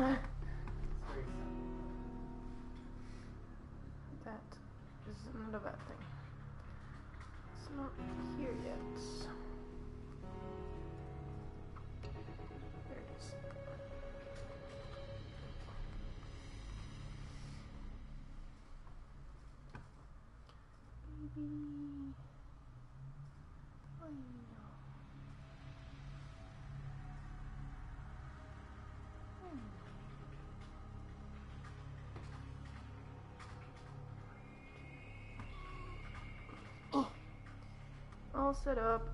very simple. That is not a bad thing. It's not here yet. There it is. Baby. Oh, no. All set up.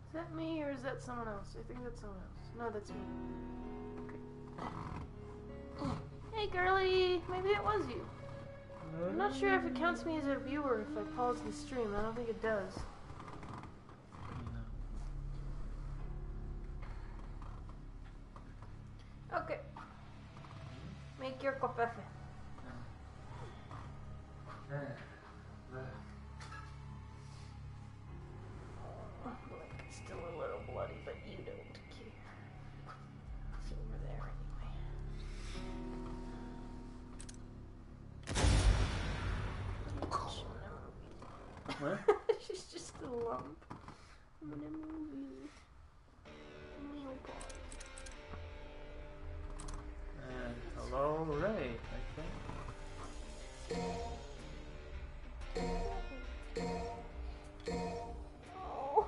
Is that me or is that someone else? I think that's someone else. No, that's me. Okay. Hey, girly! Maybe it was you. I'm not sure if it counts me as a viewer if I pause the stream. I don't think it does. Okay. Make your coffee. Like it's still a little bloody, but you don't care. It's over there anyway. What? She's just a lump. I'm gonna move you. Meal pod. And hello, Ray, I think. Oh.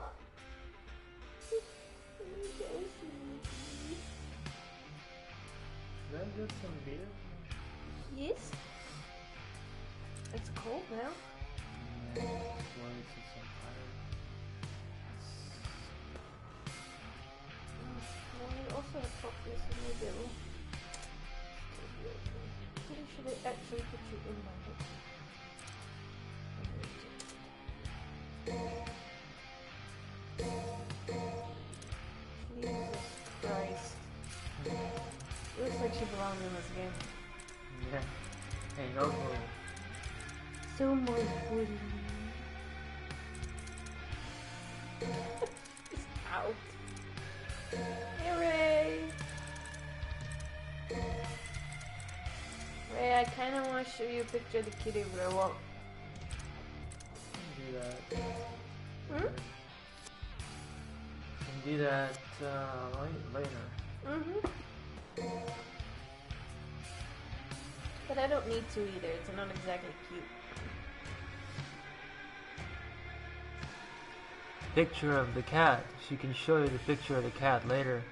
Did I get some beer? Yes. It's cold now. Yeah, well, it's some fire. Well, we also have coffee, so maybe it will still be okay. Maybe should I actually put you in my head? Jesus Christ. It looks like she belongs in this game. Yeah. Hey, no clue. So much bullying. He's out. Hey, Ray. Ray, I kind of want to show you a picture of the kitty, but I won't. Do that. Hmm? Can do that later. Mm-hmm. But I don't need to either. It's not exactly cute. Picture of the cat. She can show you the picture of the cat later.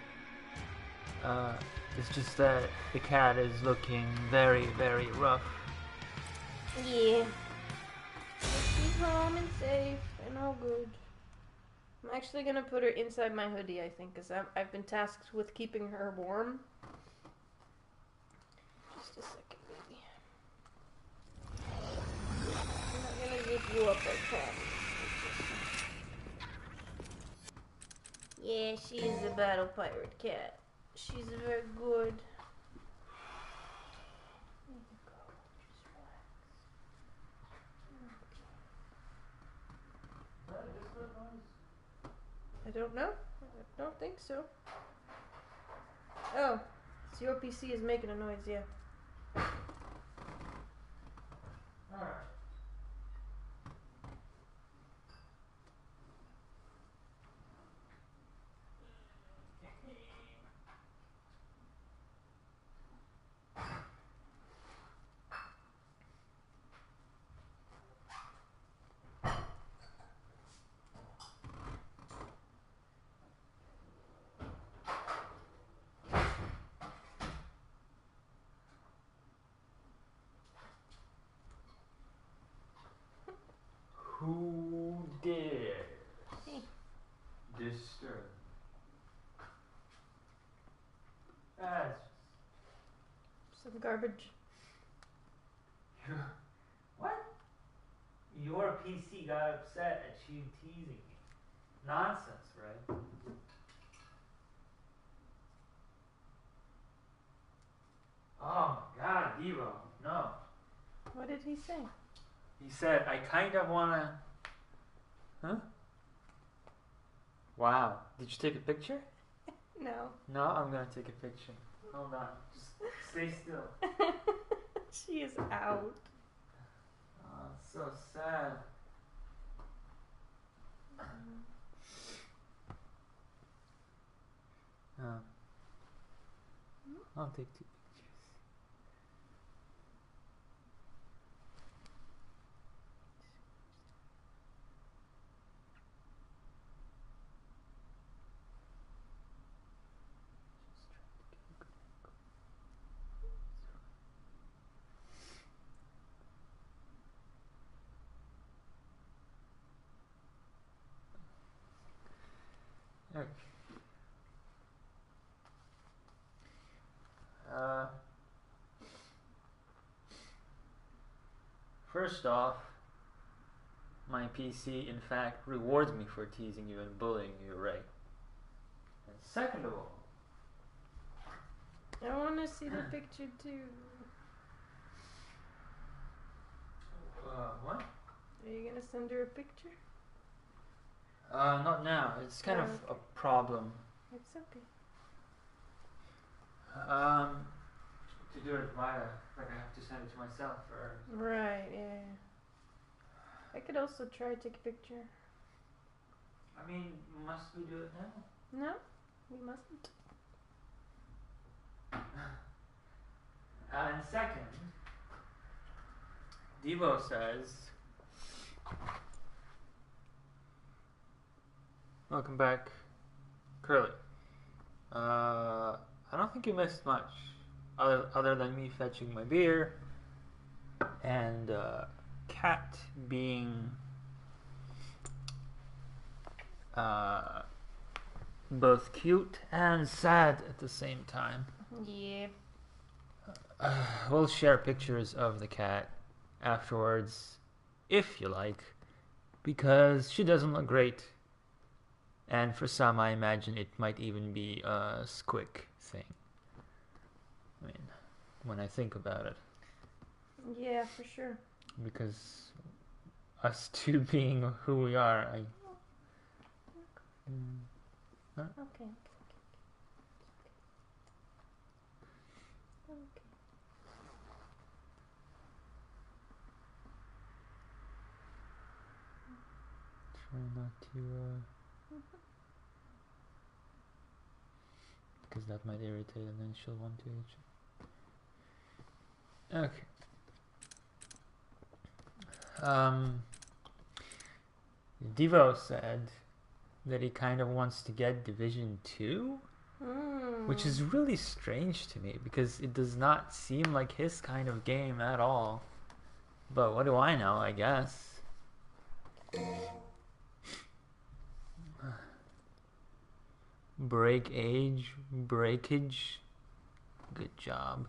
It's just that the cat is looking very, very rough. Yeah. But she's home and safe and all good. I'm actually gonna put her inside my hoodie, I think, because I've been tasked with keeping her warm. Just a second, baby. I'm not gonna zip you up, I promise. Yeah, she is a battle pirate cat. She's very good. There you go. Just relax. I don't know. I don't think so. Oh, so your PC is making a noise, yeah. Alright. Who dare disturb? That's Some garbage. what? Your PC got upset at you teasing me. Nonsense, right? Oh my god, Devo, no. What did he say? He said, I kind of wanna... Huh? Wow. Did you take a picture? No. No, I'm gonna take a picture. Hold on. Just stay still. She is out. Oh, it's so sad. I'll take 2 pictures. Okay. First off, my PC in fact rewards me for teasing you and bullying you, Ray. And second of all, I want to see the picture too. what? Are you gonna send her a picture? Not now. It's kind of a problem. It's okay. To do it via, like I have to send it to myself or. Right, yeah. I could also try to take a picture. I mean, must we do it now? No, we mustn't. And second, Devo says, welcome back, Curly. I don't think you missed much, other than me fetching my beer and Cat being both cute and sad at the same time. Yeah. We'll share pictures of the cat afterwards, if you like, because she doesn't look great. And for some, I imagine it might even be a squick thing. I mean, when I think about it. Yeah, for sure. Because us two being who we are, Okay. try not to, because that might irritate and then she'll want to itch. Okay. Devo said that he kind of wants to get Division 2, which is really strange to me because it does not seem like his kind of game at all. But what do I know, I guess. Breakage. Good job.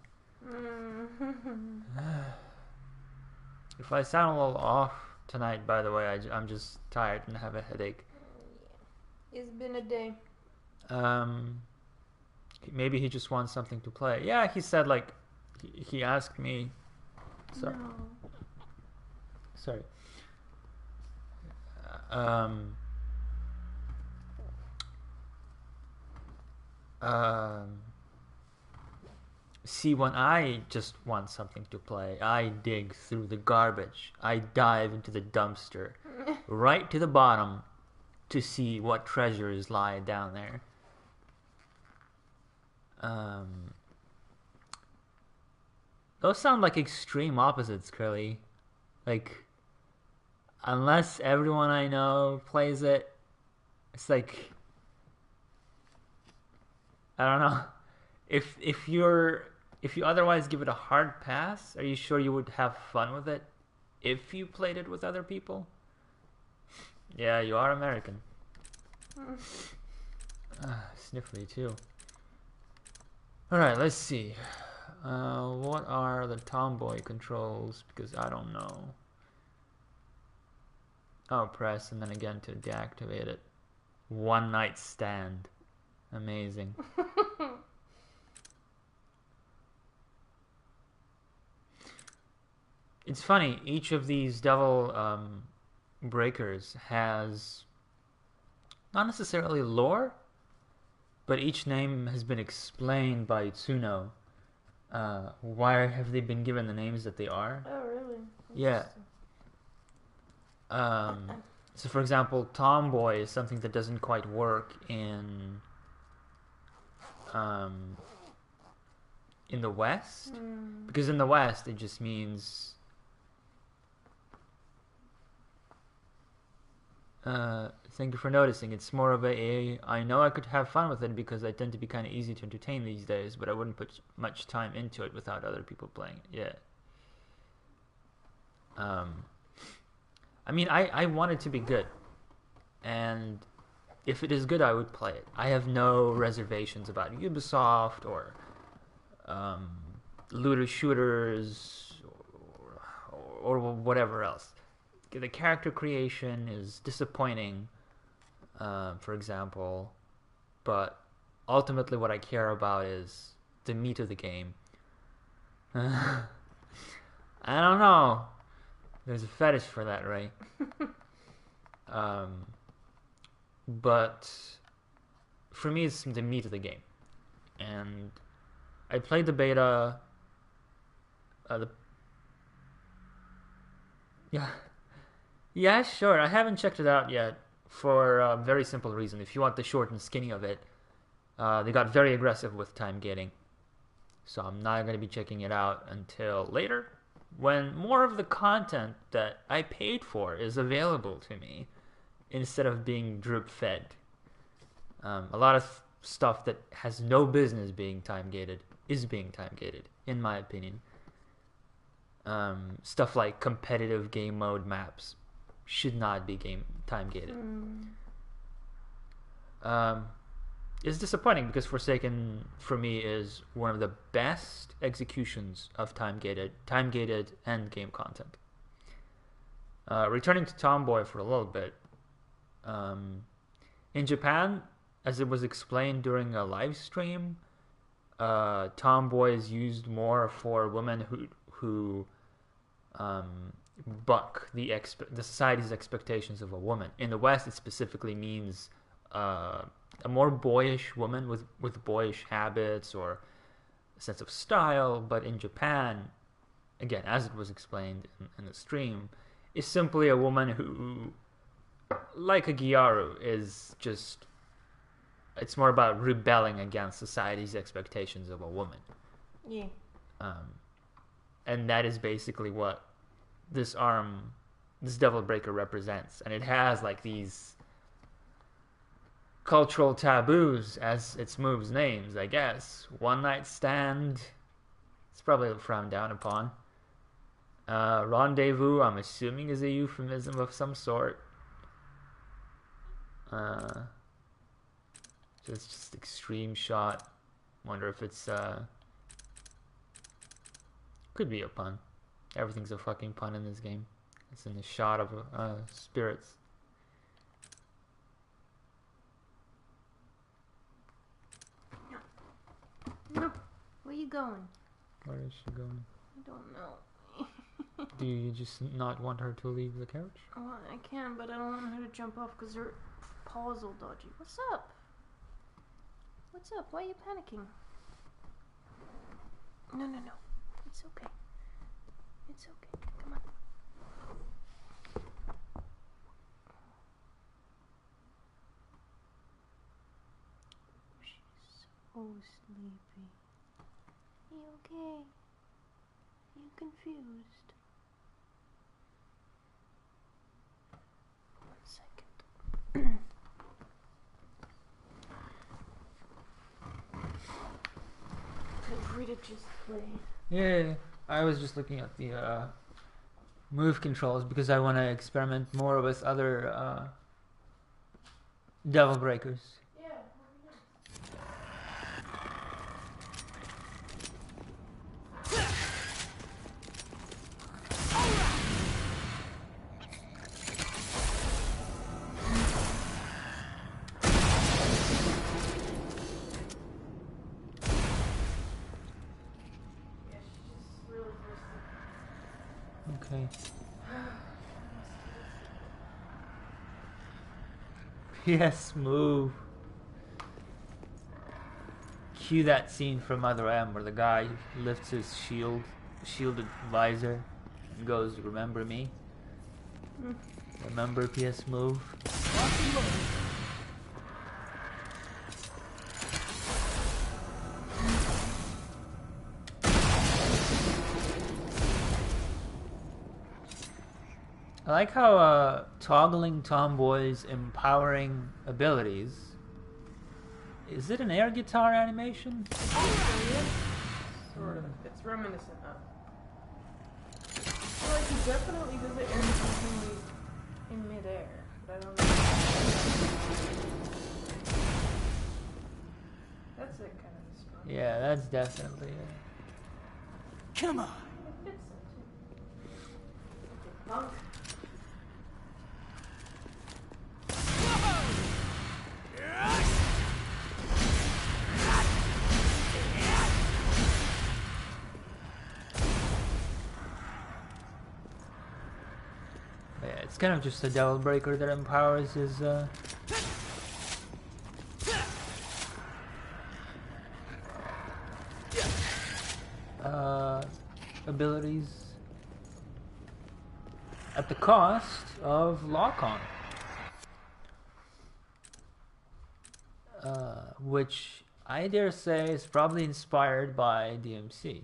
If I sound a little off tonight, by the way, I'm just tired and have a headache. It's been a day. Maybe he just wants something to play. Yeah, he said, like, he asked me. Sorry. No. Sorry. See, when I just want something to play, I dig through the garbage. I dive into the dumpster, right to the bottom, to see what treasures lie down there. Those sound like extreme opposites, Curly. Like, unless everyone I know plays it, it's like, I don't know. If you otherwise give it a hard pass, are you sure you would have fun with it if you played it with other people? Yeah, you are American. Sniffly too. Alright, let's see. What are the tomboy controls? Because I don't know. Oh, press and then again to deactivate it. One night stand. Amazing. It's funny, each of these devil breakers has not necessarily lore, but each name has been explained by Tsuno. Why have they been given the names that they are? Oh, really? Yeah. So, for example, tomboy is something that doesn't quite work in the West, because in the West it just means thank you for noticing. It's more of I know I could have fun with it because I tend to be kind of easy to entertain these days, but I wouldn't put much time into it without other people playing it. Yeah. I mean, I want it to be good, and if it is good, I would play it. I have no reservations about Ubisoft or looter shooters or whatever else. The character creation is disappointing, for example, but ultimately what I care about is the meat of the game. I don't know. There's a fetish for that, right? But for me, it's the meat of the game. And I played the beta. Yeah, sure. I haven't checked it out yet for a very simple reason. If you want the short and skinny of it, they got very aggressive with time gating. So I'm not going to be checking it out until later, when more of the content that I paid for is available to me instead of being drip fed. A lot of stuff that has no business being time gated is being time gated, in my opinion. Stuff like competitive game mode maps should not be time gated. It's disappointing because Forsaken for me is one of the best executions of time gated end game content. Returning to Tomboy for a little bit, in Japan, as it was explained during a live stream, Tomboy is used more for women who buck the society's expectations of a woman. In the West, it specifically means a more boyish woman with boyish habits or a sense of style. But in Japan, again, as it was explained in the stream, is simply a woman who, like a Gyaru, is just... It's more about rebelling against society's expectations of a woman. Yeah. And that is basically what this Devil Breaker represents. And it has like these cultural taboos as its moves names, I guess. One night stand, it's probably frowned down upon. Rendezvous, I'm assuming, is a euphemism of some sort. Just extreme shot. Wonder if it's could be a pun. Everything's a fucking pun in this game. It's in the shot of spirits. No. Where you going? Where is she going? I don't know. Do you just not want her to leave the couch? Well, I can, but I don't want her to jump off because her paws all dodgy. What's up? What's up? Why are you panicking? No. It's okay. It's okay. Come on. She's so sleepy. You okay? You confused? 1 second. Rita just played. Yeah, I was just looking at the move controls because I want to experiment more with other Devil Breakers. Yeah. Okay. PS move. Cue that scene from Other M where the guy lifts his shielded visor, and goes, "Remember me? Remember PS move?" I like how toggling Tomboy's empowering abilities. Is it an air guitar animation? Sort of. It's reminiscent of. Well, like he definitely does it every in midair, but I don't know. That's it, kind of strong. Yeah, that's definitely it. Come on. It fits him too. Punk. Yeah, it's kind of just a devil breaker that empowers his abilities at the cost of lock-on, which I dare say is probably inspired by DMC.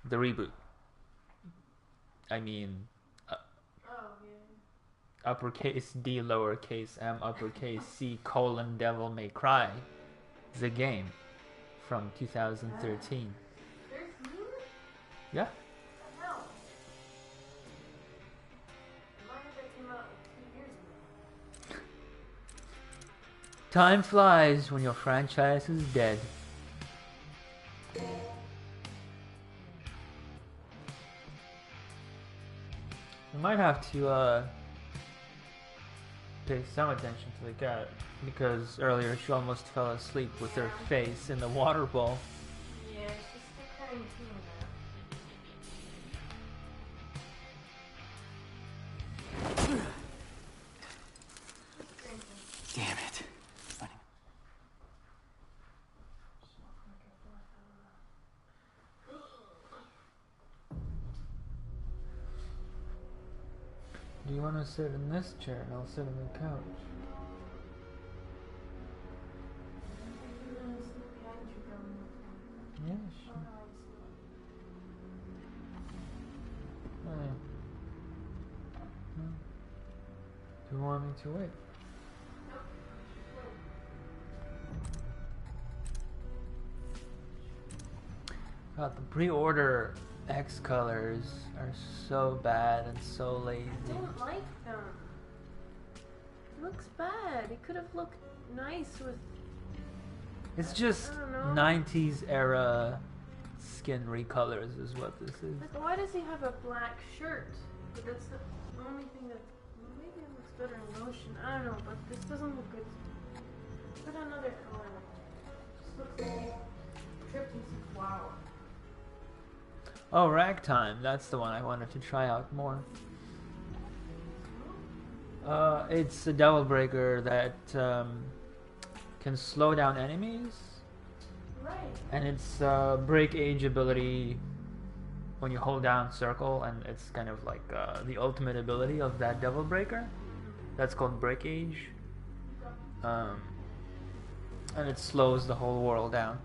The reboot. I mean, Oh, yeah. uppercase D, lowercase m, uppercase C, colon, Devil May Cry. The game from 2013. There's you? Yeah. What the hell? Mine that came out like 2 years ago. Time flies when your franchise is dead. We might have to pay some attention to the cat, because earlier she almost fell asleep with her face in the water bowl. Yeah, she's still kind of doing that. Damn it. Funny. Do you want to sit in this chair and I'll sit on the couch? Yeah, sure. Oh, yeah. Do you want me to wait? God, the pre-order X colors are so bad and so lazy. I don't like them. It looks bad. It could have looked nice with. It's just I don't know. 90s era skin recolors is what this is. Like, why does he have a black shirt? But that's the only thing that. Well, maybe it looks better in motion. I don't know, but this doesn't look good. Put another color. Just looks like he tripped and said, wow. Oh, Ragtime. That's the one I wanted to try out more. It's a devil breaker that can slow down enemies. Right. And it's break age ability when you hold down circle, and it's kind of like the ultimate ability of that devil breaker. That's called break age. And it slows the whole world down.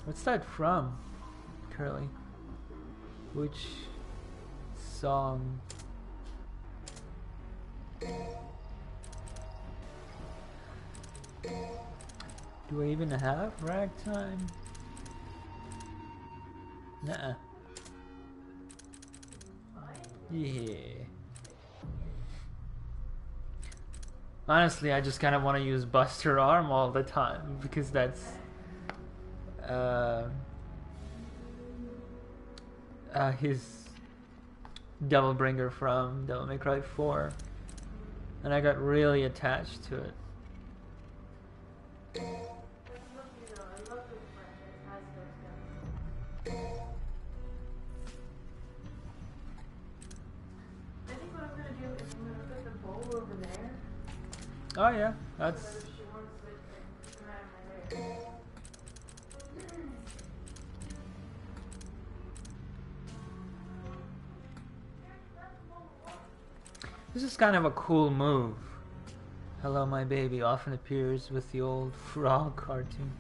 What's that from, Curly? Which song? Do I even have Ragtime? Nuh-uh. Yeah. Honestly, I just kind of want to use Buster Arm all the time because that's his Devil Bringer from Devil May Cry 4. And I got really attached to it. I love this franchise has those guns. I think what I'm gonna do is I'm gonna put the bowl over there. Oh yeah, So that's... that if she wants it, it can have my hair. This is kind of a cool move. Hello My Baby often appears with the old frog cartoon.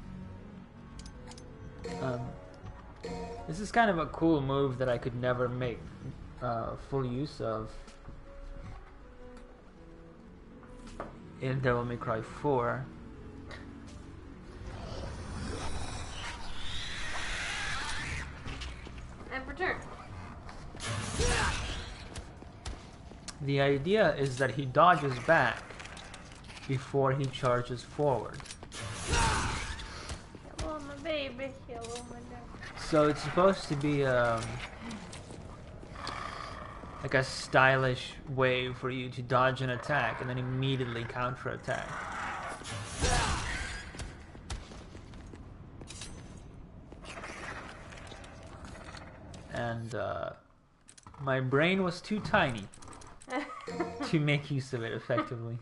This is kind of a cool move that I could never make full use of in Devil May Cry 4. And return. The idea is that he dodges back before he charges forward. Hello, my baby. Hello, my dad. So it's supposed to be like a stylish way for you to dodge an attack and then immediately counterattack. And my brain was too tiny to make use of it effectively.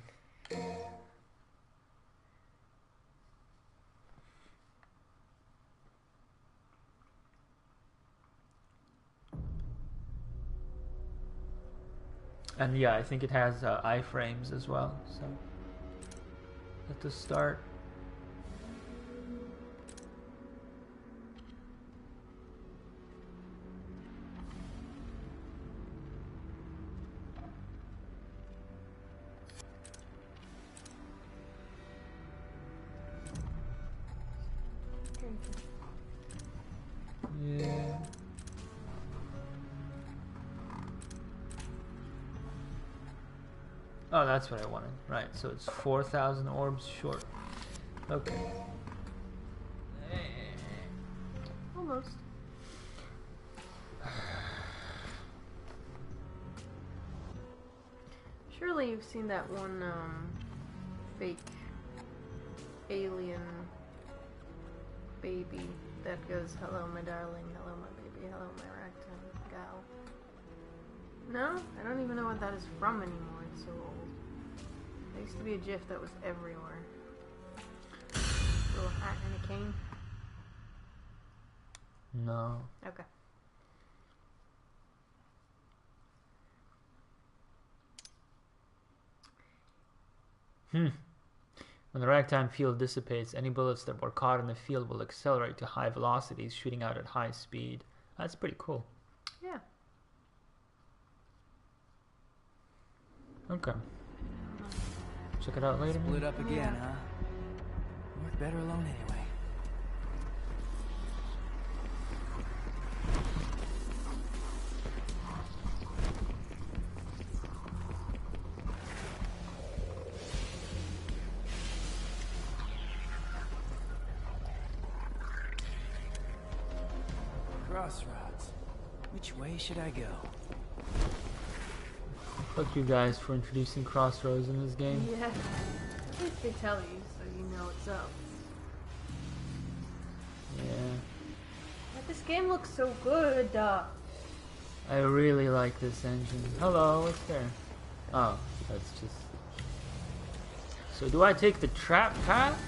And yeah, I think it has iframes as well, so at the start. Yeah. Oh, that's what I wanted. Right, so it's 4,000 orbs short. Okay. Almost. Surely you've seen that one fake alien baby that goes, "Hello, my darling. Hello, my baby. Hello, my ragtime gal." No? I don't even know what that is from anymore. It's so old. There used to be a GIF that was everywhere. Little hat and a cane. No. Okay. When the ragtime field dissipates, any bullets that were caught in the field will accelerate to high velocities, shooting out at high speed. That's pretty cool. Yeah. Okay. Check it out later. Split up again, Yeah. huh? Work better alone anyway. Crossroads. Which way should I go? Fuck you guys for introducing Crossroads in this game. Yeah. At least they tell you so you know what's up. Yeah. But this game looks so good. I really like this engine. Hello, what's there? Oh, that's just... So do I take the trap path?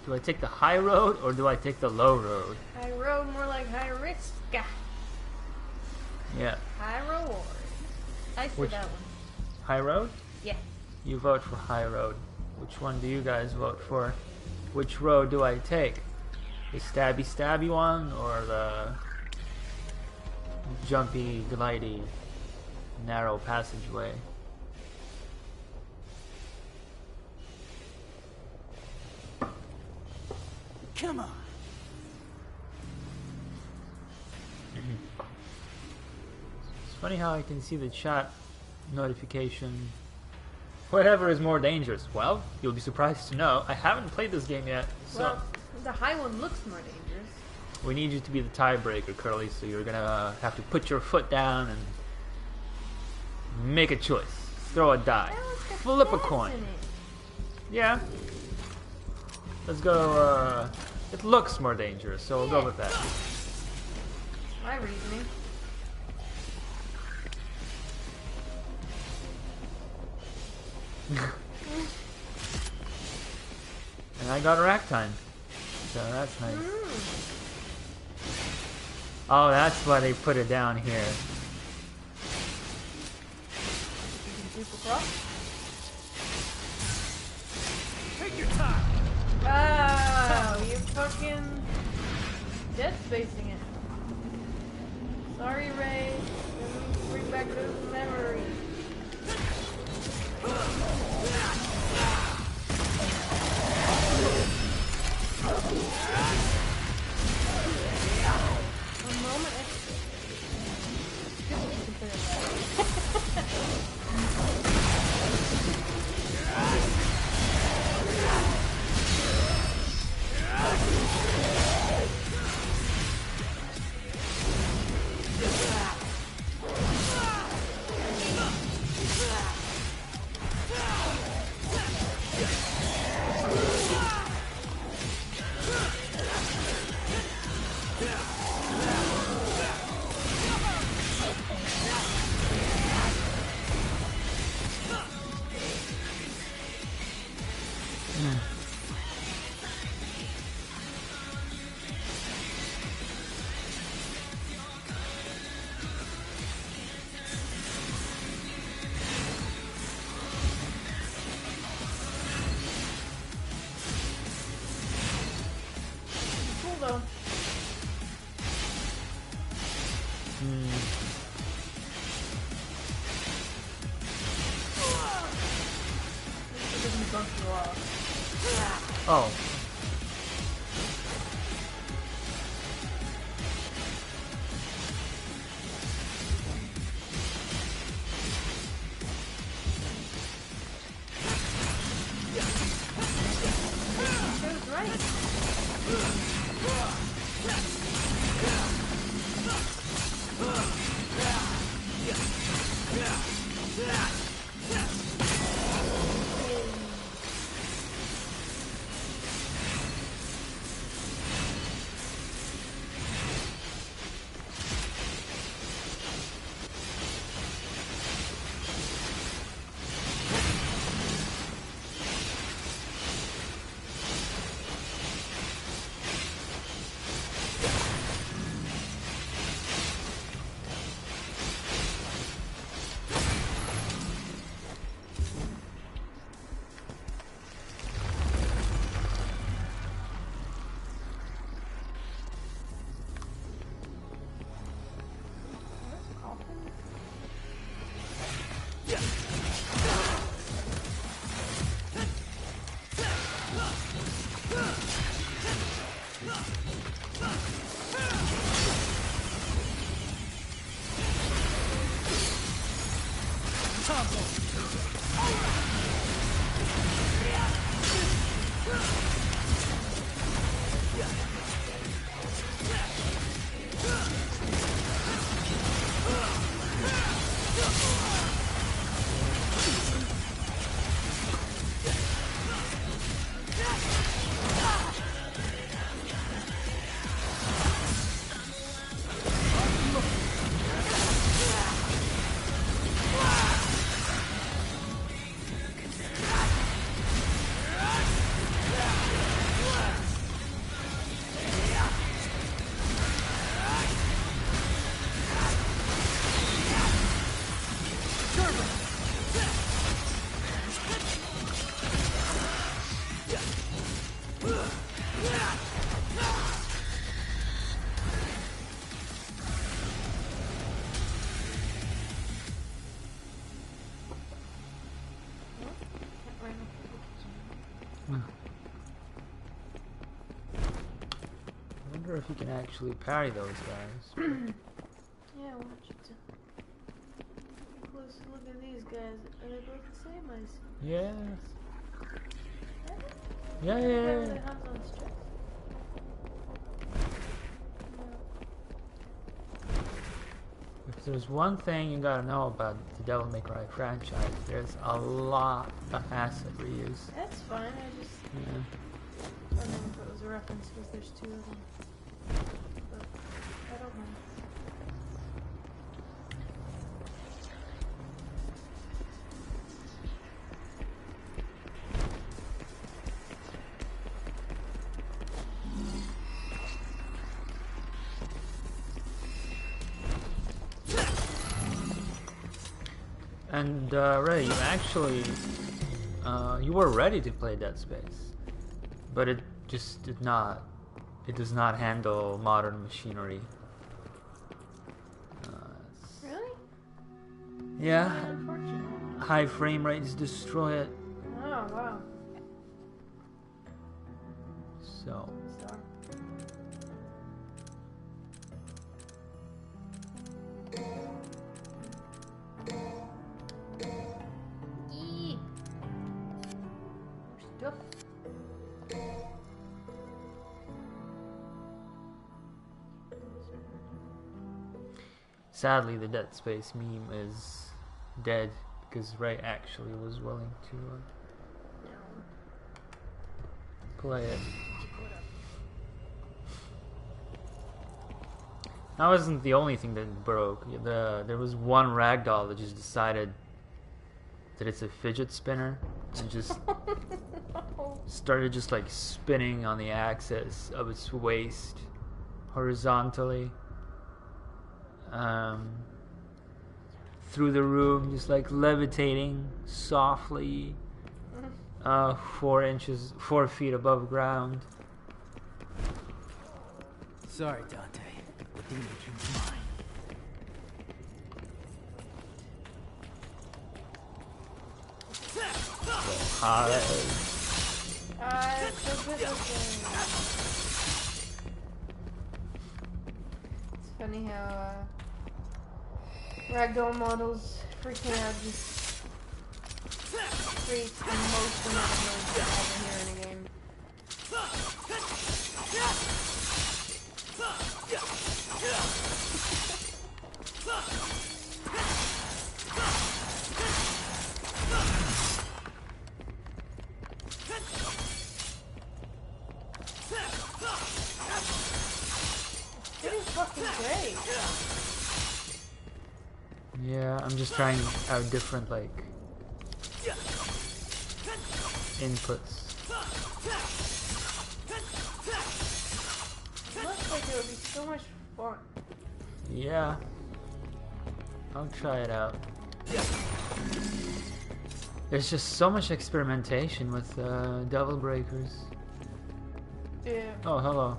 Do I take the high road or do I take the low road? High road, more like high risk. Yeah. High reward. I see Which- that one. High road? Yeah. You vote for high road. Which one do you guys vote for? Which road do I take? The stabby one or the jumpy, glidey, narrow passageway? Come on. It's funny how I can see the chat notification. Whatever is more dangerous? Well, you'll be surprised to know I haven't played this game yet, so Well, the high one looks more dangerous. we need you to be the tiebreaker, Curly. So you're gonna have to put your foot down and make a choice. throw a die. That one's got Flip a stats coin. in it. Yeah. Let's go, it looks more dangerous, so we'll go with that. My reasoning. And I got rack time. So that's nice. Oh, that's why they put it down here. You can zoop across. Take your time. Oh, you're fucking dead spacing it. Sorry, Ray. Let me bring back those memories. One moment. Good that you consider cool though. It doesn't bump you off. Oh. That was right. I wonder if you can actually parry those guys. Yeah, watch it. Close look at these guys. Are they both the same? I see. Yes. Yeah, Yeah, yeah, their yeah. hands on his chest. If there's one thing you gotta know about the Devil May Cry franchise, there's a lot of asset reuse. That's fine. I just Yeah. wondering if it was a reference because there's two of them. But I don't know. And Ray, you actually you were ready to play Dead Space, but it just did not. It does not handle modern machinery. Really? Yeah, Unfortunate. high frame rates destroy it. Oh, wow. So So. Yee. Stuff. sadly, the Dead Space meme is dead because Ray actually was willing to play it. That wasn't the only thing that broke. There was one ragdoll that just decided that it's a fidget spinner and just started just like spinning on the axis of its waist horizontally through the room, just like levitating softly 4 feet above ground. Sorry, Dante. The image's mine. It's so good looking. It's funny how ragdoll models freaking out just creates the most amount of noise you ever hear in a game. Pretty fucking great. Yeah, I'm just trying out different like inputs. It looks like it would be so much fun. Yeah, I'll try it out. There's just so much experimentation with Devil Breakers. Yeah. Oh, hello.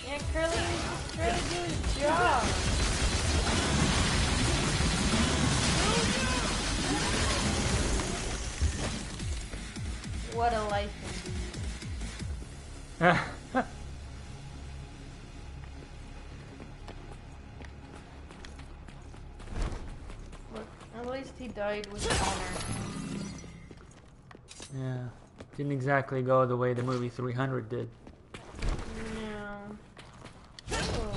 Yeah, Curly is just trying to do his job. What a life indeed. Look, at least he died with honor. Yeah, didn't exactly go the way the movie 300 did. No. Oh.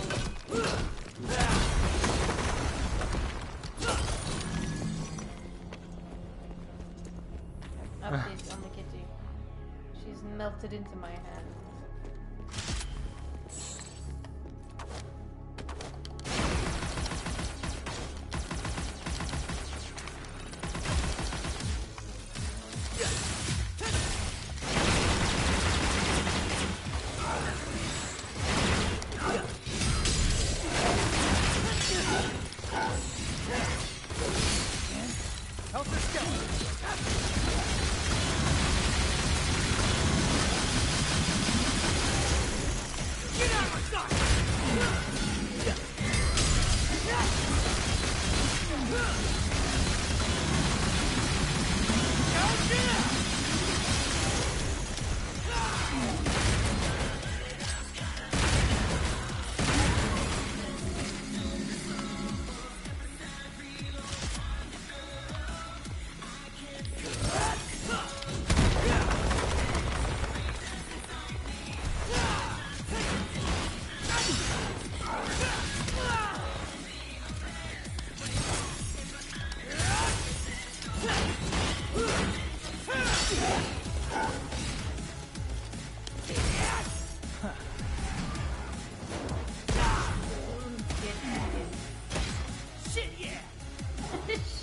Update on the kitty. She's melted into my hand. Helter Skelter! Get out of my sight!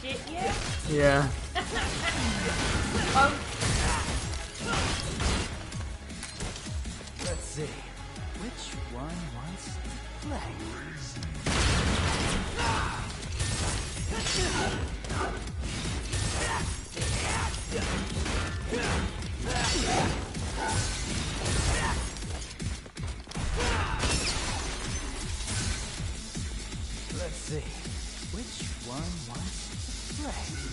Shit, yeah? Yeah. Let's see. Which one wants flags? Let's see. Which one wants flags?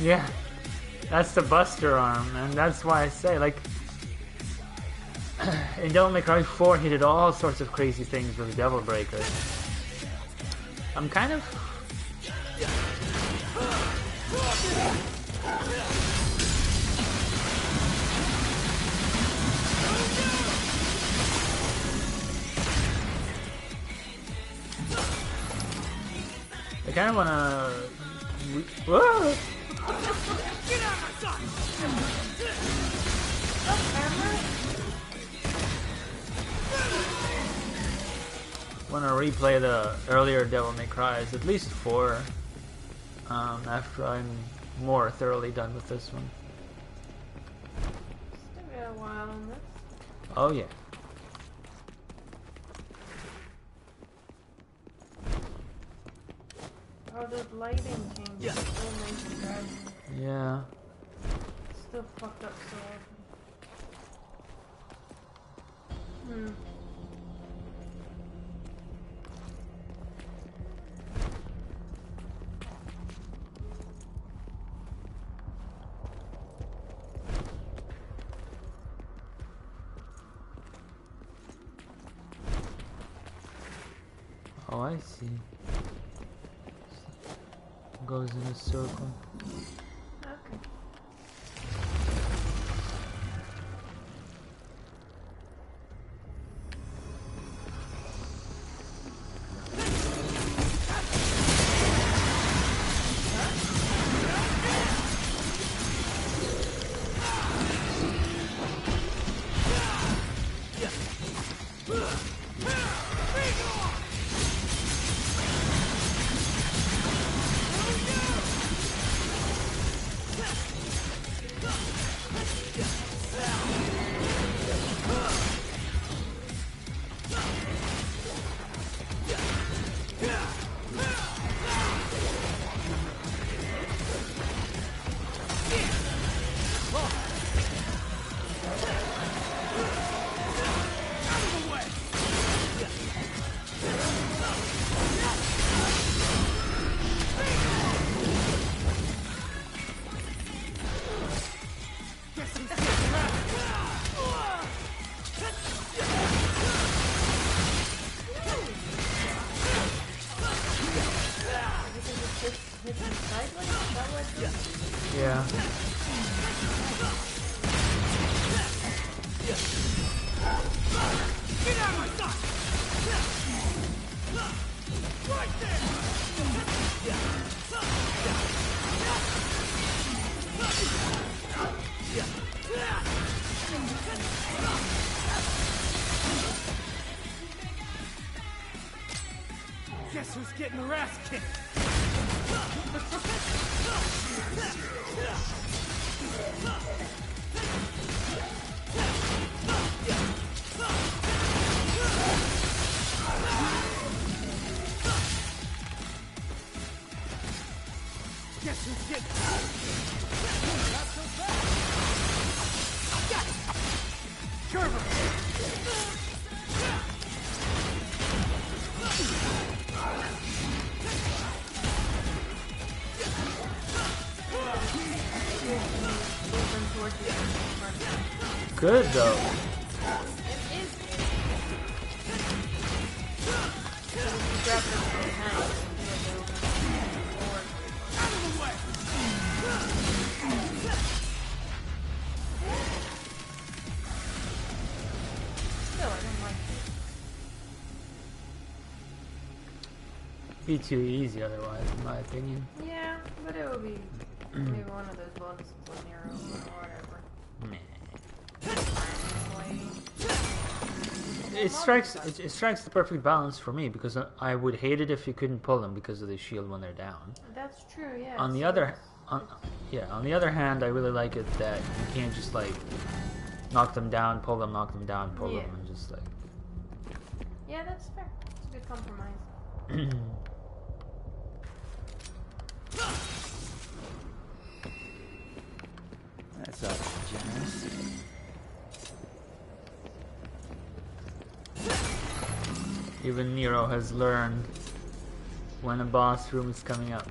Yeah. That's the Buster arm, and that's why I say, like, in Devil May Cry 4, he did all sorts of crazy things with Devil Breaker. I'm kind of... I kind of wanna... Whoa! Want to replay the earlier Devil May Cries, at least 4, after I'm more thoroughly done with this one. Still got a while on this. Oh yeah. Oh, the lighting changes. Still makes me drowsy. Yeah. Still fucked up so often. Oh, I see. Goes in a circle. Okay. Yeah. Guess who's getting their ass kicked? Good though. Be too easy otherwise, in my opinion. Yeah, but it would be maybe one of those bonuses on Nero or whatever. It strikes the perfect balance for me because I would hate it if you couldn't pull them because of the shield when they're down. That's true, yeah. On the other hand, I really like it that you can't just like knock them down, pull them, knock them down, pull them, and just like. Yeah, that's fair. It's a good compromise. That's awfully generous. Even Nero has learned when a boss room is coming up.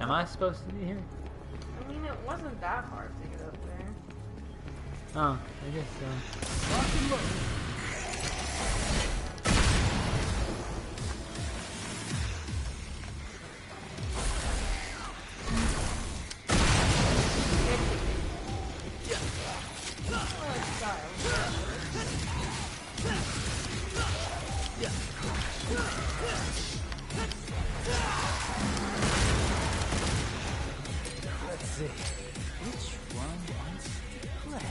Am I supposed to be here? I mean, it wasn't that hard to get up there. Oh, I guess so. Lock and load. Let's see. Which one wants to play?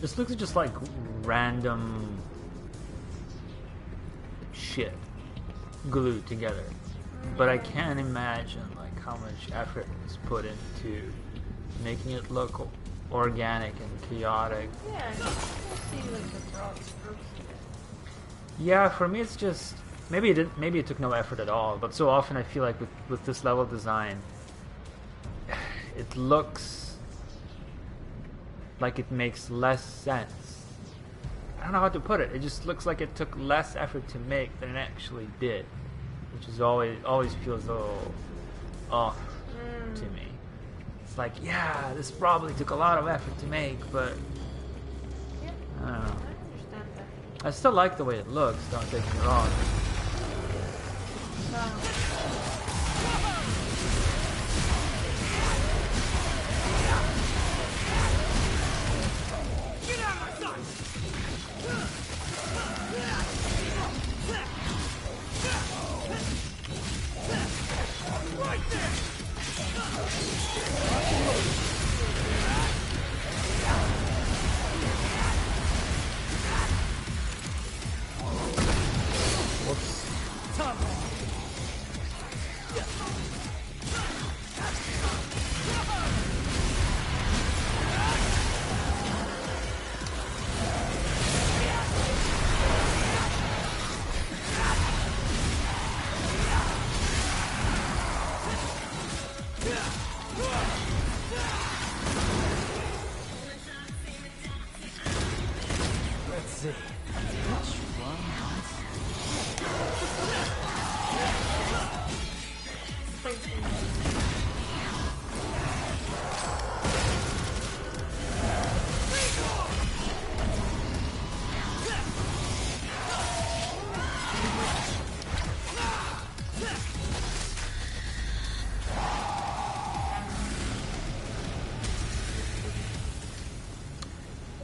This looks just like random shit glued together. But I can't imagine like how much effort is put into making it look organic and chaotic. Yeah, I can see like the broad strokes of it. Yeah, for me it's just maybe it took no effort at all, but so often I feel like with this level design it looks like it makes less sense. I don't know how to put it. It just looks like it took less effort to make than it actually did, which is always feels a little off to me. It's like, yeah, this probably took a lot of effort to make, but Yeah, I don't know. I understand that. I still like the way it looks, don't take me wrong. Let's see. Which one wants...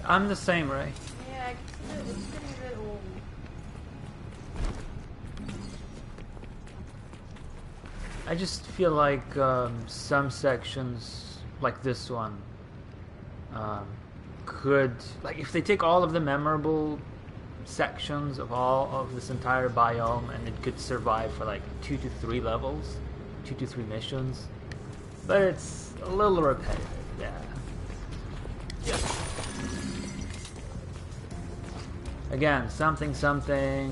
I'm the same, Ray. Yeah, I can see it. It's getting a bit old. I just feel like some sections, like this one, could, like, if they take all of the memorable sections of all of this entire biome and it could survive for like 2 to 3 levels, 2 to 3 missions, but it's a little repetitive, yeah. Again, something,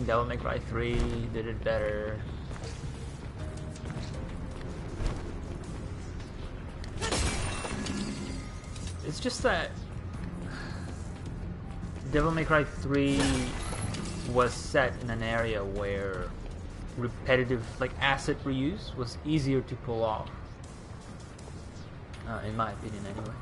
Devil May Cry 3 did it better. It's just that Devil May Cry 3 was set in an area where repetitive, like asset reuse, was easier to pull off. In my opinion, anyway.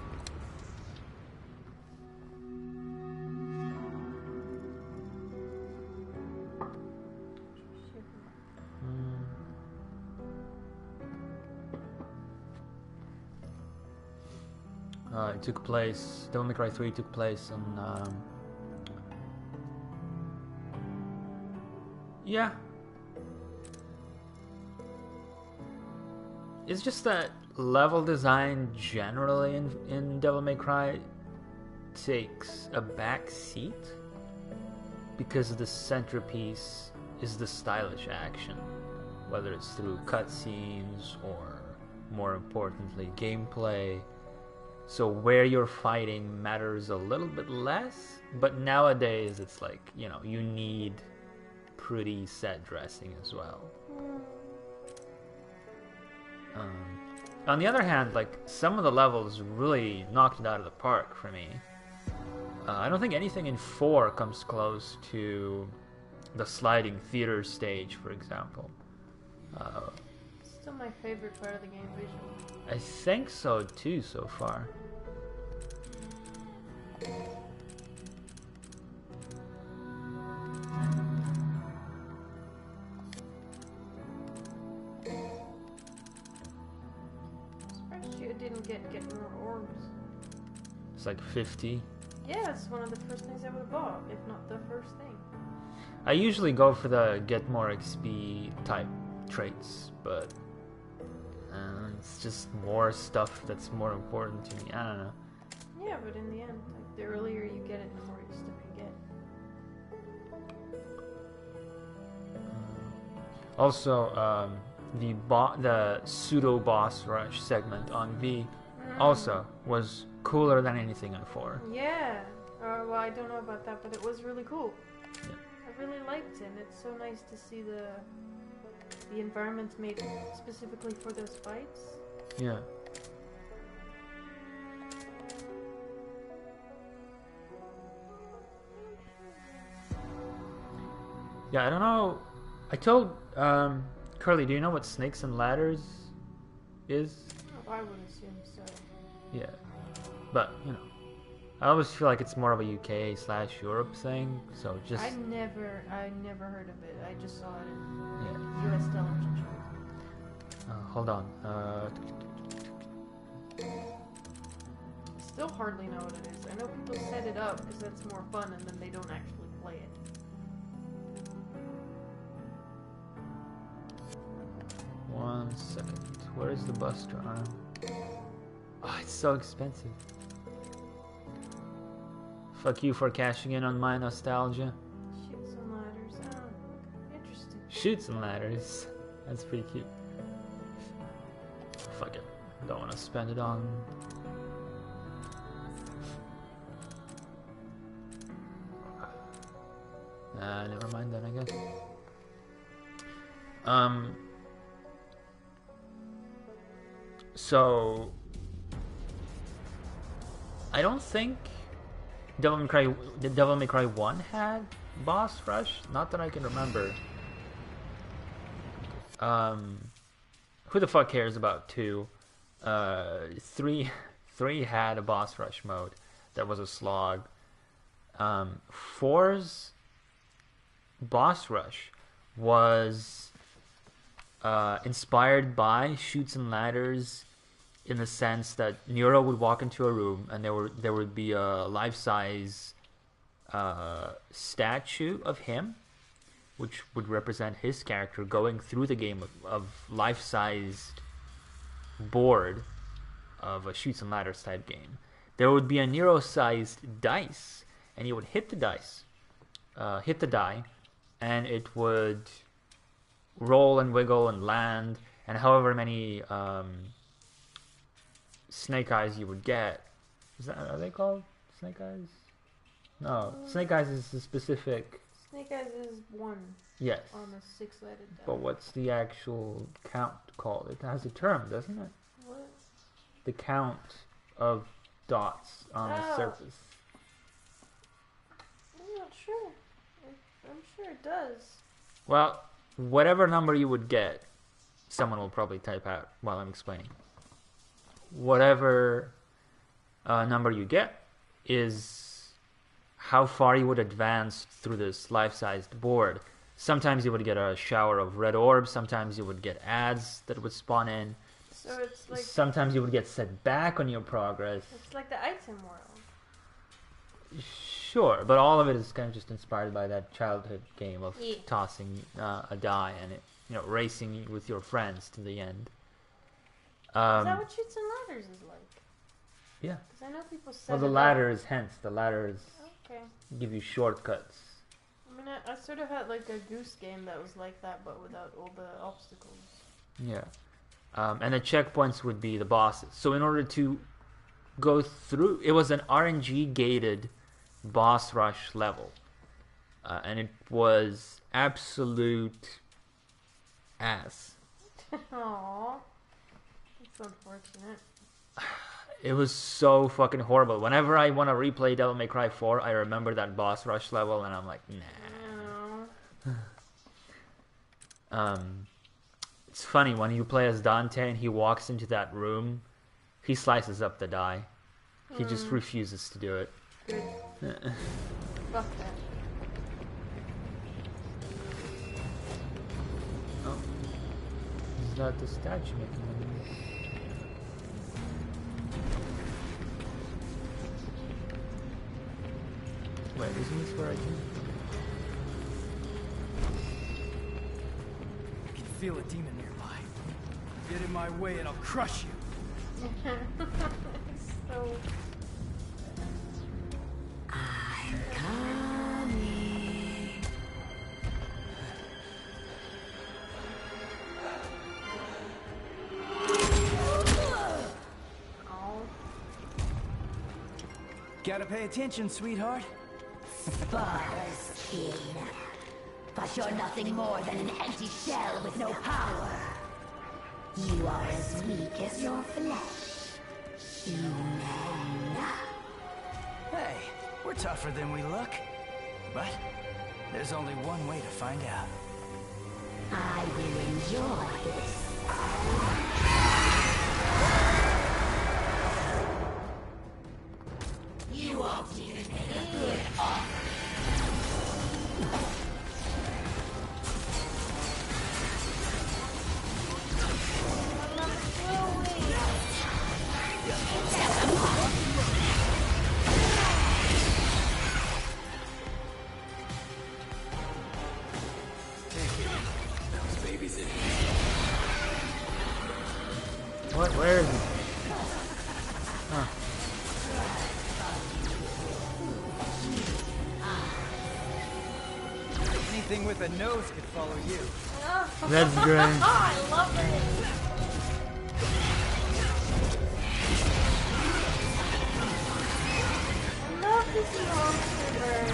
It took place, Devil May Cry 3 took place on, yeah. It's just that level design generally in Devil May Cry takes a back seat because the centerpiece is the stylish action, whether it's through cutscenes or, more importantly, gameplay. So where you're fighting matters a little bit less, but nowadays it's like, you know, you need pretty set dressing as well. On the other hand, like, some of the levels really knocked it out of the park for me. I don't think anything in 4 comes close to the sliding theater stage, for example. Still my favorite part of the game visually. I think so too, so far. Surprised you didn't get more orbs. It's like 50. Yeah, it's one of the first things I would have bought, if not the first thing. I usually go for the get more XP type traits, but it's just more stuff that's more important to me. I don't know. Yeah, but in the end, like, the earlier you get it, the more stuff you get. Also, the pseudo boss rush segment on V also was cooler than anything in 4. Yeah. Well, I don't know about that, but it was really cool. Yeah. I really liked it. And it's so nice to see the environments made specifically for those fights. Yeah. Yeah, I don't know. I told Curly, do you know what Snakes and Ladders is? Oh, I would assume so. Yeah. But, you know, I always feel like it's more of a UK/Europe thing, so just... I never heard of it. I just saw it in Yeah. US television shows. Hold on. I still hardly know what it is. I know people set it up because that's more fun, and then they don't actually play it. One second. Where is the Buster arm? Oh, it's so expensive. Fuck you for cashing in on my nostalgia. Shoots and ladders. Oh, interesting. Shoots and ladders. That's pretty cute. Fuck it. Don't want to spend it on... Nah, never mind then, I guess. So... I don't think Devil May Cry 1 had boss rush? Not that I can remember. Who the fuck cares about 2? 3 had a boss rush mode that was a slog. 4's boss rush was inspired by Shoots and Ladders, in the sense that Nero would walk into a room and there would be a life-size statue of him, which would represent his character going through the game of life-sized board of a Shoots and Ladders type game. There would be a Nero-sized dice, and you would hit the dice, hit the die, and it would roll and wiggle and land, and however many snake eyes you would get. Are they called snake eyes? No, snake eyes is a specific... Snake Eyes is 1 Yes. on a 6-sided die. But what's the actual count called? It has a term, doesn't it? What? The count of dots on a surface. I'm not sure. I'm sure it does. Well, whatever number you would get, someone will probably type out while I'm explaining. Whatever number you get is how far you would advance through this life-sized board. Sometimes you would get a shower of red orbs, sometimes you would get ads that would spawn in. So it's like... Sometimes you would get set back on your progress. It's like the item world. Sure, but all of it is kind of just inspired by that childhood game of Yeah. tossing a die and racing with your friends to the end. Is that what Shoots and Ladders is like? Yeah. Because I know people set Well, the it ladder up. is the ladder is Okay. give you shortcuts. I mean, I sort of had like a Goose game that was like that, but without all the obstacles. Yeah. And the checkpoints would be the bosses. So in order to go through, it was an RNG gated boss rush level. And it was absolute ass. Aww. That's unfortunate. It was so fucking horrible. Whenever I want to replay Devil May Cry 4, I remember that boss rush level and I'm like, nah. It's funny, when you play as Dante and he walks into that room, he slices up the die. He just refuses to do it. Good. Fuck that. Oh. Is that the statue making a noise? Wait, isn't this where I came I can feel a demon nearby. Get in my way and I'll crush you. So Gotta pay attention, sweetheart. Sparkle's skin. But you're nothing more than an empty shell with no power. You are as weak as your flesh. Human. Hey, we're tougher than we look. But there's only one way to find out. I will enjoy this. You won't even make a good offer. What? Where is he? Huh. Anything with a nose could follow you. That's great. I love it. I love this monster bird.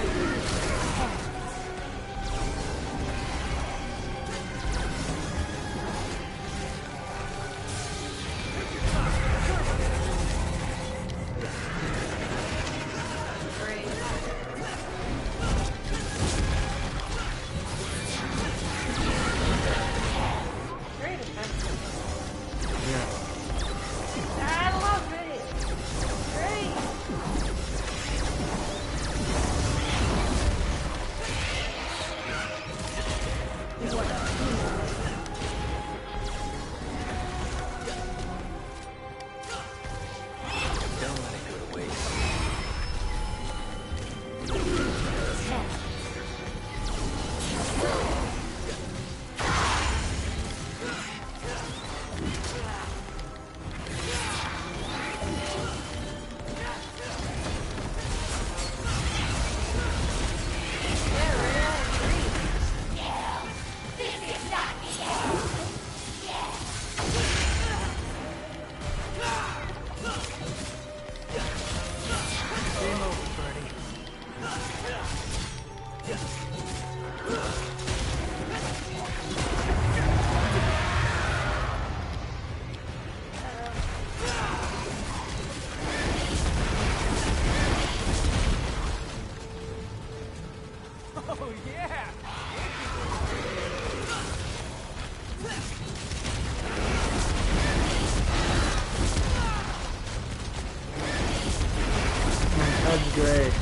That's great.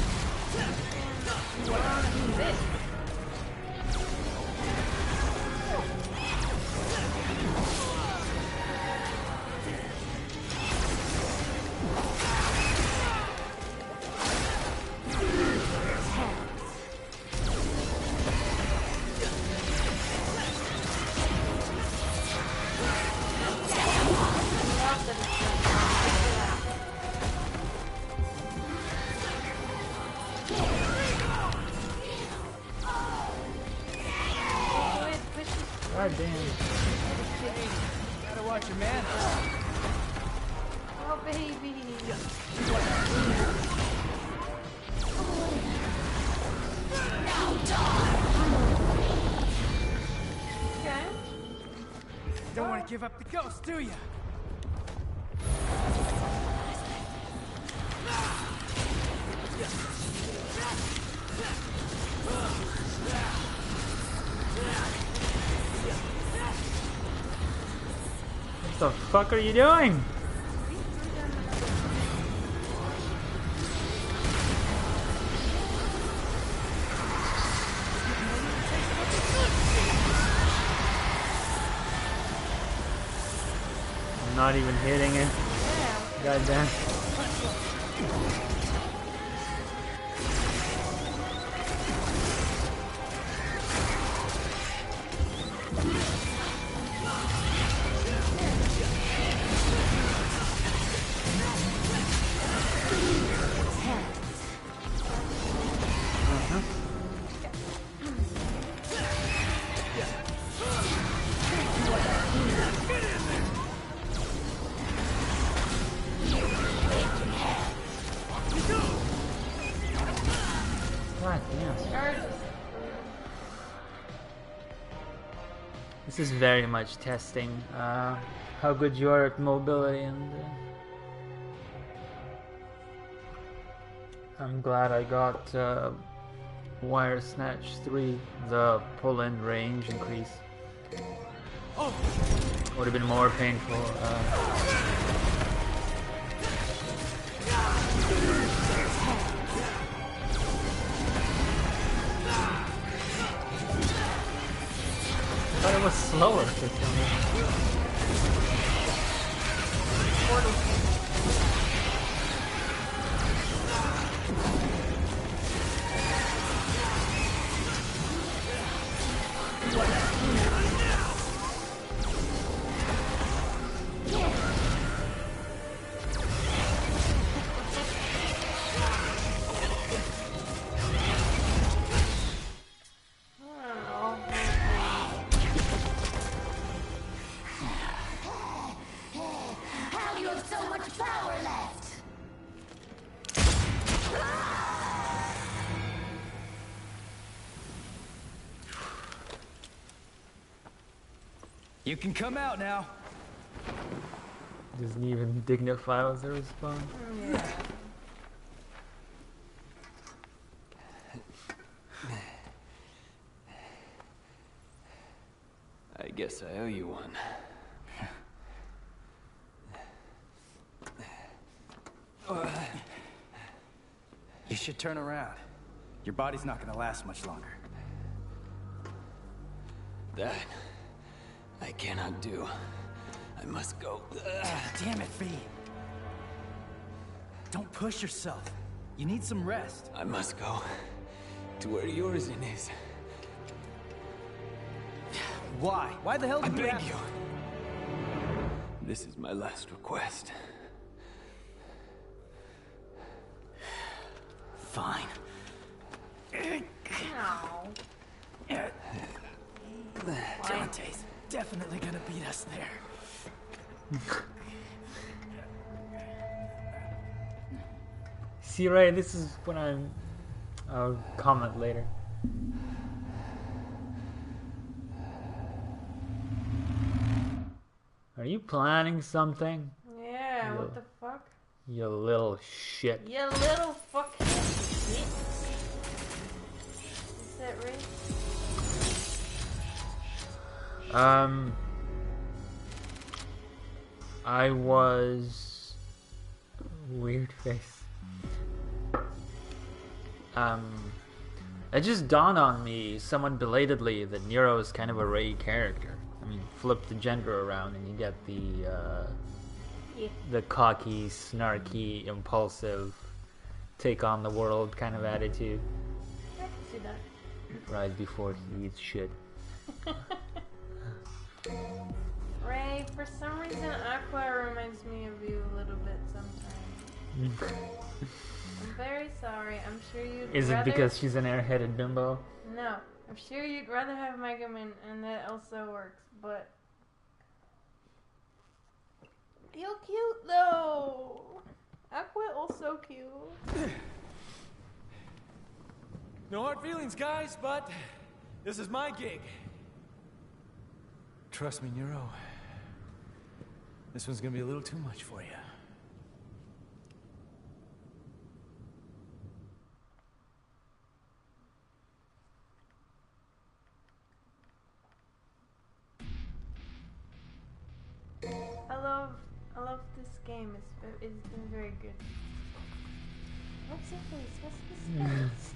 God damn. Gotta watch your man. Oh, baby. Okay. Don't want to give up the ghost, do you? What the fuck are you doing? I'm not even hitting it. God damn. Yes. Charges. This is very much testing how good you are at mobility, and I'm glad I got Wire Snatch 3, the pull-in range increase. Oh, Would have been more painful. I thought it was slower for some reason. How do you have so much power left? you can come out now. Doesn't even dignify as a response. Yeah. I guess I owe you one. You should turn around. Your body's not gonna last much longer. That I cannot do. I must go. Damn it, V. Don't push yourself. You need some rest. I must go to where Yorzin is. Why? Why the hell I do you beg have... you. This is my last request. Fine. No. Dante's definitely gonna beat us there. See, Ray, this is what I'll comment later. Are you planning something? Yeah, Yo. what the fuck? You little shit. You little fucking shit. Is that right? I was weird face. It just dawned on me somewhat belatedly that Nero is kind of a Ray character. I mean, flip the gender around and you get the cocky, snarky, impulsive, take on the world kind of attitude I can see that. right before he eats shit. Ray, for some reason, Aqua reminds me of you a little bit sometimes. I'm very sorry. I'm sure you'd Is it rather... because she's an airheaded bimbo? No. I'm sure you'd rather have Megaman, and that also works, but... You're cute, though! Aqua also cute. No hard feelings, guys, but this is my gig. Trust me, Nero. This one's gonna be a little too much for you. I love this game. It's been very good. What's his face? What's his face?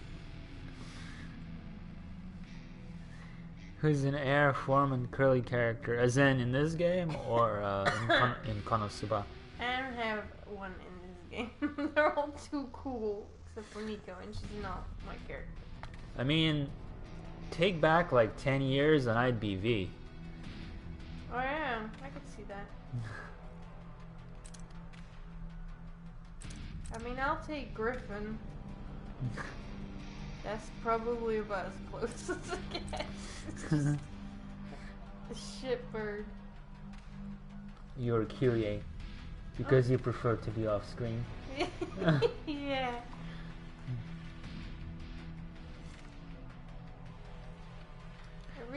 Who's an Air Foreman curly character, as in this game or in Konosuba? I don't have one in this game. They're all too cool, except for Nico, and she's not my character. I mean, take back like 10 years and I'd be V. Oh yeah, I could see that. I mean, I'll take Griffin. That's probably about as close as I get. A shitbird. You're a Kyrie because you prefer to be off screen. Yeah.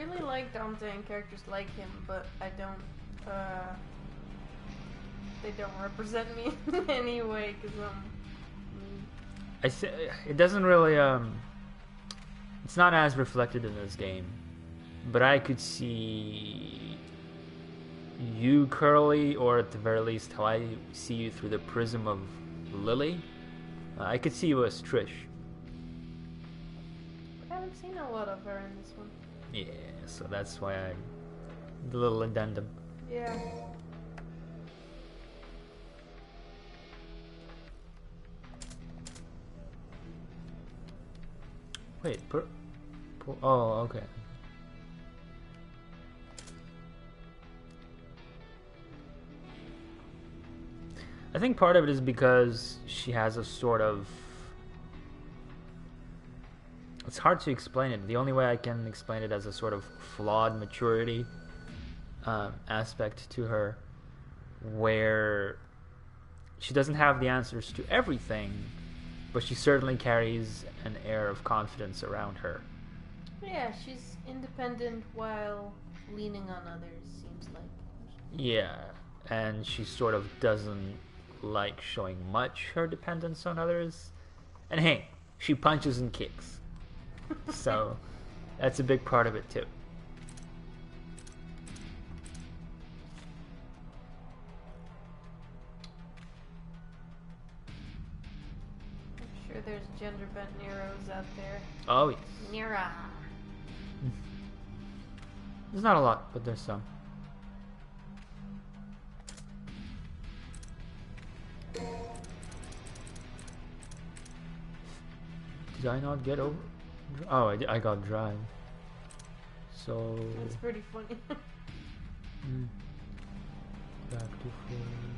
really like Dante and characters like him, but I don't. They don't represent me in any way because it doesn't really it's not as reflected in this game, but I could see you, Curly, or at the very least how I see you through the prism of Lily. I could see you as Trish. I haven't seen a lot of her in this one. Yeah, so that's why the little addendum. Yeah. Wait, oh, okay. I think part of it is because she has a sort of... It's hard to explain it. The only way I can explain it as a sort of flawed maturity aspect to her, where she doesn't have the answers to everything, but she certainly carries an air of confidence around her. Yeah, she's independent while leaning on others, seems like. Yeah, and she sort of doesn't like showing much her dependence on others. And hey, she punches and kicks. So that's a big part of it too. I'm sure there's gender bent Neros out there. Oh yes. Nera. There's not a lot, but there's some. Did I not get over? Oh, I got drive. So... That's pretty funny. Back to forward.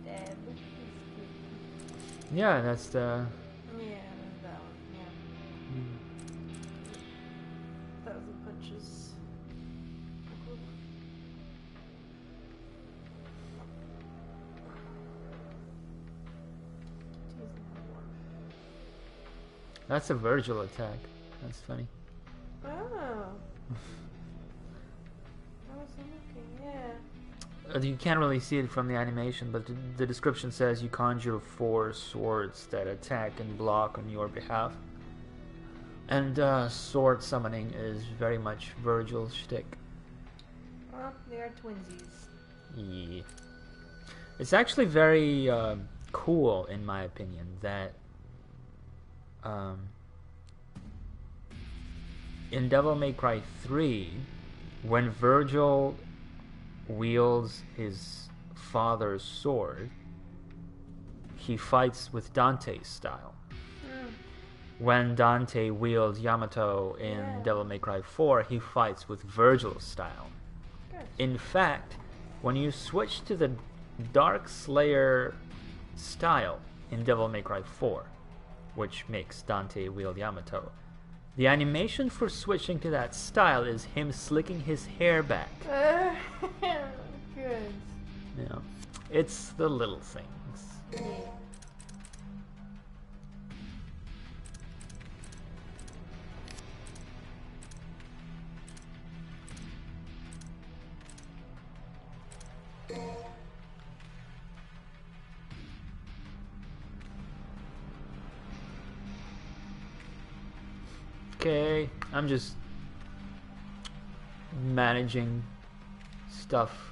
Stab. Yeah, that's the... Yeah, that one, yeah. 1,000 punches. That's a Virgil attack. That's funny. Oh. I was looking, yeah. You can't really see it from the animation, but the description says you conjure 4 swords that attack and block on your behalf. And sword summoning is very much Virgil's shtick. Well, they are twinsies. Yeah. It's actually very cool, in my opinion, that in Devil May Cry 3, when Virgil wields his father's sword, he fights with Dante's style. When Dante wields Yamato in Devil May Cry 4, he fights with Virgil's style. Good. In fact, when you switch to the Dark Slayer style in Devil May Cry 4, which makes Dante wield Yamato, the animation for switching to that style is him slicking his hair back. Good. You know, it's the little things. Yeah. Okay, I'm just managing stuff.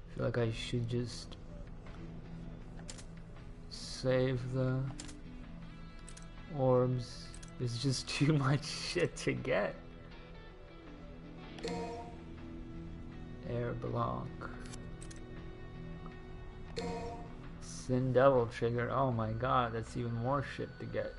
I feel like I should just save the orbs. It's just too much shit to get. Air block. Sin Devil trigger. Oh my god, that's even more shit to get.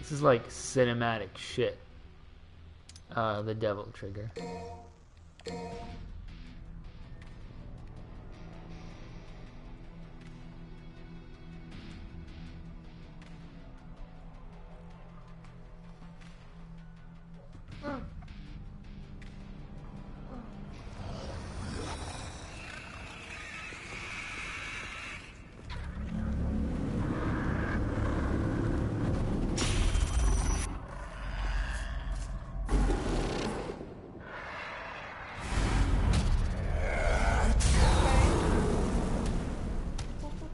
This is like cinematic shit. The devil trigger.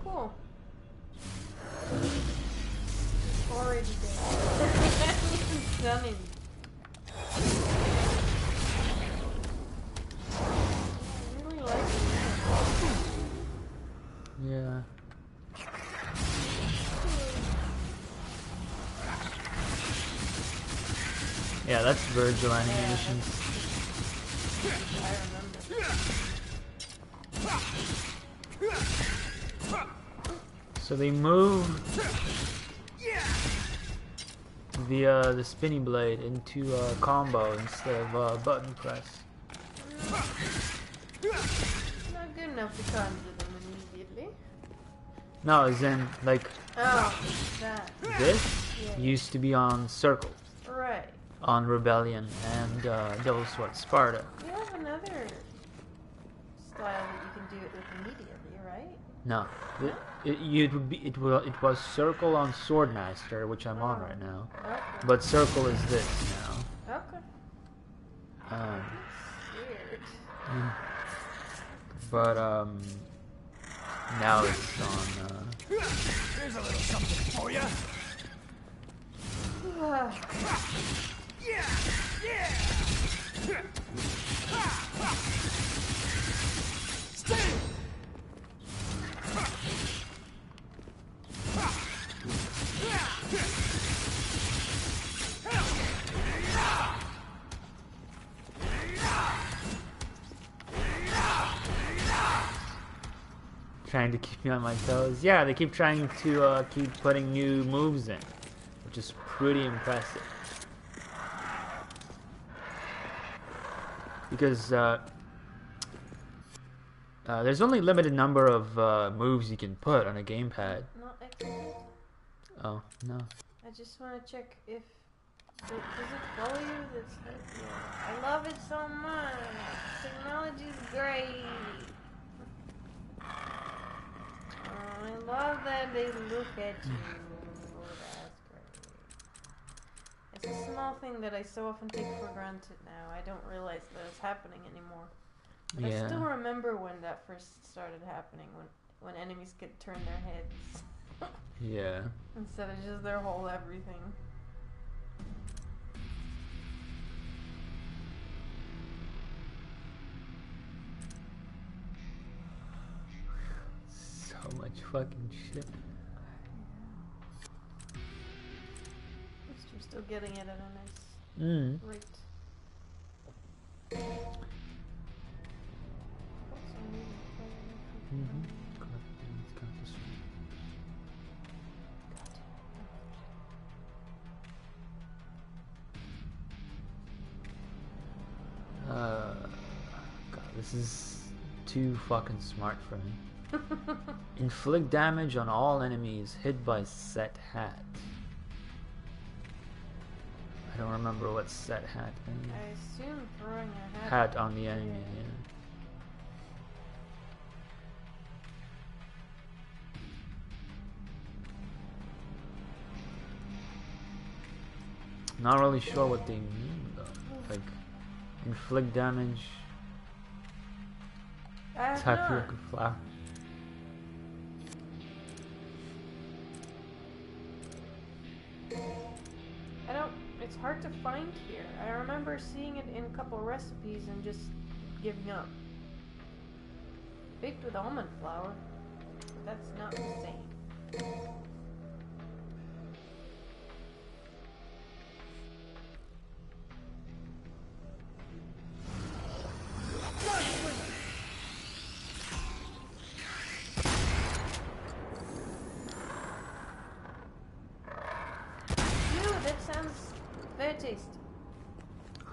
Cool. Already dead. Stunning. I really like it. Yeah. Yeah, that's Virgil animations. I remember. So they moved the spinny blade into a combo instead of button press. Not good enough to conjure them immediately. No, as in like Oh, that. this Yeah. used to be on Circle, Right. on Rebellion and Devil Sword Sparta. You have another style that you can do it with immediately, right? No, it was Circle on Swordmaster, which I'm on right now, Okay. but Circle is this now. Okay. Um, Weird. but now it's on. Here's a little something for you. Trying to keep me on my toes. Yeah, they keep trying to keep putting new moves in, which is pretty impressive. Because there's only a limited number of moves you can put on a gamepad. Not excellent. Oh, no. I just want to check if does it follow you? That's yeah. I love it so much. Technology's great. Oh, I love that they look at you. Oh, that's great. It's a small thing that I so often take for granted now. I don't realize that it's happening anymore. But I still Yeah. remember when that first started happening, when enemies could turn their heads Yeah. instead of just their whole everything. So much fucking shit. At least you're still getting it at a nice Mm. rate. Mm-hmm. God, this is too fucking smart for me. Inflict damage on all enemies hit by set hat. I don't remember what set hat means. I assume throwing a Hat on the enemy, yeah. Not really sure what they mean though. Like, inflict damage, I have tapioca not. flower. I don't. It's hard to find here. I remember seeing it in a couple recipes and just giving up. Baked with almond flour. But that's not the same.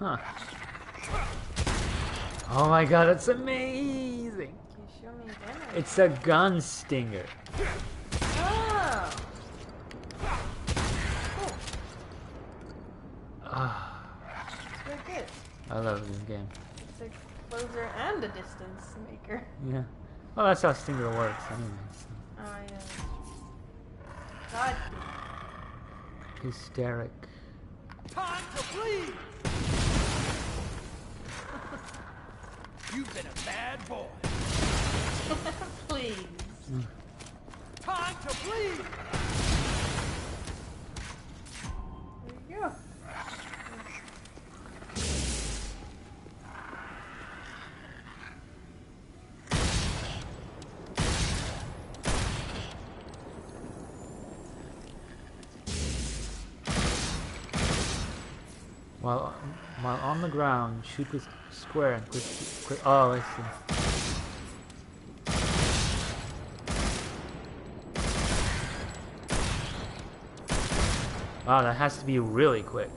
Huh. Oh my god, that's amazing! Can you show me again? It's a gun stinger. Oh! Cool. Ah, It's very good. I love this game. It's a closer and a distance maker. Yeah. Well, that's how stinger works anyway. So. Oh, yeah. God. Hysteric. Time to bleed! You've been a bad boy. Please. Time to bleed! There you go. While on the ground, shoot with square and quick. Oh, I see. Wow, that has to be really quick.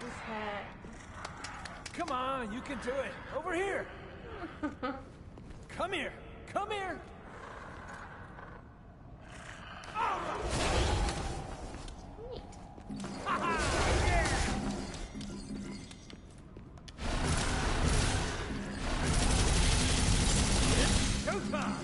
This hat. Come on, you can do it. Over here. Come here. Come here. Showtime.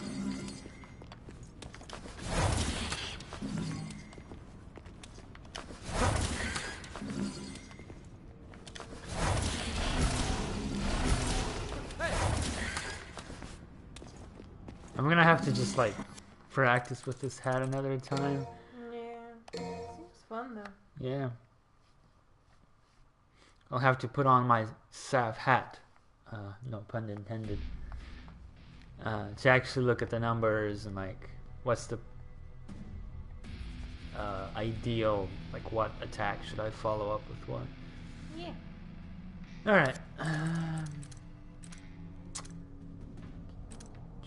I'm gonna have to just like practice with this hat another time. Yeah. Seems fun though. Yeah. I'll have to put on my Sav hat. No pun intended. To actually look at the numbers and like what's the ideal, like what attack should I follow up with what. Yeah. Alright.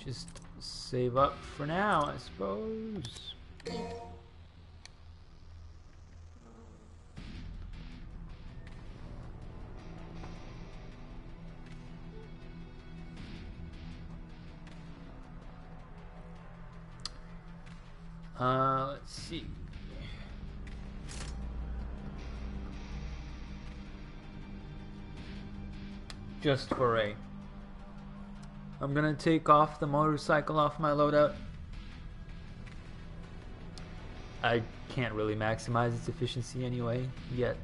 Just save up for now, I suppose. Let's see. Just for a. I'm gonna take off the motorcycle off my loadout. I can't really maximize its efficiency anyway, yet.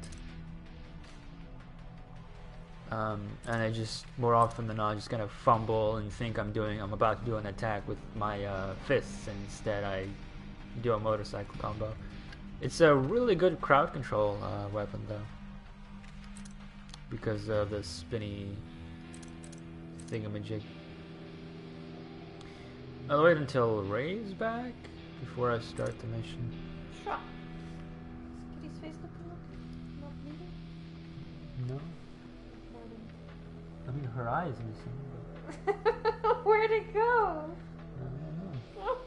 And I just, more often than not, just gonna fumble and think I'm about to do an attack with my fists, and instead I do a motorcycle combo. It's a really good crowd control weapon though, because of the spinny thingamajig. I'll wait until Ray's back before I start the mission. Sure. Is Kitty's face looking okay? Not bleeding? No? I mean, her eyes missing, Where'd it go? but I don't know. Oh.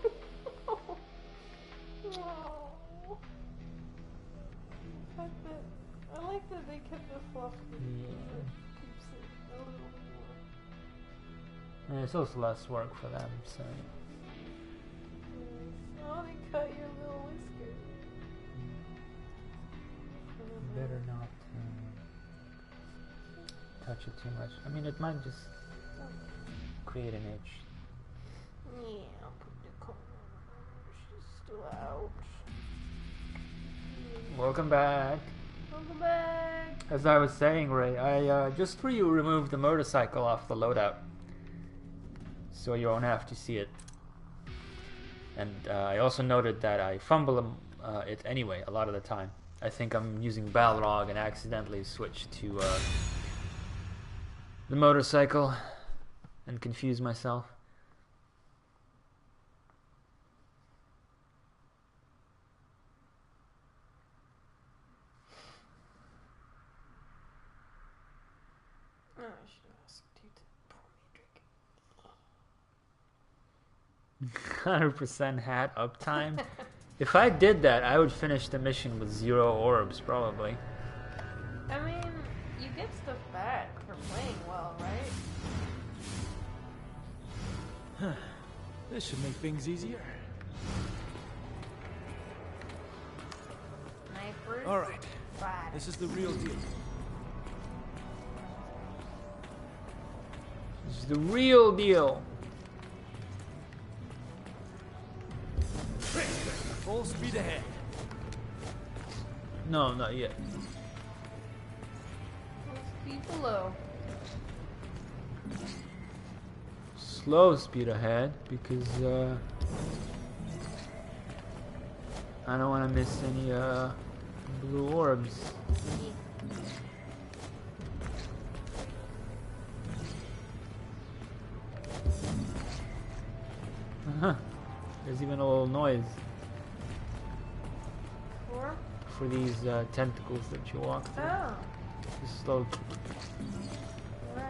I like that they kept the fluff. Yeah. It keeps it a little more. And it's also less work for them, so. Oh, they cut your little whisker. Better not touch it too much. I mean, it might just create an itch. Yeah, I'll put the corner. She's still out. Welcome back. Welcome back. As I was saying, Ray, I just for you removed the motorcycle off the loadout, so you won't have to see it. And I also noted that I fumble it anyway a lot of the time. I think I'm using Balrog and accidentally switched to the motorcycle and confuse myself. Oh, I should have asked you to pour me a drink. 100% hat uptime. If I did that, I would finish the mission with 0 orbs, probably. I mean, you get stuff back for playing well, right? This should make things easier. Snipers. All right, Fire. this is the real deal. This is the real deal. Full speed ahead. No, not yet. Speed below. Slow speed ahead because I don't want to miss any blue orbs. There's even a little noise for these tentacles that you walk through. Oh, Just slow. right.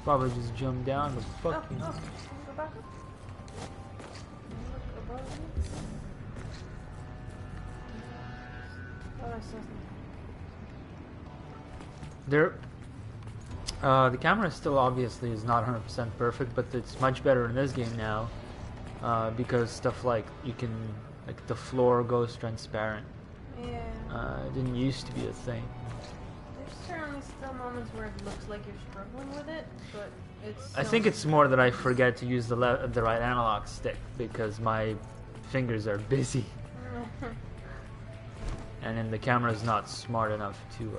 Probably just jump down, but fuck you. Can you go back up? Look above you. Oh, I saw something. There. The camera still obviously is not 100% perfect, but it's much better in this game now because stuff like the floor goes transparent. Yeah. It didn't used to be a thing. There's certainly still moments where it looks like you're struggling with it, but it's. I think it's more that I forget to use the right analog stick because my fingers are busy, and then the camera is not smart enough to.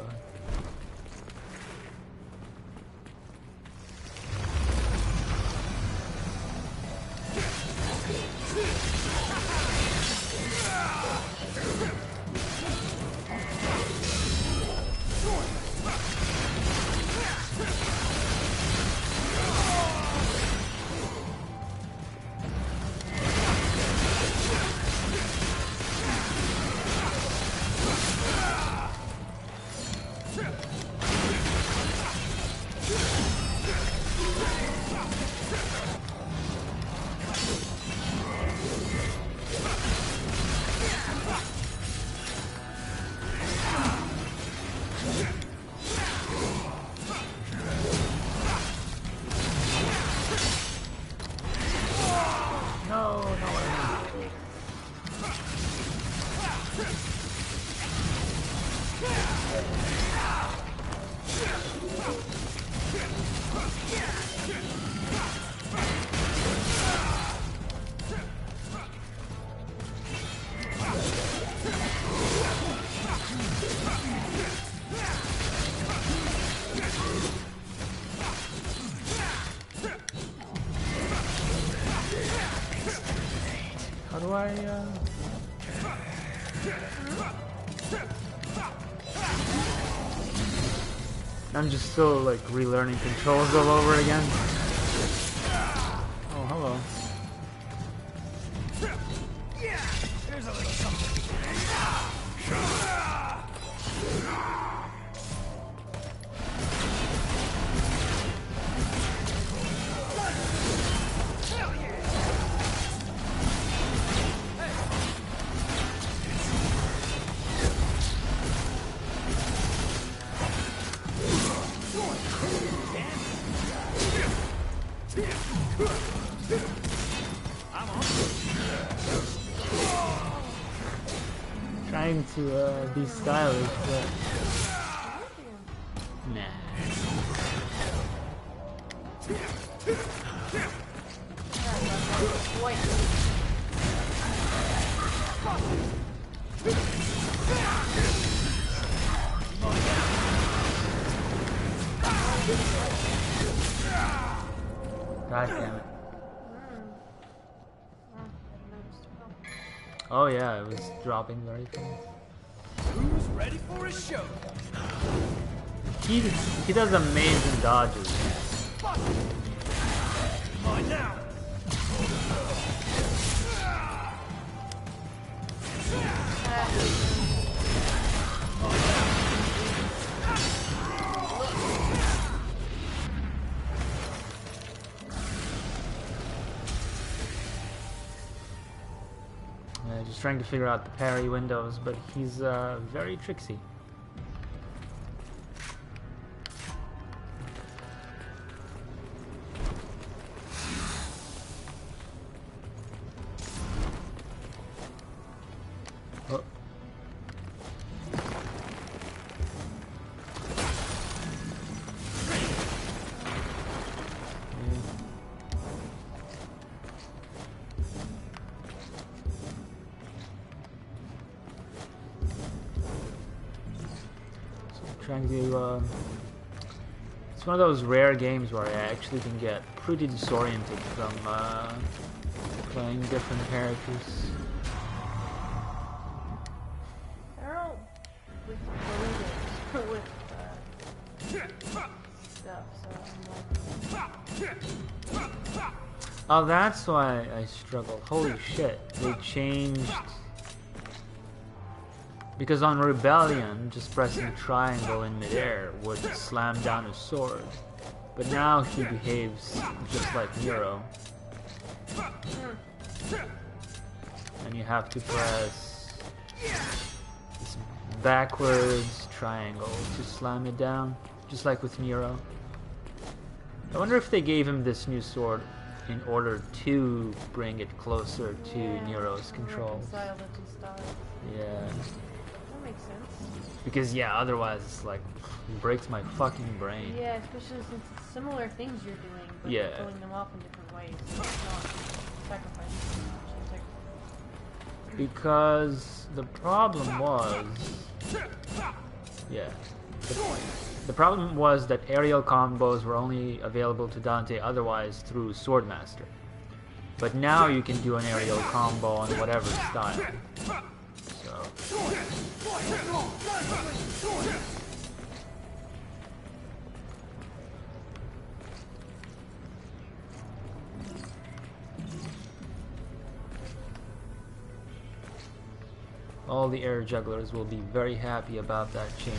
How do I? I'm just still like relearning controls all over again. Oh, hello. Here's a little something. Trying to be stylish, but nah. God damn it. Oh yeah, it was dropping very fast. Who's ready for a show? He does amazing dodges. Mine now. Just trying to figure out the parry windows, but he's very tricksy. Oh. Trying to it's one of those rare games where I actually can get pretty disoriented from playing different characters. They're all with boulders, with stuff, so I'm like... Oh, that's why I struggled. Holy shit, they changed. Because on Rebellion, just pressing triangle in midair would slam down his sword. But now he behaves just like Nero. And you have to press this backwards triangle to slam it down, just like with Nero. I wonder if they gave him this new sword in order to bring it closer to Nero's controls. Reconcile the two styles. Yeah. That makes sense. Because yeah, otherwise it's like it breaks my fucking brain. Yeah, especially since it's similar things you're doing, but Yeah. you're pulling them off in different ways. So it's not sacrificing too much. It's like, Because the problem was, yeah, the problem was that aerial combos were only available to Dante otherwise through Swordmaster. But now you can do an aerial combo on whatever style. So. All the air jugglers will be very happy about that change.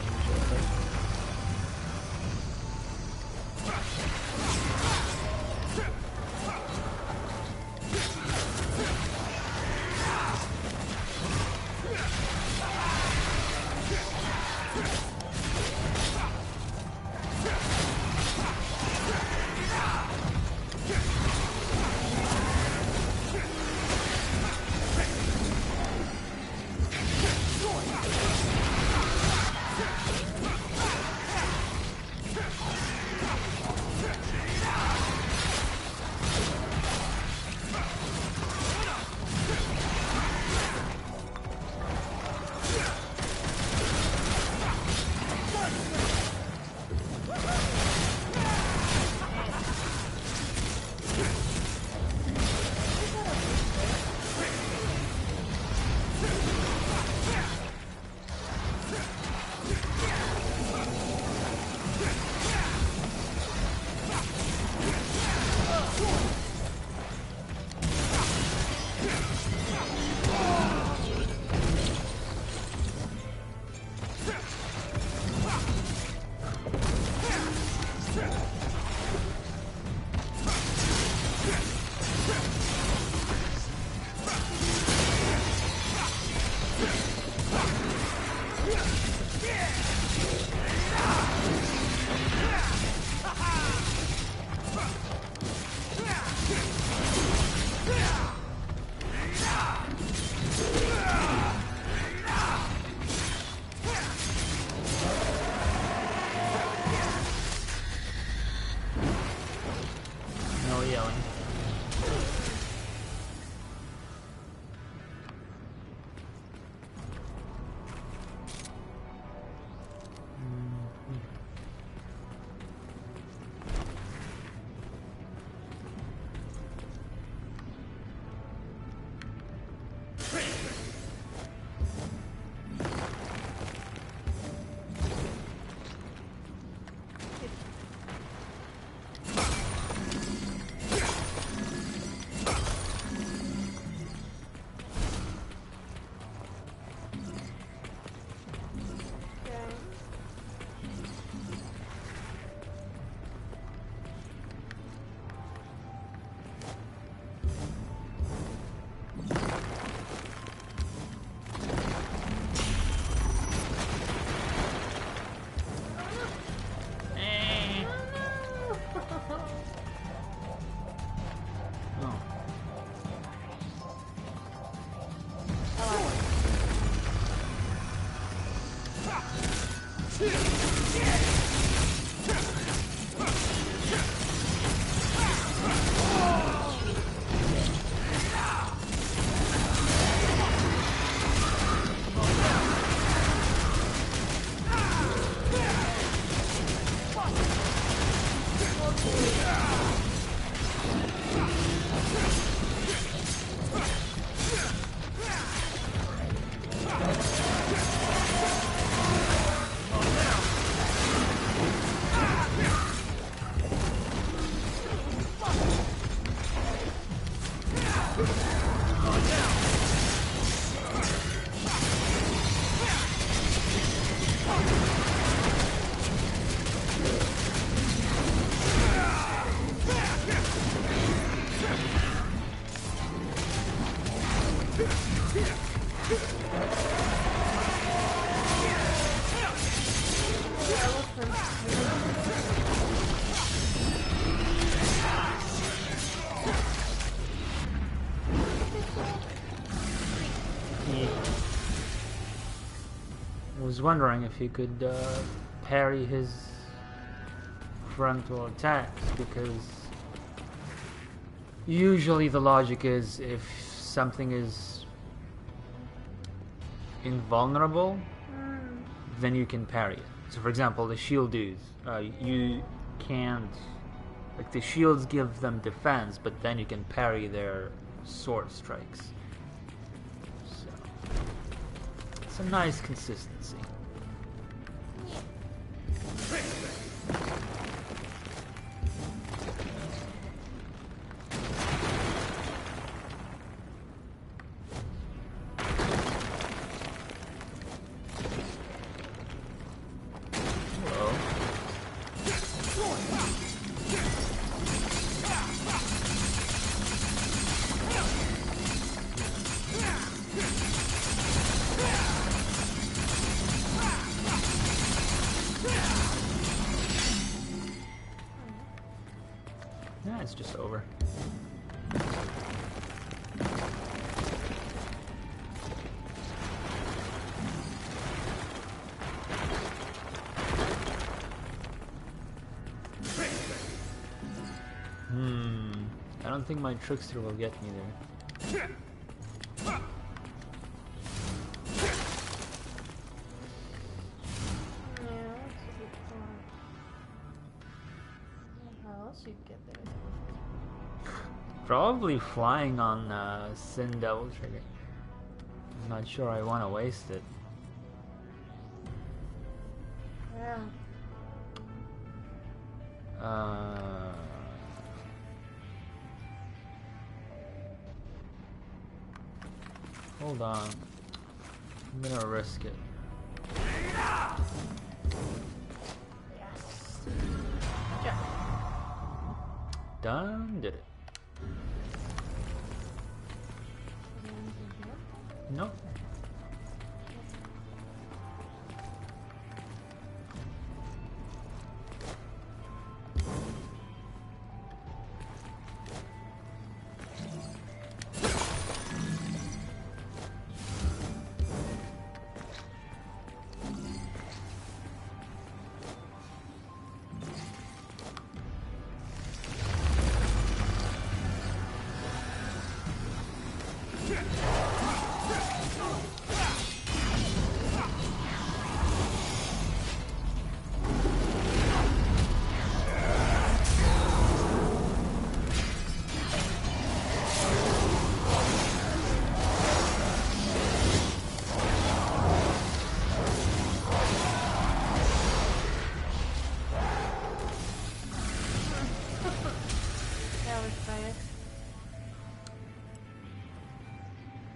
I was wondering if he could parry his frontal attacks, because usually the logic is if something is invulnerable, then you can parry it. So for example, the shield dudes, you can't, like, the shields give them defense, but then you can parry their sword strikes. So it's a nice consistency. Yeah, it's just over. I don't think my trickster will get me there. Probably flying on Sin Devil Trigger. I'm not sure I want to waste it. Yeah. Hold on. I'm gonna risk it. Yes. Yeah. Done did it. Nope.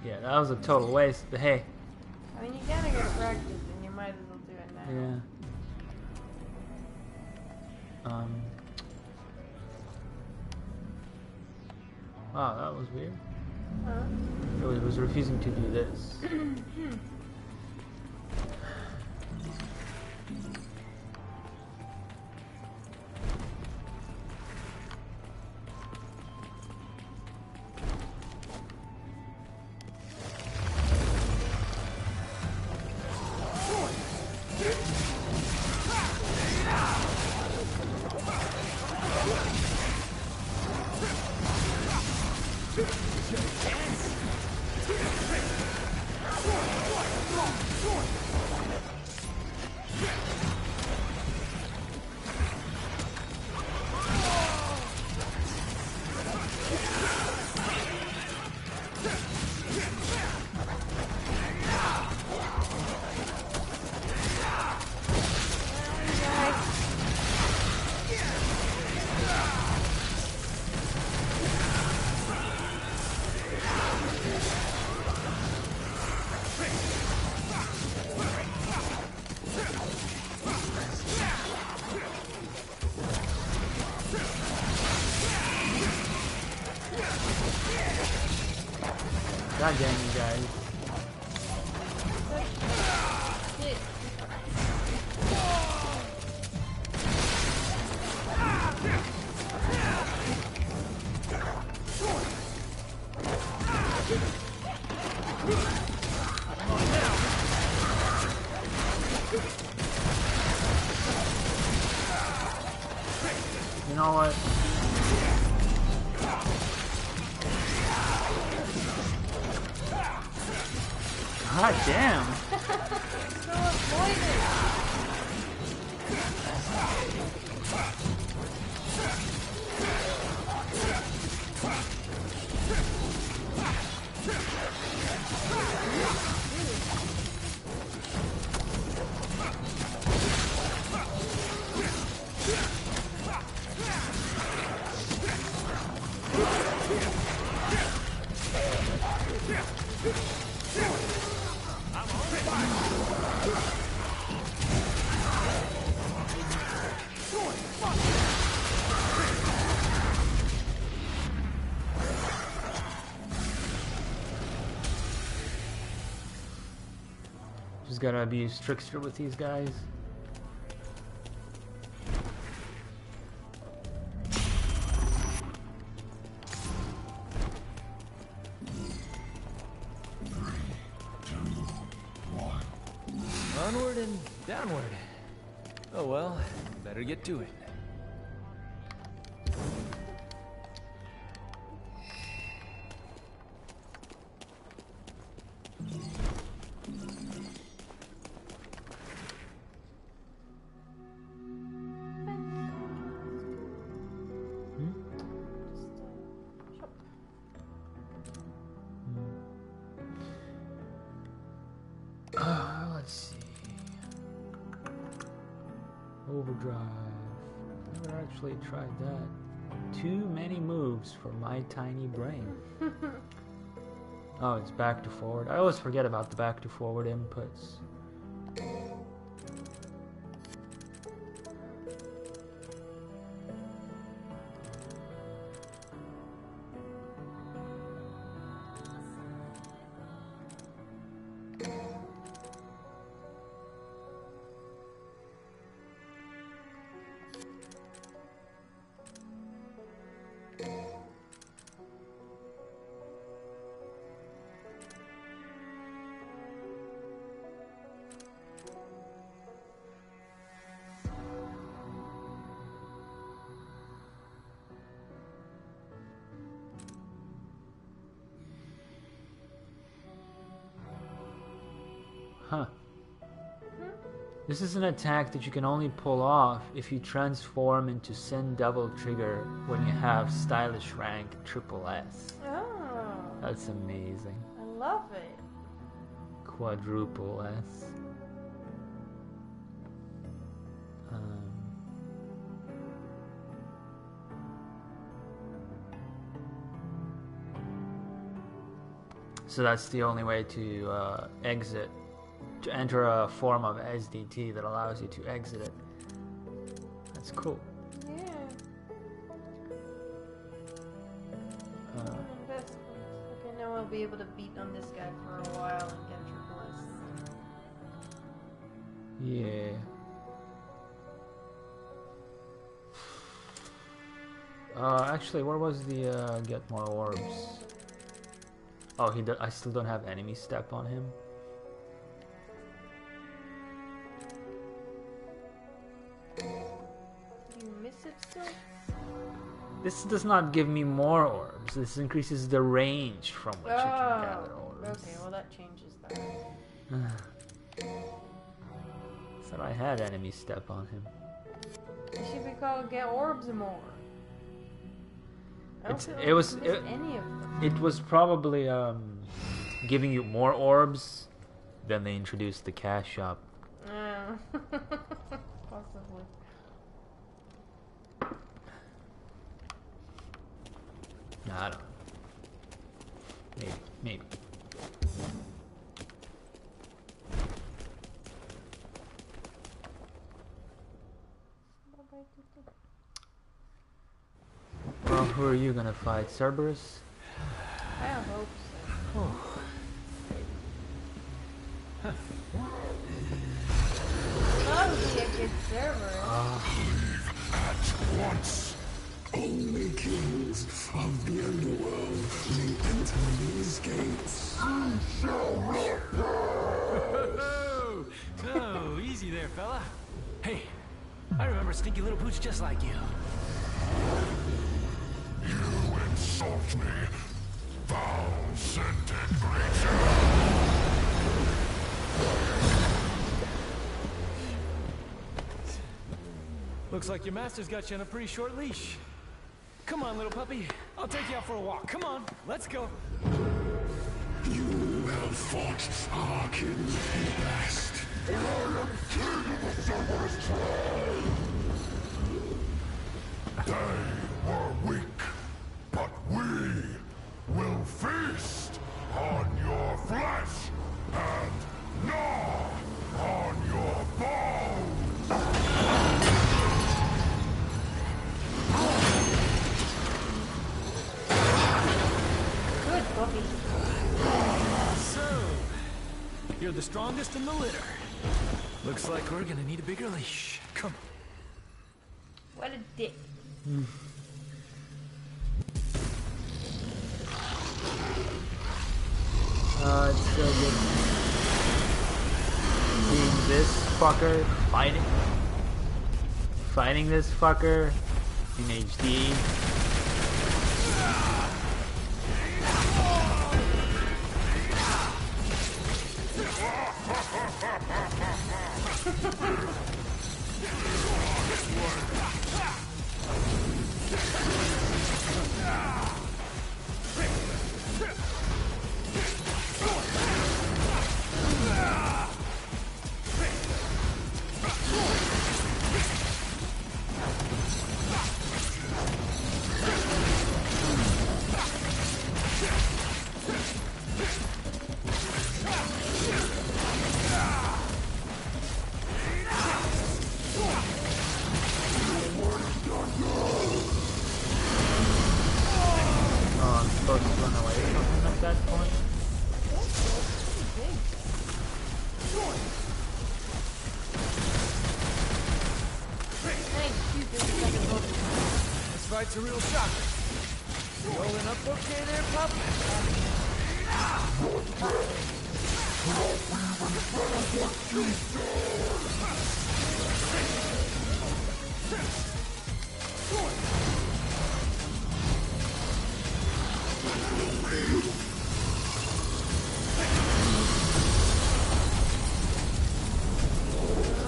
Yeah, that was a total waste, but hey. I mean, you gotta get practice, and you might as well do it now. Yeah. Wow, that was weird. Huh? It was refusing to do this. God damn you guys. Shit. You know what? God damn. So avoided. Just gotta abuse Trickster with these guys. Onward and downward. Oh well, better get to it. Let's see. Overdrive. Never actually tried that. Too many moves for my tiny brain. Oh, it's back to forward. I always forget about the back to forward inputs. Huh. This is an attack that you can only pull off if you transform into Sin Devil Trigger when you have Stylish rank SSS. Oh, That's amazing. I love it. Quadruple S. So that's the only way to exit, to enter a form of SDT that allows you to exit it. That's cool. Yeah. Investment. Okay, now I'll be able to beat on this guy for a while and get triple S. Yeah. Actually, where was the get more orbs? Oh, I still don't have enemy step on him. You miss it still? This does not give me more orbs. This increases the range from which you can gather orbs. Okay, well that changes that. Thought I had enemy step on him. It should be called Get Orbs More. I don't feel like It was you missed any of them. It was probably giving you more orbs. Then they introduced the cash shop. Possibly. Nah, I don't know. Maybe. Well, who are you gonna fight? Cerberus? I hope so. server. At once. Only kings of the underworld may enter these gates. You shall not pass. Oh, easy there, fella. Hey, I remember stinky little pooch just like you. You insult me, foul-scented creature! Looks like your master's got you on a pretty short leash. Come on, little puppy. I'll take you out for a walk. Come on, let's go. You have fought our kin in the past. I am king of the Cerberus tribe! They were weak, but we will feast on your flesh and gnaw on your bones! Good puppy. So, you're the strongest in the litter. Looks like we're gonna need a bigger leash. Come on. What a dick. It's so good. Seeing this fucker fighting this fucker in HD. Supposed to run away from him at that point. This fight's a real shocker. Rolling up okay there, pup?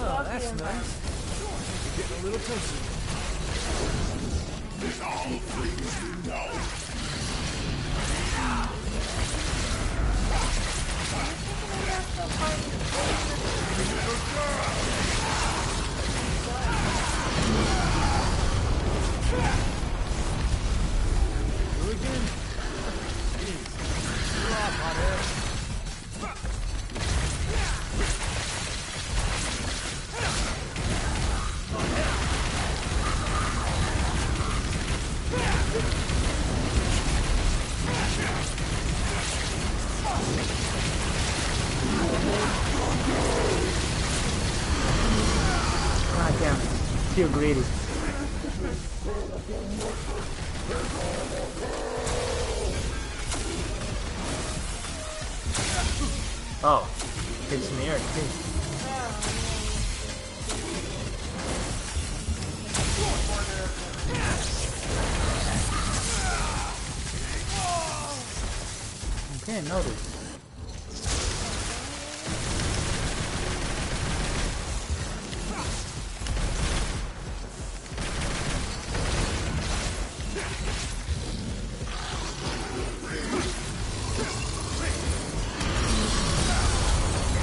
Oh, that's nice. You're getting a little toasty. It all brings you down. Do it again. Jeez. You're off, hothead. God damn it. Too greedy. Oh, it's near too. Okay, notice.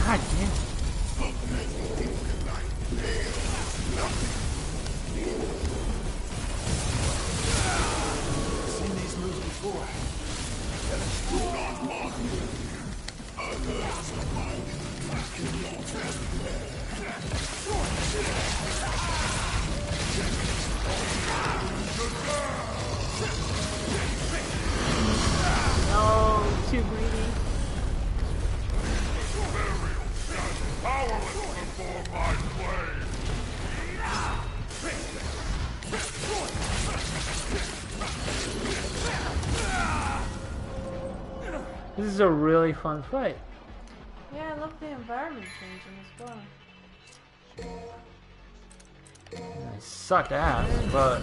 God damn. Seen these moves before. No, too greedy. This is a really fun fight. Yeah, I love the environment changing as well. I sucked ass, but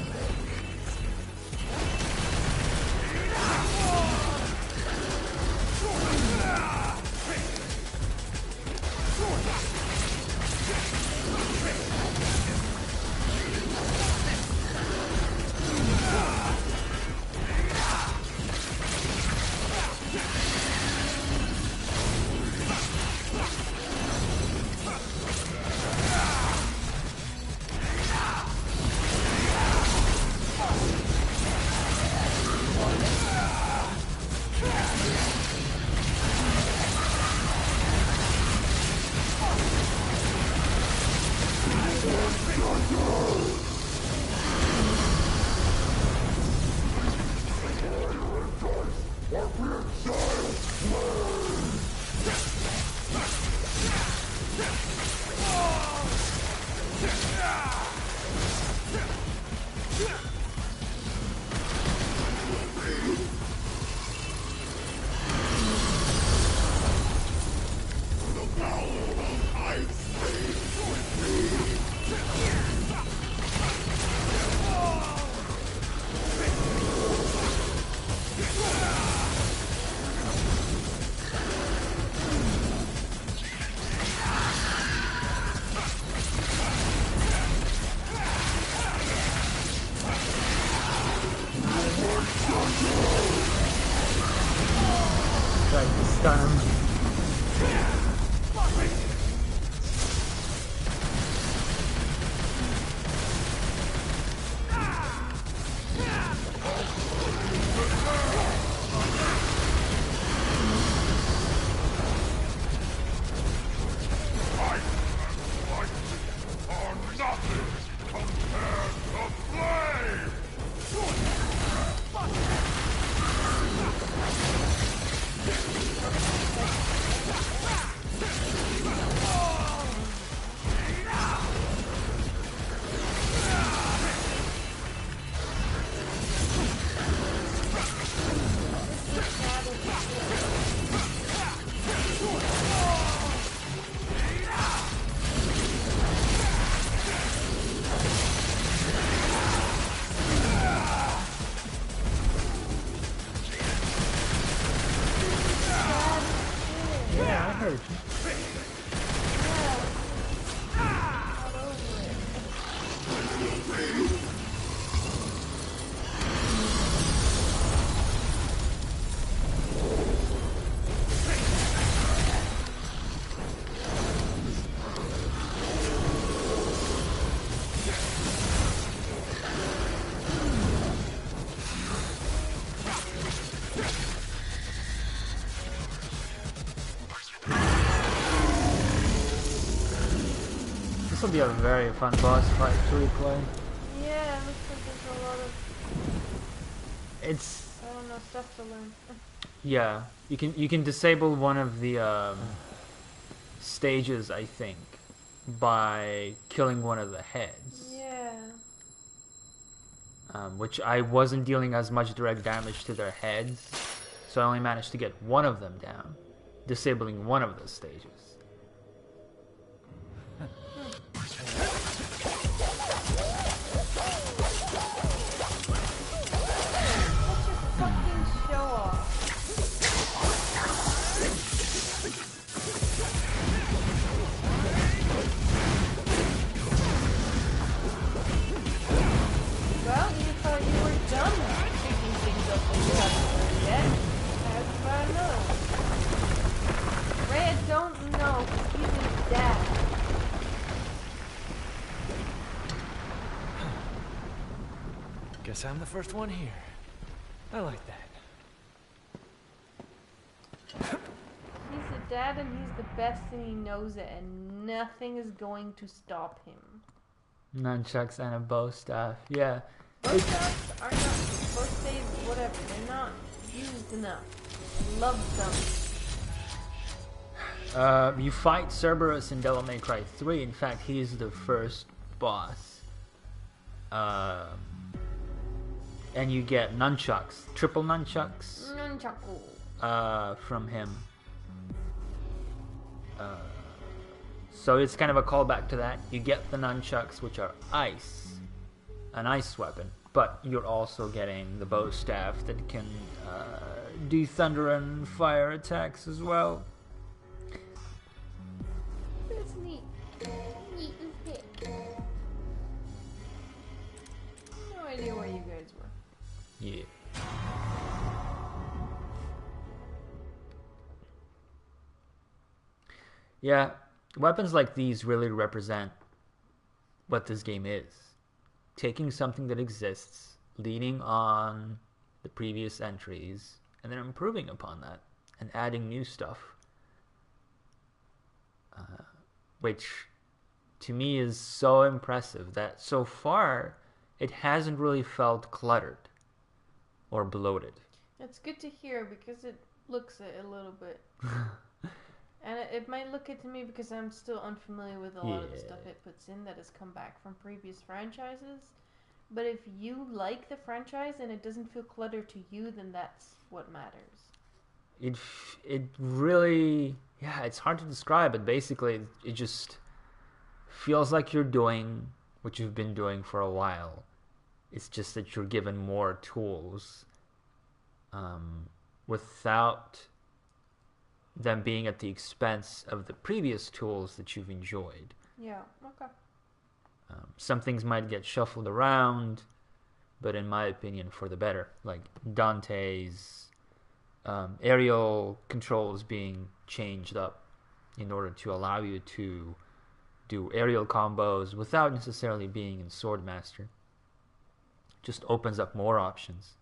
tried to stun him. Are nothing compared to flame! Yeah, I heard you. This will be a very fun boss fight to replay. Yeah, it looks like there's a lot of, It's I don't know, stuff to learn. yeah. You can disable one of the stages, I think, by killing one of the heads. Yeah. Which I wasn't dealing as much direct damage to their heads, so I only managed to get one of them down, disabling one of the stages. Fucking show off. Well, you thought you were done picking things up and stuff yet. How's about another one? Red don't know, 'cause he's his dad. Guess I'm the first one here. I like that. He's the dad and he's the best and he knows it and nothing is going to stop him. Nunchucks and a bow staff. Yeah. Both staffs are not, both staves, whatever, they're not used enough. I love them. You fight Cerberus in Devil May Cry 3. In fact, he is the first boss. And you get nunchucks. Triple nunchucks. Nunchaku. from him. So it's kind of a callback to that. You get the nunchucks, which are ice, an ice weapon, but you're also getting the bow staff that can do thunder and fire attacks as well. That's neat. Neat as heck. No idea where you guys were. Yeah. Yeah, weapons like these really represent what this game is. Taking something that exists, leaning on the previous entries, and then improving upon that, and adding new stuff. Which, to me, is so impressive that so far, it hasn't really felt cluttered or bloated. It's good to hear because it looks it a little bit. And it might look it to me because I'm still unfamiliar with a lot of the stuff it puts in that has come back from previous franchises. But if you like the franchise and it doesn't feel cluttered to you, then that's what matters. It really, yeah, it's hard to describe, but basically it just feels like you're doing what you've been doing for a while. It's just that you're given more tools without them being at the expense of the previous tools that you've enjoyed. Yeah, okay. Some things might get shuffled around, but in my opinion, for the better. Like Dante's aerial controls being changed up in order to allow you to do aerial combos without necessarily being in Swordmaster. Just opens up more options.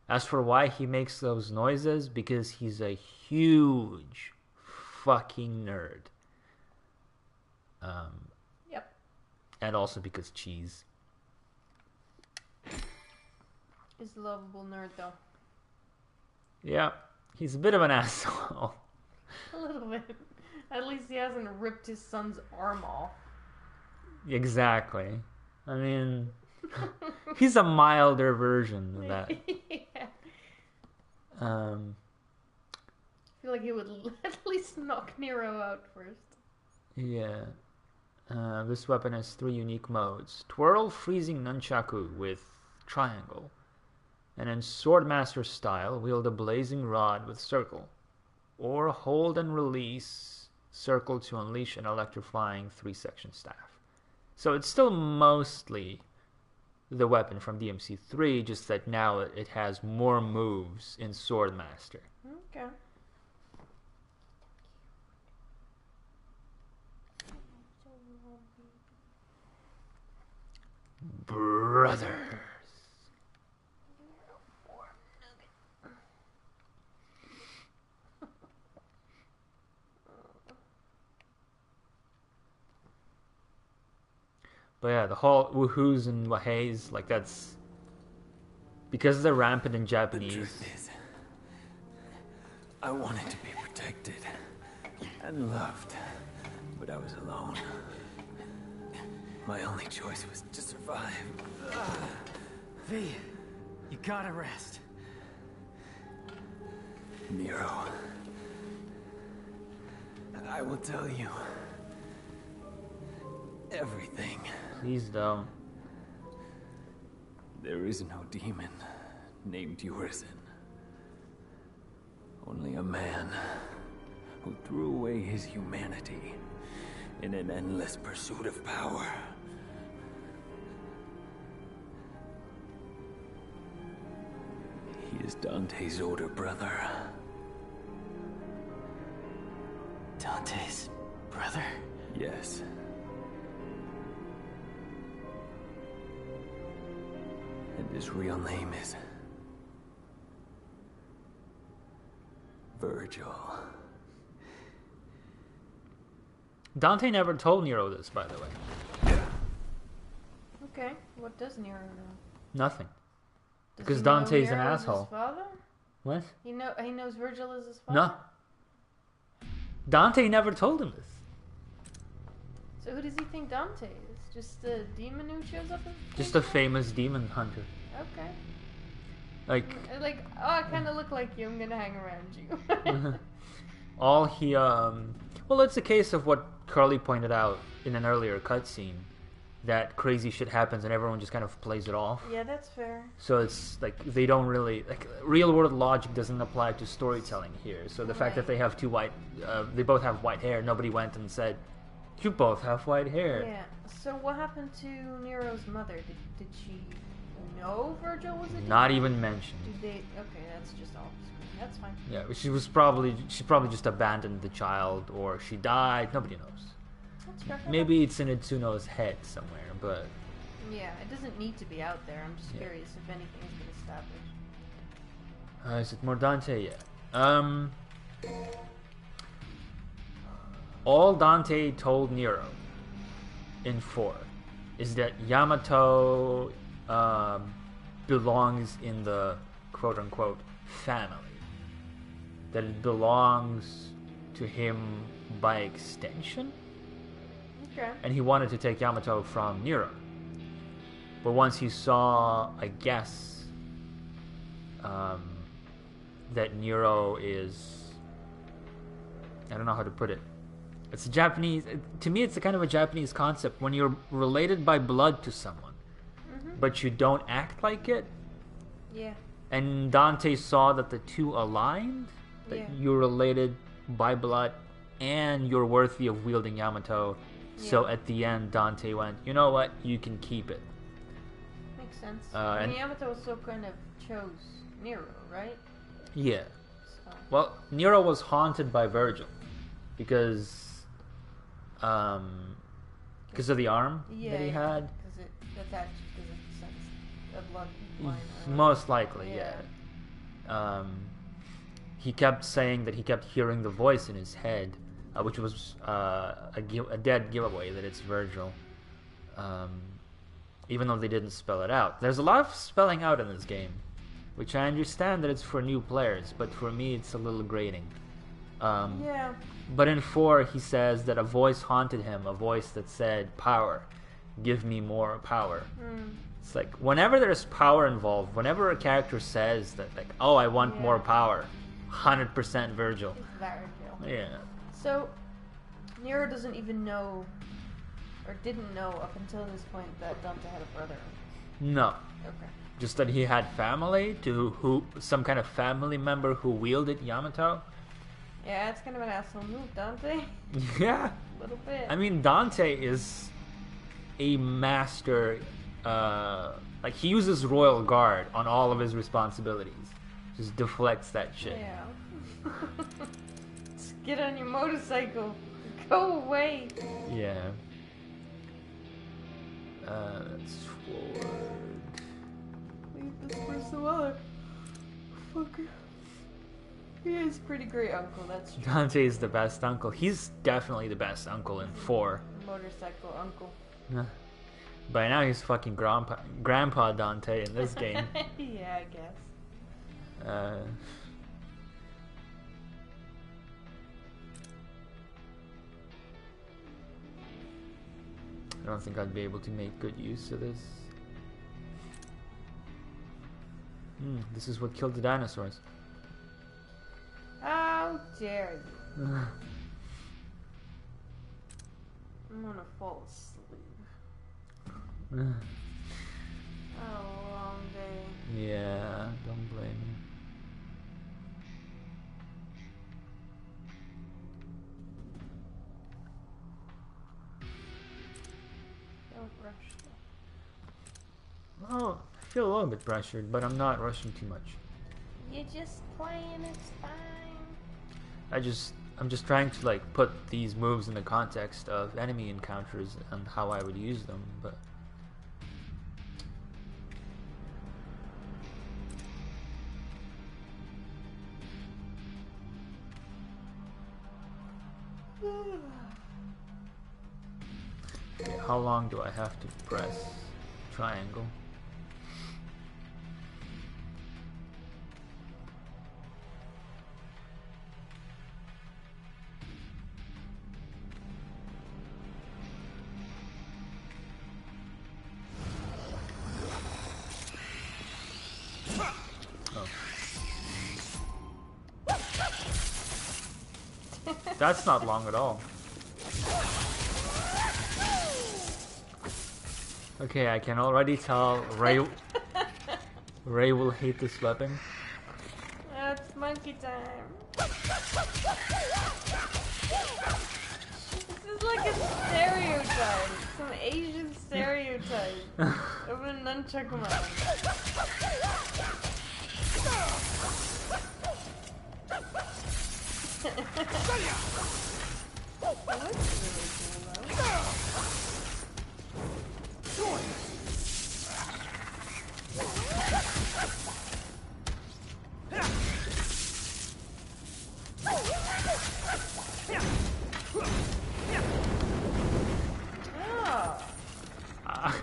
As for why he makes those noises, because he's a huge fucking nerd. Yep. And also because cheese. He's a lovable nerd, though. Yeah, he's a bit of an asshole. A little bit. At least he hasn't ripped his son's arm off. Exactly. I mean, he's a milder version of that. Yeah. I feel like he would at least knock Nero out first. Yeah. This weapon has 3 unique modes. Twirl freezing nunchaku with triangle. And in Swordmaster style, wield a blazing rod with circle. Or hold and release circle to unleash an electrifying 3-section staff. So it's still mostly the weapon from DMC3, just that now it has more moves in Swordmaster. Okay. Brothers. But yeah, the whole woohoos and waheys, like that's because they're rampant in The Japanese. truth is, I wanted to be protected and loved, but I was alone. My only choice was to survive. V, you gotta rest. Nero, I will tell you everything. Please don't. There is no demon named Urizen. Only a man who threw away his humanity in an endless pursuit of power. He is Dante's older brother. Dante's brother? Yes. And his real name is Virgil. Dante never told Nero this, by the way. Okay. What does Nero know? Nothing. Does Because he know Dante's an Nero is asshole. His father? What? He knows Virgil is his father? No. Dante never told him this. So who does he think Dante is? Just a demon who shows up? Just a famous demon hunter. Okay. Like, Like, oh, I kind of look like you. I'm gonna hang around you. all he well, it's a case of what Carly pointed out in an earlier cutscene, that crazy shit happens and everyone just kind of plays it off. Yeah, that's fair. So it's like they don't really, like, real world logic doesn't apply to storytelling here. So the fact that they have they both have white hair, nobody went and said, you both have white hair. Yeah. So what happened to Nero's mother? Did she know Virgil was a demon? Not even mentioned. Did they? Okay, that's just all. That's fine. Yeah, she probably just abandoned the child, or she died. Nobody knows. That's fair. Maybe it's in Itsuno's head somewhere, but Yeah, it doesn't need to be out there. I'm just curious if anything has been established. is it more Dante? Yeah. All Dante told Nero in 4 is that Yamato belongs in the quote-unquote family. That it belongs to him by extension. Okay. And he wanted to take Yamato from Nero. But once he saw, I guess, that Nero is... I don't know how to put it. It's a Japanese... To me, it's a kind of a Japanese concept. When you're related by blood to someone, but you don't act like it. Yeah. And Dante saw that the two aligned. That Yeah. you're related by blood and you're worthy of wielding Yamato. So at the end, Dante went, you know what? You can keep it. Makes sense. And Yamato also kind of chose Nero, right? yeah. So. Well, Nero was haunted by Virgil because of the arm that he had. Because it attached because it sends a blood line. Most likely, yeah. He kept saying that he kept hearing the voice in his head, which was a dead giveaway that it's Virgil. Even though they didn't spell it out. There's a lot of spelling out in this game, which I understand that it's for new players, but for me it's a little grating. Yeah. But in 4, he says that a voice haunted him, a voice that said, power, give me more power. It's like, whenever there's power involved, whenever a character says that, like, oh, I want more power, 100% Virgil. It's Virgil. Yeah. So, Nero doesn't even know, or didn't know up until this point, that Dante had a brother. No. Okay. Just that he had family, some kind of family member who wielded Yamato. Yeah, it's kind of an asshole move, Dante. Yeah. A little bit. I mean, Dante is a master, like, he uses Royal Guard on all of his responsibilities. Just deflects that shit. Yeah. Just get on your motorcycle. Go away. Yeah. That's forward. Leave this person alone. Fucker. He is pretty great uncle, that's true. Dante is the best uncle. He's definitely the best uncle in 4. Motorcycle uncle. By now he's fucking Grandpa Dante in this game. Yeah, I guess. I don't think I'd be able to make good use of this. This is what killed the dinosaurs. How dare you? I'm gonna fall asleep. Oh, long day. Yeah, don't blame me. Don't rush though. Oh, I feel a little bit pressured, but I'm not rushing too much. You're just playing, it's fine. I'm just trying to, like, put these moves in the context of enemy encounters and how I would use them, but okay, how long do I have to press triangle? That's not long at all. Okay, I can already tell Ray will hate this weapon. It's monkey time. This is like a stereotype. Some Asian stereotype of a nunchuck man.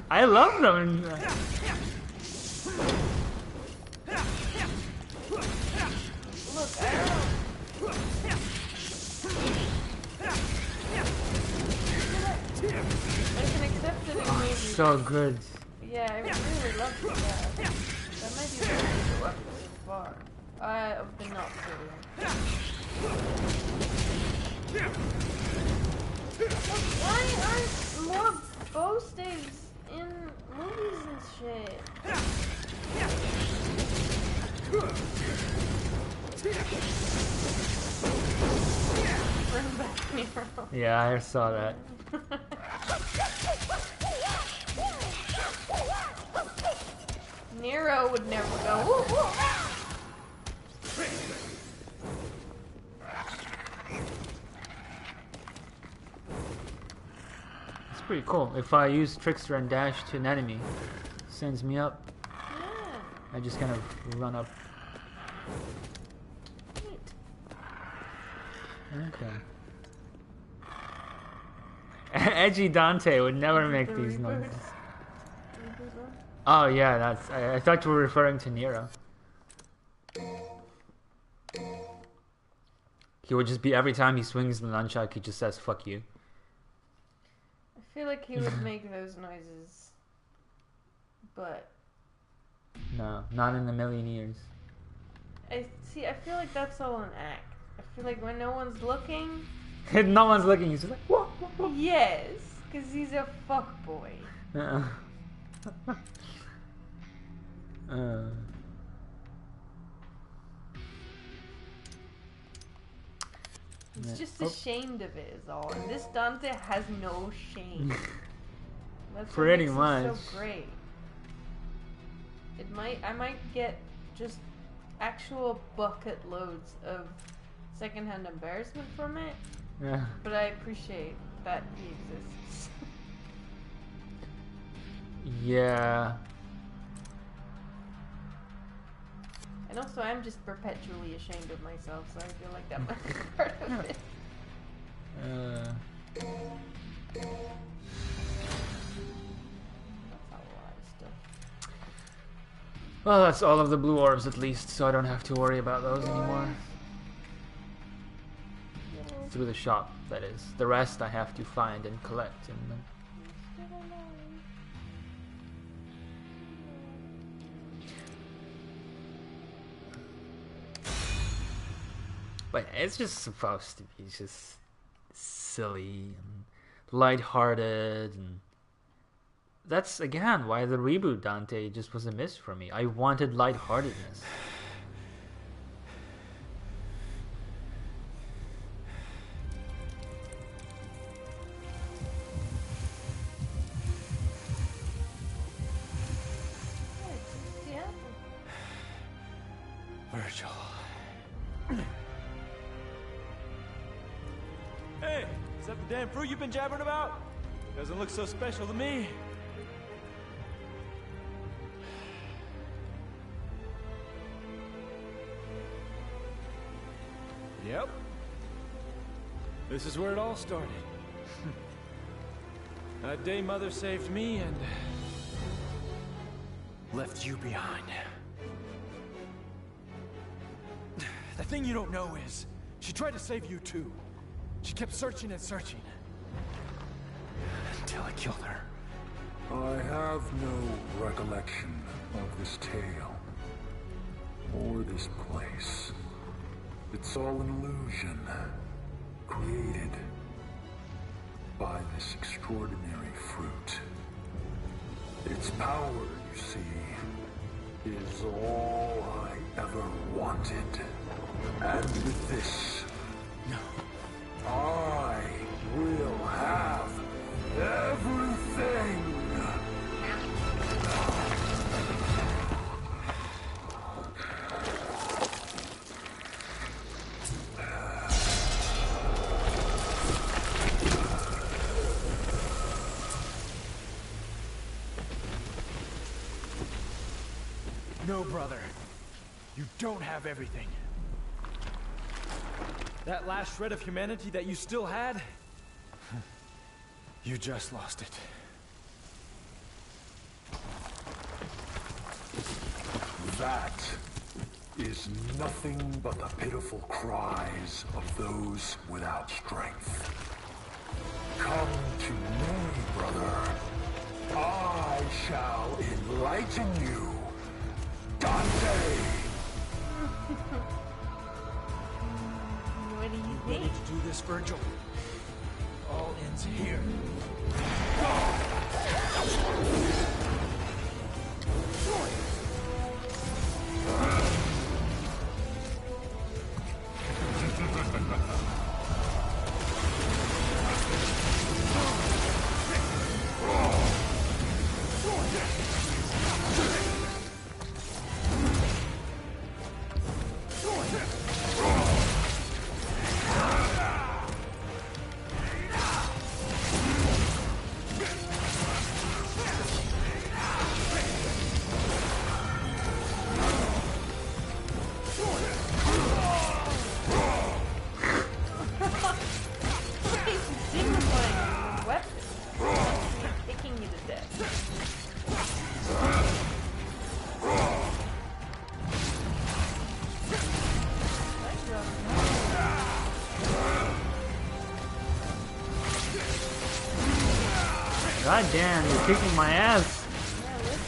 I love them. Look, I can accept it in movies. So good. Yeah, I really love that. That might be my favorite weapon so far. Of the not video. Why aren't more bow staves in movies and shit? Bring back Nero. Yeah, I saw that. Nero would never go. Woo, woo. It's pretty cool. If I use Trickster and dash to an enemy, it sends me up. Yeah. I just kind of run up. Okay. Edgy Dante would never make The these reboot. noises. Oh yeah, that's. I thought you were referring to Nero. He would just be every time he swings the nunchuck, he just says "fuck you." I feel like he would make those noises, but No, not in a million years. I feel like that's all an act. I feel like when no one's looking, No one's looking. He's just like, "Whoa, whoa, whoa." yes, because he's a fuckboy. He's just ashamed of it, is all. And this Dante has no shame. That's Pretty what makes much. it so great. I might get just actual bucket loads of secondhand embarrassment from it, Yeah. but I appreciate that he exists. Yeah. And also, I'm just perpetually ashamed of myself, so I feel like that might be part of it. That's a lot of stuff. Well, that's all of the blue orbs at least, so I don't have to worry about those anymore. Through the shop, that is. The rest I have to find and collect. And but it's just supposed to be just silly and lighthearted, and that's again why the reboot Dante just was a miss for me. I wanted lightheartedness. Virgil. Hey, is that the damn fruit you've been jabbering about? Doesn't look so special to me. Yep. This is where it all started. That day Mother saved me and left you behind. The thing you don't know is, she tried to save you too. She kept searching and searching. Until I killed her. I have no recollection of this tale. Or this place. It's all an illusion. by this extraordinary fruit. Its power, you see, is all I ever wanted. And with this, I will have everything! No, brother. You don't have everything. That last shred of humanity that you still had, you just lost it. That is nothing but the pitiful cries of those without strength. Come to me, brother. I shall enlighten you. Dante! What do you Ready think? to do this, Virgil? All ends here. Signifying weapon. Kicking you to death. God damn, you're kicking my ass. Yeah, listen.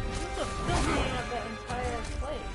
This is still cleaning up that entire place.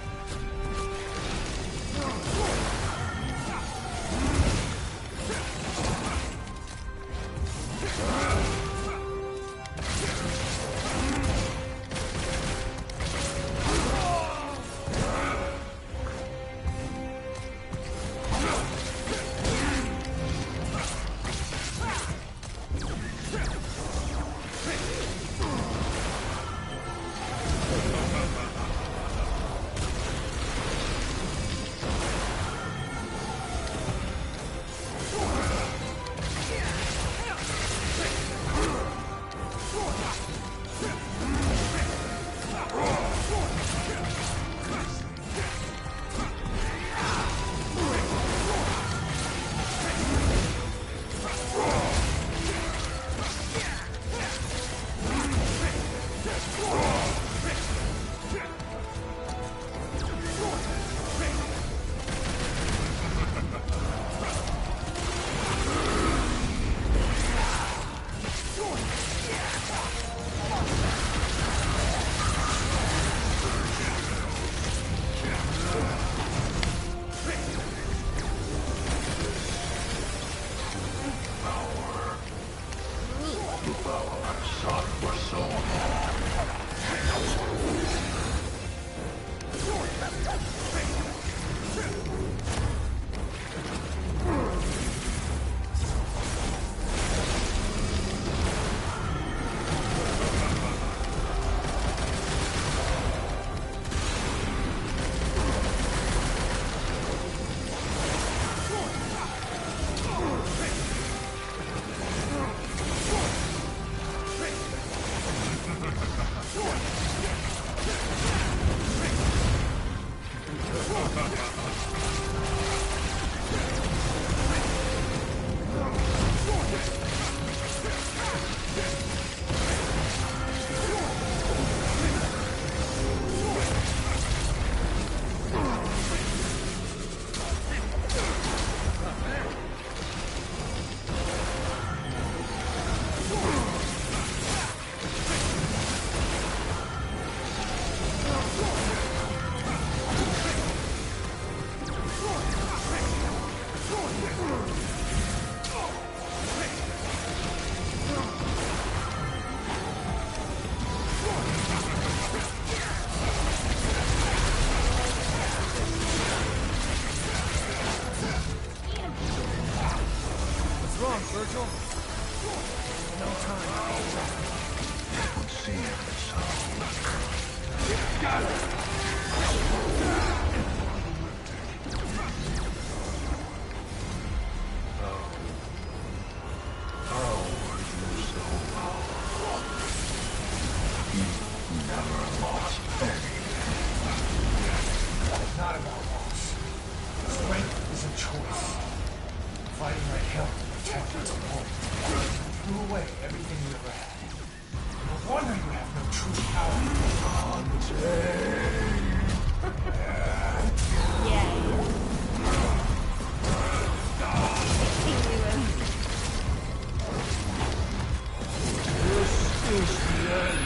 Virgil? No time. Got it! Not about loss. Strength is a choice. Fighting like hell to protect what's important. You threw away everything you ever had. No wonder you have no true power. This is the end.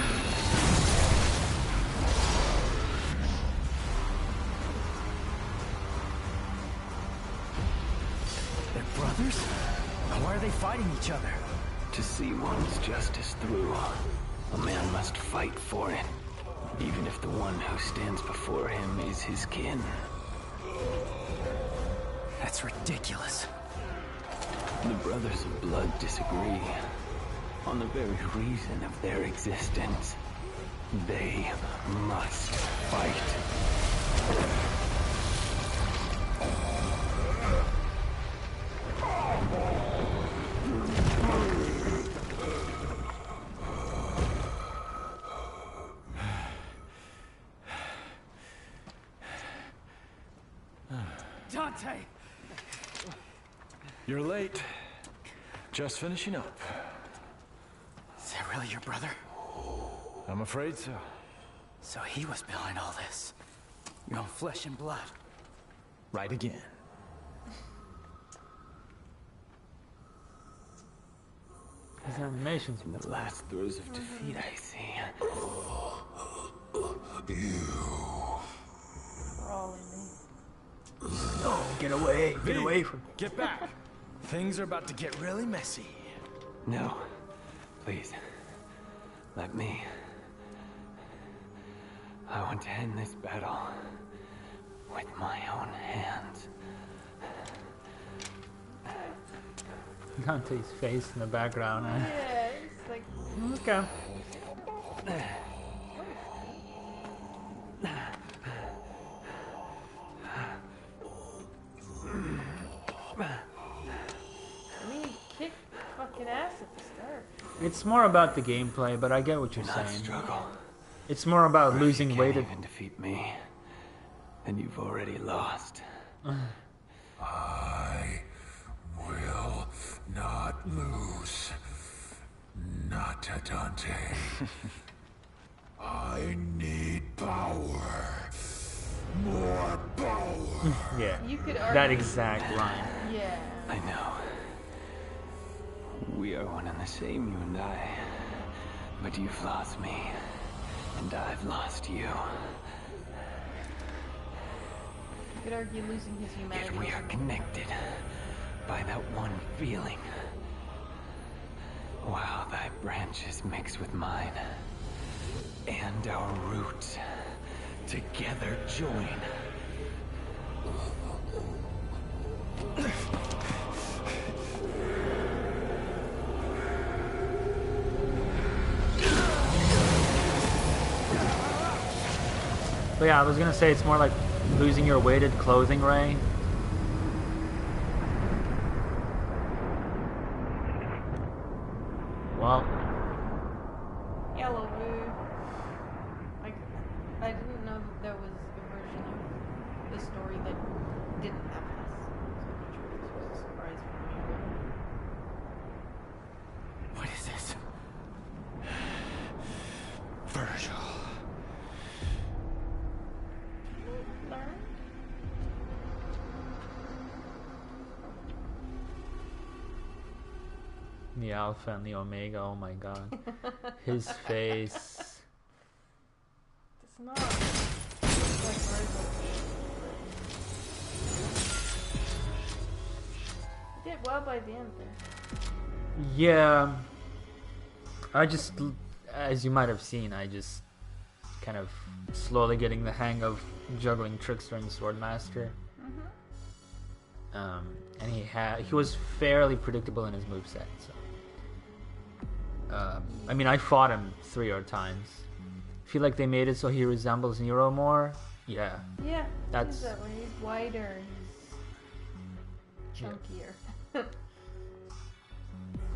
They're brothers? Why are they fighting each other? To see one's justice through, a man must fight for it, even if the one who stands before him is his kin. That's ridiculous. The brothers of blood disagree on the very reason of their existence. They must fight. Dante! You're late. Just finishing up. Is that really your brother? I'm afraid so. So he was behind all this. Your own flesh and blood. Right again. His animations. In the last throes of defeat, I see. Get away! Get away from. Get back! Things are about to get really messy. No. Please. Let me. I want to end this battle with my own hands. Dante's face in the background. Yeah, it's like Okay. I mean, kick fucking ass at the start. It's more about the gameplay, but I get what you're Do not saying. struggle. It's more about Or losing you weight. can't even defeat me, and you've already lost. I will not lose. Not to Dante. I need power. More power. Yeah. You could argue. That exact line. Yeah. I know. We are one and the same, you and I. But you've lost me, and I've lost you. You could argue losing his humanity. Yet we are connected by that one feeling. While thy branches mix with mine, and our roots together join. But yeah, I was gonna say it's more like losing your weighted clothing, Ray. Well, Yellow Boo. I didn't know that there was a version of the story that didn't have this. So I'm not sure this was a surprise for me. What is this? Virgil. the Alpha and the Omega. Oh my God, his face. It's not like Virgil. He did well by the end there. Yeah, I just, as you might have seen, I just kind of slowly getting the hang of juggling Trickster and Swordmaster. And he was fairly predictable in his moveset. So, I mean, I fought him 3 other times. Feel like they made it so he resembles Nero more. Yeah. Yeah, That's that way. He's wider. He's chunkier. He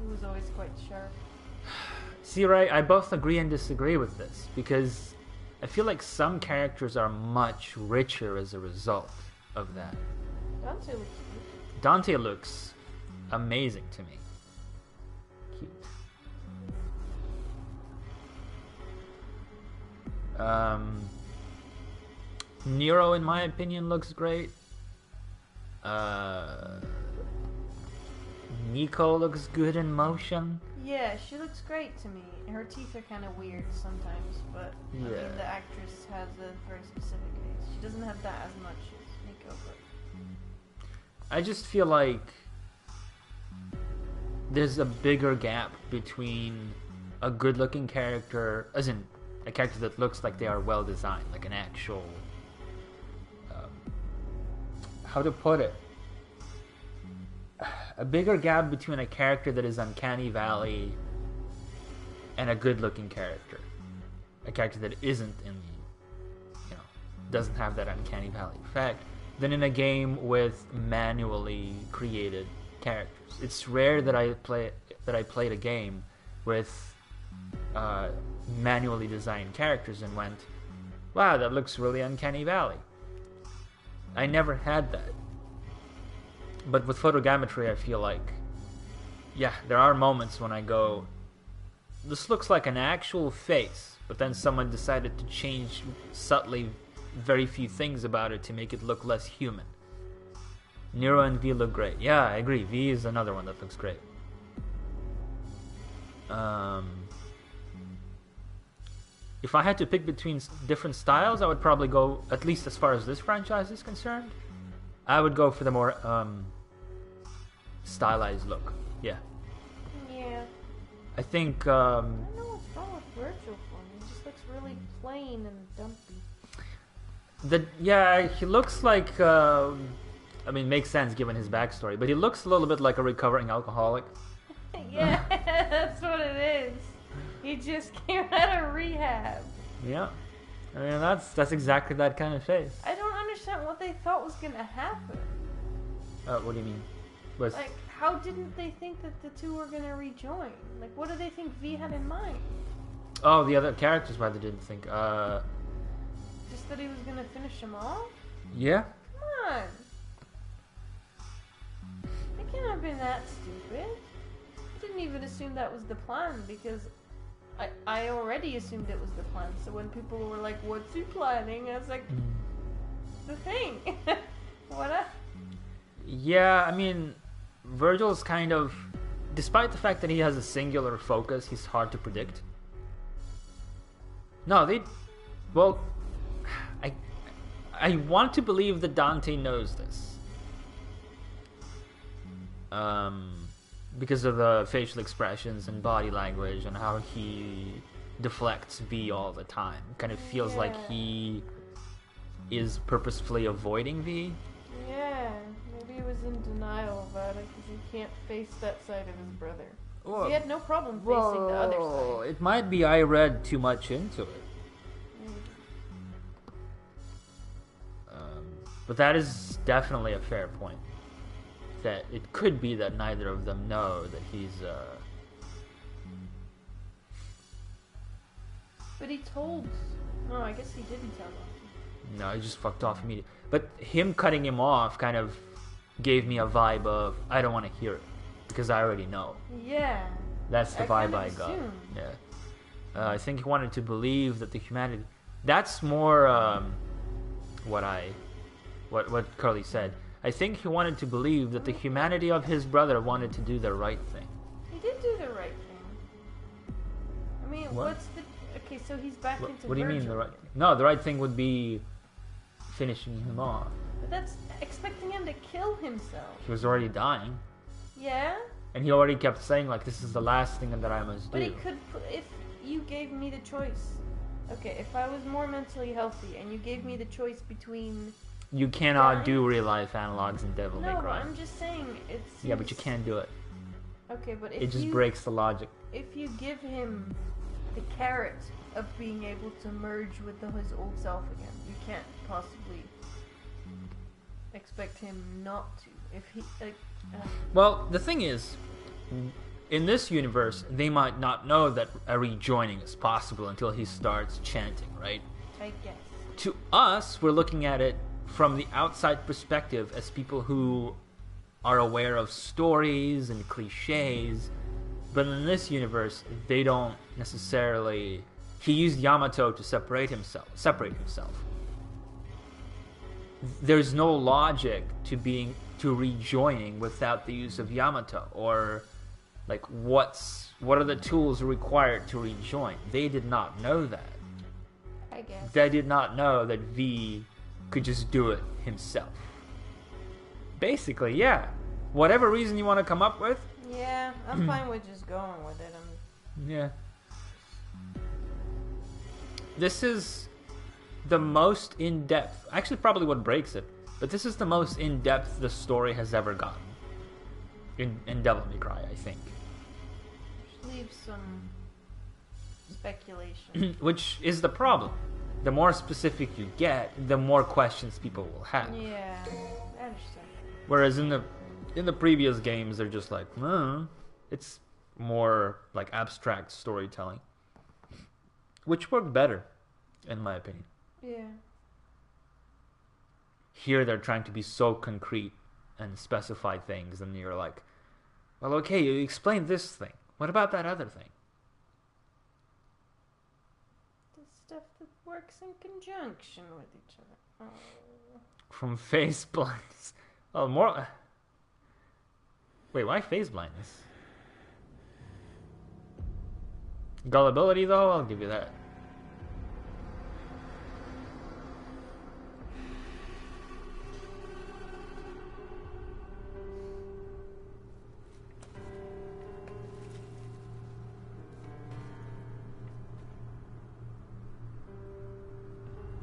was always quite sharp. See, right? I both agree and disagree with this because I feel like some characters are much richer as a result of that. Dante looks cute. Dante looks amazing to me. Cute. Nero, in my opinion, looks great. Nico looks good in motion. Yeah, she looks great to me. Her teeth are kind of weird sometimes, but I mean, the actress has a very specific face. She doesn't have that as much as Nico, but I just feel like there's a bigger gap between a good-looking character, as in a character that looks like they are well designed, like an actual, how to put it, a bigger gap between a character that is uncanny valley and a good-looking character, a character that isn't in the, doesn't have that uncanny valley effect, than in a game with manually created characters. It's rare that I played a game with manually designed characters and went, wow, that looks really uncanny valley. I never had that. But with photogrammetry, I feel like, yeah, there are moments when I go, this looks like an actual face, but then someone decided to change subtly very few things about it to make it look less human. Nero and V look great. Yeah, I agree. V is another one that looks great. If I had to pick between different styles, I would probably go, at least as far as this franchise is concerned, I would go for the more stylized look. Yeah. yeah. I think... I don't know what's wrong with Virgil for me. He just looks really plain and dumpy. Yeah, he looks like... I mean, makes sense given his backstory, but he looks a little bit like a recovering alcoholic. Yeah, that's what it is. He just came out of rehab. Yeah. I mean, that's exactly that kind of face. I don't understand what they thought was gonna happen. What do you mean? Like, how didn't they think that the two were gonna rejoin? Like, what do they think V had in mind? Oh, the other characters, why they didn't think. Just that he was gonna finish them off? Yeah. Come on. They can't have been that stupid. I didn't even assume that was the plan because I already assumed it was the plan. So when people were like, what's he planning? I was like, the thing. What up? Yeah, I mean, Virgil's kind of, despite the fact that he has a singular focus, he's hard to predict. No, well, I want to believe that Dante knows this. Because of the facial expressions and body language and how he deflects V all the time. Kind of feels like he is purposefully avoiding V. Yeah, maybe he was in denial about it because he can't face that side of his brother. He had no problem facing the other side. It might be I read too much into it. But that is definitely a fair point. That it could be that neither of them know that he's But he told... No, I guess he didn't tell him. No, he just fucked off immediately. But him cutting him off kind of gave me a vibe of, I don't want to hear it. Because I already know. Yeah. That's the vibe I got. Assumed. Yeah. I think he wanted to believe that the humanity... That's more what Curly said. I think he wanted to believe that the humanity of his brother wanted to do the right thing. He did do the right thing. I mean, what's the... Okay, so he's back into What do you mean Virgil. the right thing? No, the right thing would be finishing him off. But that's expecting him to kill himself. He was already dying. Yeah? And he already kept saying, like, this is the last thing that I must But do. he could... If you gave me the choice... Okay, if I was more mentally healthy and you gave me the choice between You cannot Yeah. do real life analogs in Devil May No, Cry. I'm just saying it's. Yeah, but you can't do it. Okay, but if It just you, breaks the logic. if you give him the carrot of being able to merge with his old self again, you can't possibly expect him not to. If he Well, the thing is, in this universe, they might not know that a rejoining is possible until he starts chanting, right? I guess. To us, we're looking at it from the outside perspective as people who are aware of stories and cliches, but in this universe, they don't necessarily. He used Yamato to separate himself. There's no logic to rejoining without the use of Yamato, or like what are the tools required to rejoin? They did not know that. I guess. They did not know that V could just do it himself. Basically, yeah. Whatever reason you want to come up with, Yeah, I'm fine with just going with it. yeah. This is the most in-depth, actually probably what breaks it, but this is the most in-depth the story has ever gotten. In Devil May Cry, I think. Just leave some speculation. Which is the problem. The more specific you get, the more questions people will have. Yeah, I understand. Whereas in the previous games, they're just like, it's more like abstract storytelling, which worked better, in my opinion. Yeah. Here, they're trying to be so concrete and specify things, and you're like, well, okay, you explained this thing. What about that other thing? The stuff that works in conjunction with each other. Oh. From phase blindness. Oh, more. Wait, why phase blindness? Gullibility, though, I'll give you that.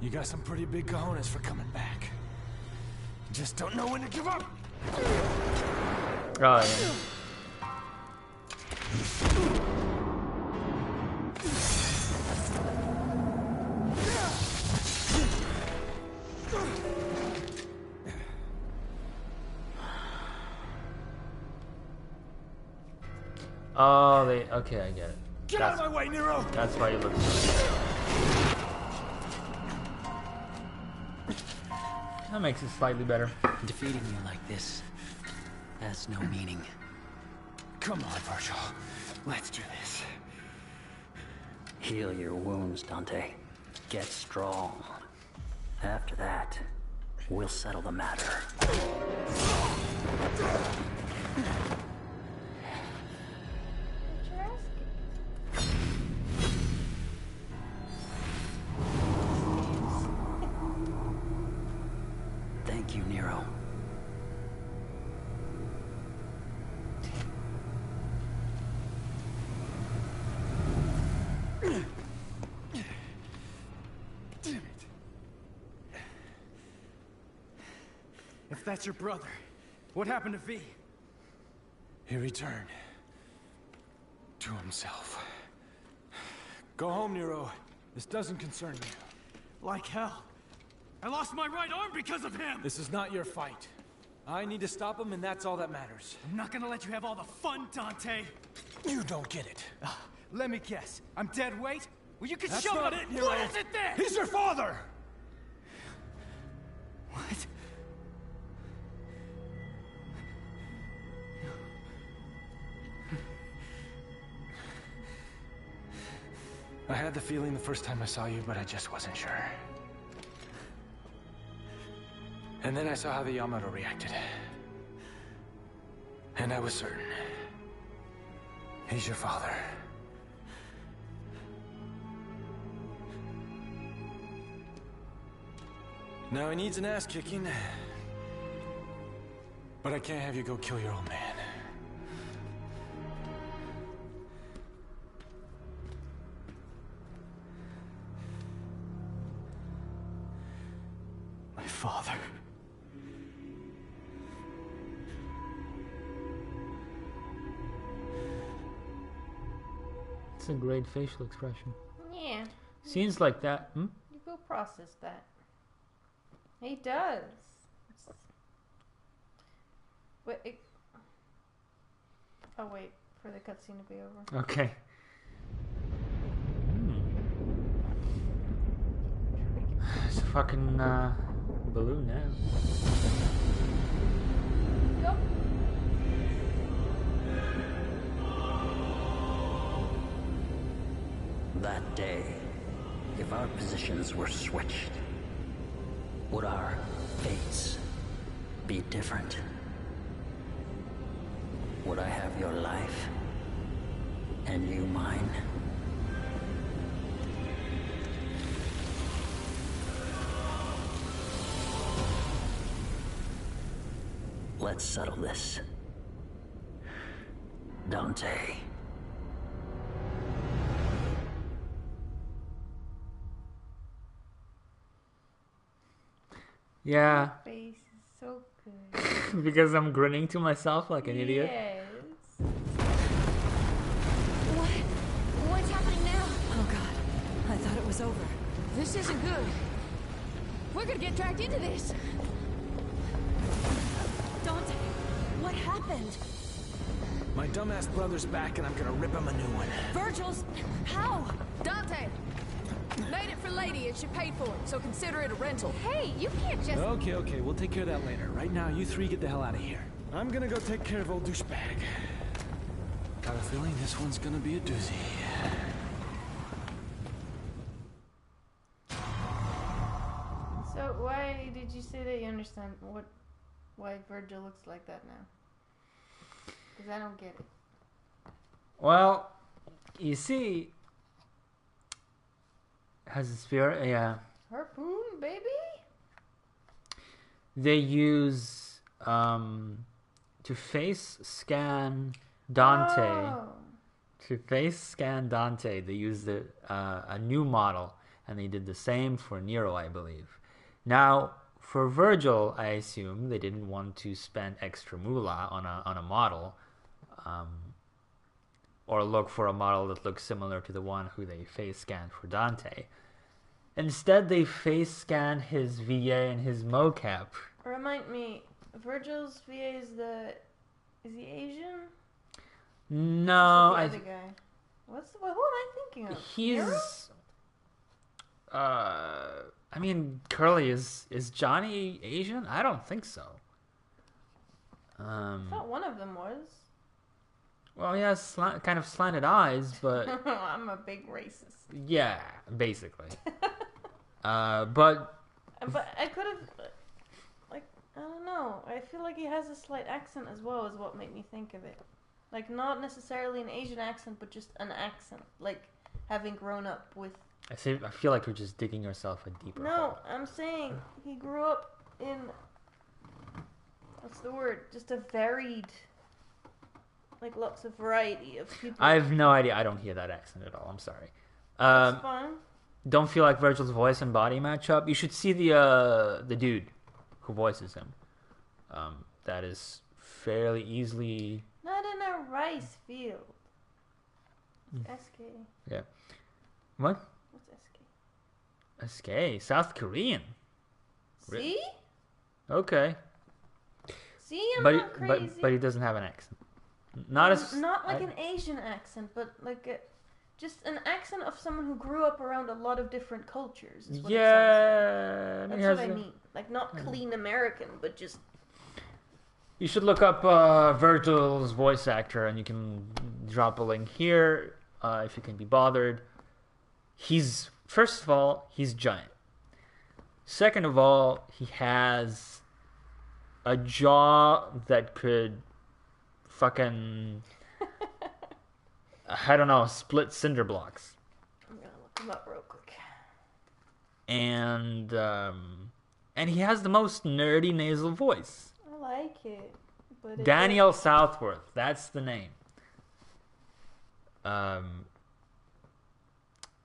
You got some pretty big cojones for coming back. Just don't know when to give up. Oh, yeah. Oh, okay, I get it. Get out of my way, Nero! That's why you look. That makes it slightly better. Defeating you like this has no meaning. Come on, Virgil. Let's do this. Heal your wounds, Dante. Get strong. After that, we'll settle the matter. What you're asking? Thank you, Nero. Damn it. If that's your brother, what happened to V? He returned to himself. Go home, Nero. This doesn't concern you. Like hell. I lost my right arm because of him! This is not your fight. I need to stop him, and that's all that matters. I'm not gonna let you have all the fun, Dante! You don't get it. Let me guess. I'm dead weight? Well, you can That's shove not it! it, Nero. What is it then? He's your father! What? I had the feeling the first time I saw you, but I just wasn't sure. And then I saw how the Yamato reacted. And I was certain. He's your father. Now he needs an ass kicking. But I can't have you go kill your old man. My father. That's a great facial expression. Yeah. Scenes like that. Hmm? You go process that. He does. But it... Oh wait, for the cutscene to be over. Okay. It's a fucking balloon now. Yup. That day, if our positions were switched, would our fates be different? Would I have your life and you mine? Let's settle this. Dante. Yeah, Your face is so good. because I'm grinning to myself like an idiot. Yes. What's happening now? Oh god, I thought it was over. This isn't good. We're gonna get dragged into this. Dante, what happened? My dumbass brother's back and I'm gonna rip him a new one. Virgil's... How? Dante! Made it for Lady and she paid for it, so consider it a rental. Hey, you can't just... Okay, we'll take care of that later. Right now, you three get the hell out of here. I'm gonna go take care of old douchebag. Got a feeling this one's gonna be a doozy. So why did you say that you understand why Virgil looks like that now? Because I don't get it. Well, you see, has a spirit, yeah. Harpoon, baby? They use to face scan Dante. Oh. To face scan Dante, they used a new model, and they did the same for Nero, I believe. Now, for Virgil, I assume they didn't want to spend extra moolah on a model, or look for a model that looks similar to the one who they face scanned for Dante. Instead, they face scan his VA and his mocap. Remind me, Virgil's VA is he Asian? No, Who's the other guy? Who am I thinking of? He's Nero? I mean, Curly is Johnny Asian? I don't think so. I thought one of them was. Well, he has kind of slanted eyes, but I'm a big racist. yeah, basically. But But I could have, like, I don't know. I feel like he has a slight accent as well, is what made me think of it. Like, not necessarily an Asian accent, but just an accent. Like, having grown up with... I feel like we're just digging ourselves a deeper hole. No, I'm saying he grew up in... What's the word? Just a varied... Like, lots of variety of people. I have no idea. I don't hear that accent at all. I'm sorry. That's fine. Don't feel like Virgil's voice and body match up. You should see the dude who voices him. That is fairly easily... Not in a rice field. SK. Yeah. What? What's SK? SK? South Korean. See? Okay. See, I'm not crazy. But he doesn't have an accent. Not like an Asian accent, but like just an accent of someone who grew up around a lot of different cultures. Is what it sounds like. That's what I mean. Like not clean American, but just. You should look up Virgil's voice actor, and you can drop a link here if you can be bothered. First of all, he's giant. Second of all, he has a jaw that could fucking I don't know, split cinder blocks. I'm gonna look him up real quick. And he has the most nerdy nasal voice. I like it. But Daniel Southworth, that's the name. And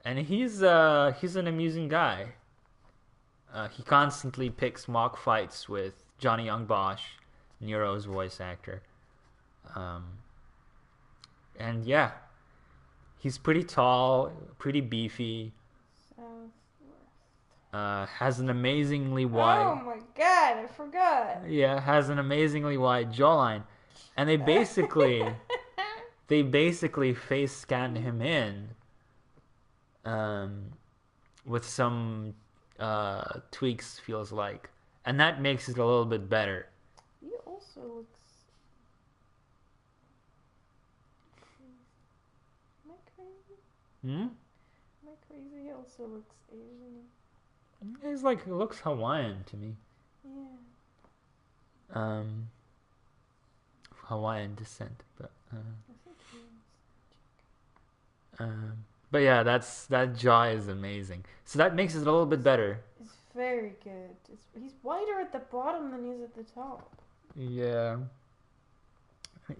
he's an amusing guy. He constantly picks mock fights with Johnny Young Bosch, Nero's voice actor. And yeah, He's pretty tall, pretty beefy. Has an amazingly wide. Oh my god, I forgot. Yeah, has an amazingly wide jawline, and they basically face scan him in, with some tweaks, feels like, and that makes it a little bit better. He also looks. Am I crazy? Hmm. Am I crazy? He also looks Asian. He's like, looks Hawaiian to me. Yeah. Hawaiian descent, but I think he is. but yeah, that jaw is amazing. So that makes it a little bit better. It's very good. He's wider at the bottom than he's at the top. Yeah.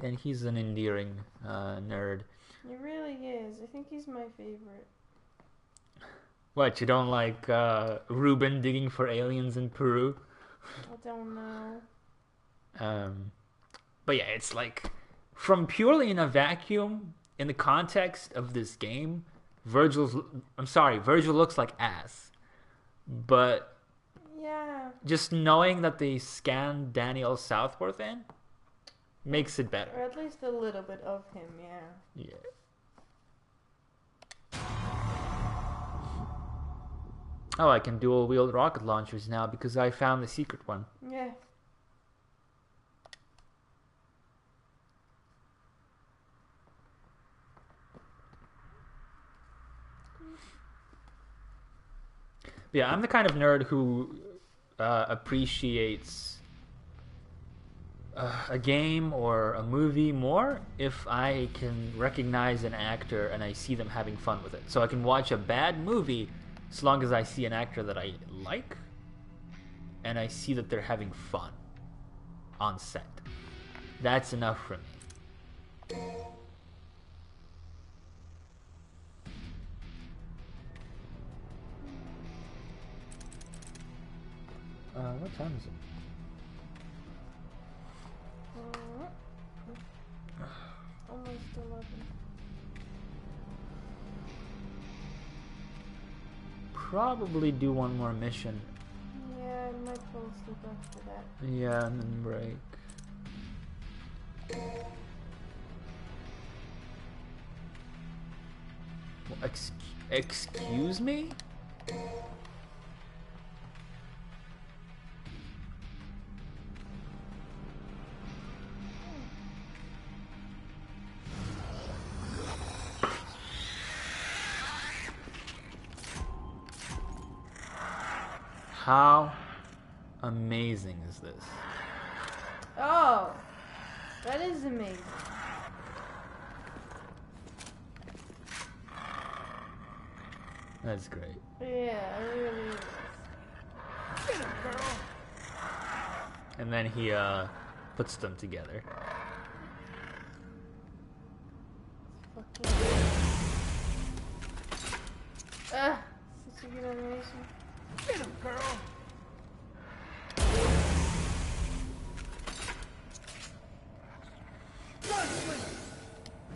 And he's an endearing nerd. He really is. I think he's my favorite. What, you don't like Ruben digging for aliens in Peru? I don't know. But yeah, it's like, from purely in a vacuum, in the context of this game, Virgil looks like ass. But Yeah. just knowing that they scanned Daniel Southworth in makes it Or better. at least a little bit of him, yeah. Yeah. Oh, I can dual wield rocket launchers now because I found the secret one. Yeah. Yeah, I'm the kind of nerd who appreciates a game or a movie more if I can recognize an actor and I see them having fun with it. So I can watch a bad movie so long as I see an actor that I like and I see that they're having fun on set. That's enough for me. What time is it? Almost 11. Probably do one more mission. Yeah, I might fall asleep after that. Yeah, and then break. Well, excuse me? How amazing is this? Oh! That is amazing. That's great. Yeah, it really is. And then he puts them together. Fucking. Such a good animation. Get him, girl!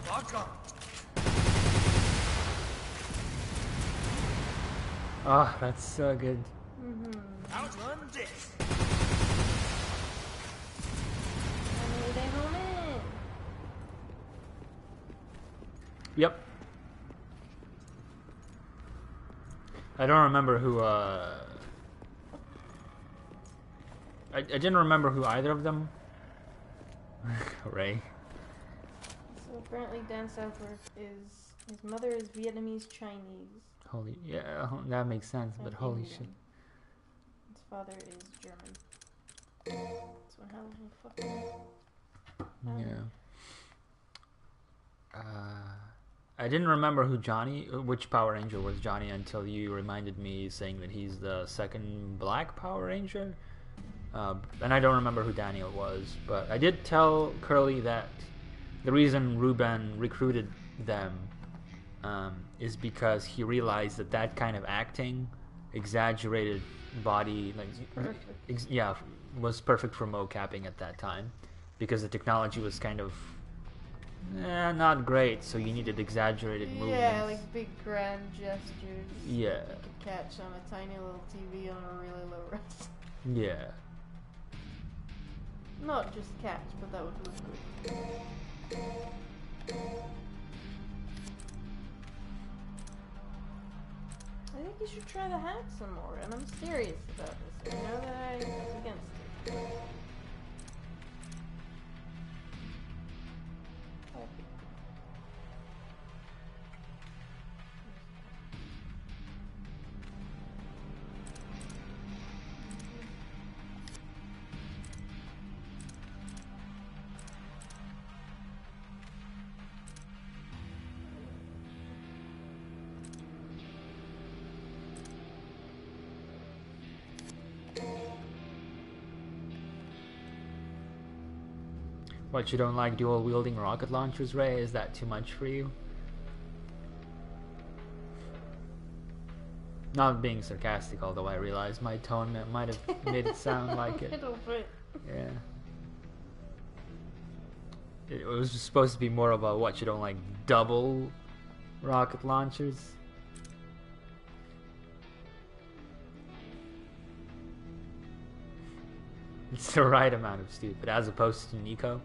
Lock on. Oh, that's so good. Outrun this. Finally, they home in. Yep. I don't remember who, I didn't remember who either of them. Ray. So apparently Dan Southworth his mother is Vietnamese Chinese. Holy, yeah, that makes sense, but and holy Indian. shit. His father is German. So how fucking... Yeah. I didn't remember which Power Ranger was Johnny until you reminded me, saying that he's the second Black Power Ranger. And I don't remember who Daniel was, but I did tell Curly that the reason Ruben recruited them is because he realized that kind of acting, exaggerated body, Perfect. was perfect for mocapping at that time, because the technology was kind of Not great, so you needed exaggerated movements. Yeah, like big grand gestures. Yeah. Like a catch on a tiny little TV on a really low res. Yeah. Not just catch, but that would look good. I think you should try the hat some more, and I'm serious about this. I know that I was against it. What, you don't like dual wielding rocket launchers, Ray? Is that too much for you? Not being sarcastic, although I realize my tone might have made it sound like it. A little bit. Yeah. It was supposed to be more about what you don't like double rocket launchers. It's the right amount of stupid, as opposed to Nico.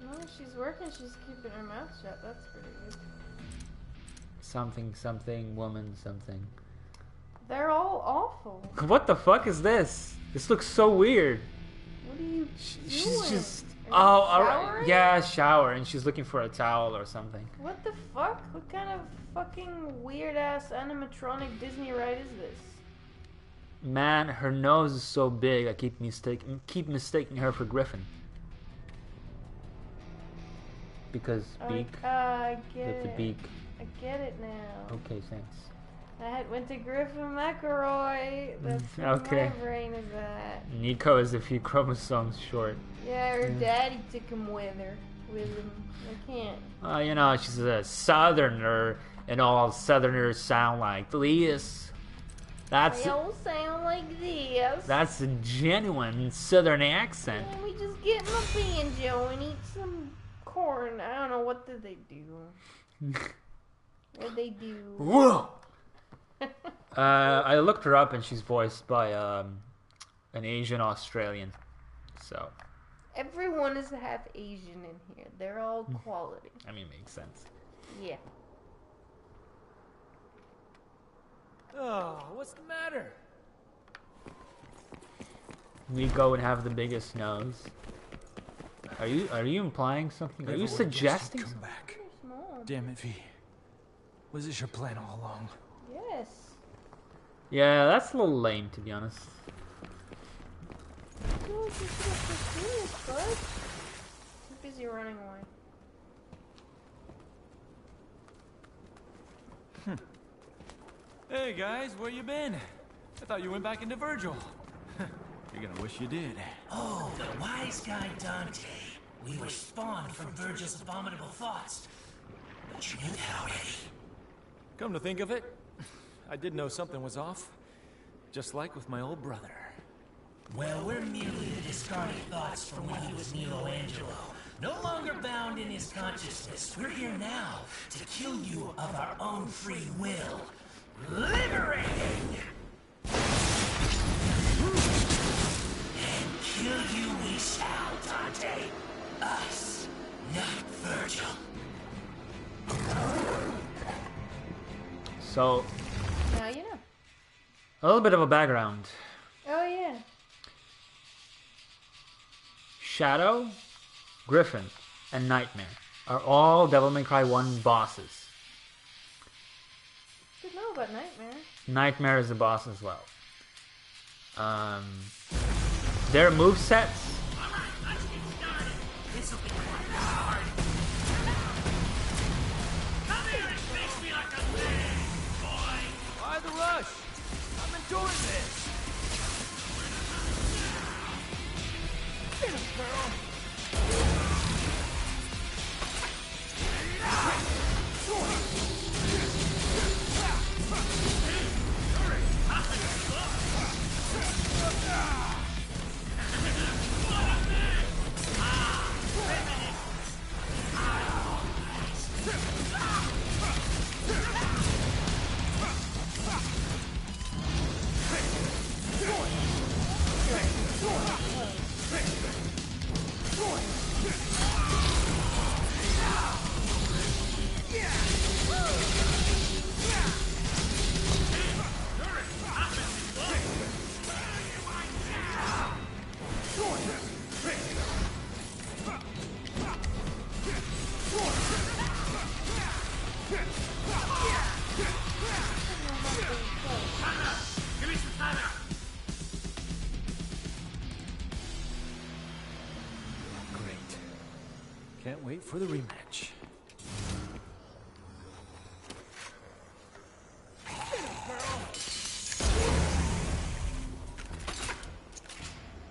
No, she's working, she's keeping her mouth shut. That's pretty good. Something, something, woman, something. They're all awful. What the fuck is this? This looks so weird. What are you She's doing? just... Are you alright. showering? Yeah, shower, and she's looking for a towel or something. What the fuck? What kind of fucking weird ass animatronic Disney ride is this? Man, her nose is so big, I keep mistaking her for Griffin. Because beak. I get With the it. beak. I get it now. Okay, thanks. I went to Griffin McElroy. That's where Okay. my brain is at. Nico is a few chromosomes short. Yeah, her daddy took him with him. I can't. You know, she's a southerner, and all southerners sound like this. They all sound like this. That's a genuine southern accent. Let me just get my banjo and eat some corn. I don't know, what did they do? What they do? Whoa! I looked her up, and she's voiced by an Asian Australian. So Everyone is half Asian in here. They're all quality. I mean, makes sense. Yeah. Oh, what's the matter? Nico would have the biggest nose. Are you implying something? Are you Never would've guessed suggesting? you'd come back. They're small. Damn it, V. Was this your plan all along? Yes. Yeah, that's a little lame, to be honest. I feel like you should have pursued this, bud. Too busy running away. Hey guys, where you been? I thought you went back into Virgil. You're gonna wish you did. Oh, the wise guy Dante. We were spawned from Virgil's abominable thoughts. But you knew that already. Come to think of it, I did know something was off. Just like with my old brother. Well, we're merely the discarded thoughts from when he was Michelangelo. No longer bound in his consciousness. We're here now to kill you of our own free will. Liberating! And kill you we shall, Dante. Us, not Virgil. So, Now you know. a little bit of a background. Oh yeah. Shadow, Griffin, and Nightmare are all Devil May Cry 1 bosses. Good know about Nightmare. Nightmare is the boss as well. Their movesets. This'll be quite hard. Come here and face me like a man, boy. Why the rush? I'm enjoying this. Get him, girl. Can't wait for the rematch.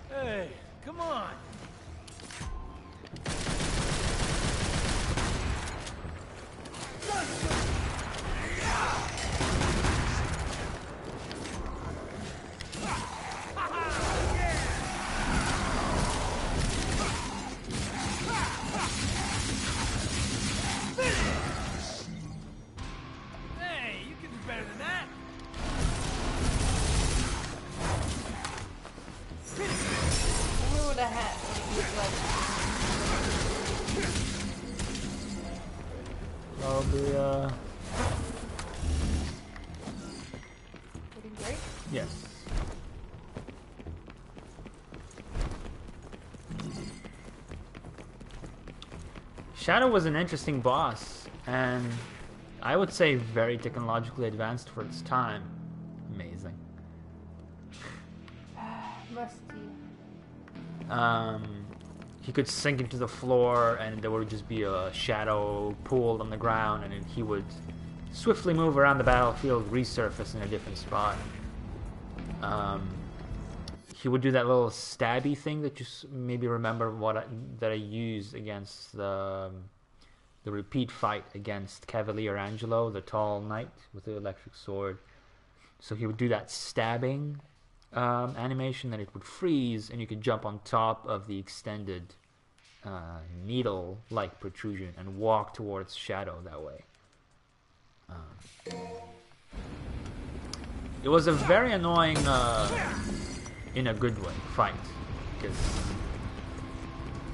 Hey, come on! Hey, you can do better than that! Only with a hat would it look like. Probably, Looking great. yes. Shadow was an interesting boss, and I would say very technologically advanced for its time. Amazing. Musty. He could sink into the floor, and there would just be a shadow pool on the ground, and then he would swiftly move around the battlefield, resurface in a different spot. He would do that little stabby thing that you maybe remember that I used against the repeat fight against Cavalier Angelo, the tall knight with the electric sword. So he would do that stabbing animation, then it would freeze, and you could jump on top of the extended needle-like protrusion and walk towards Shadow that way. It was a very annoying, in a good way, fight, because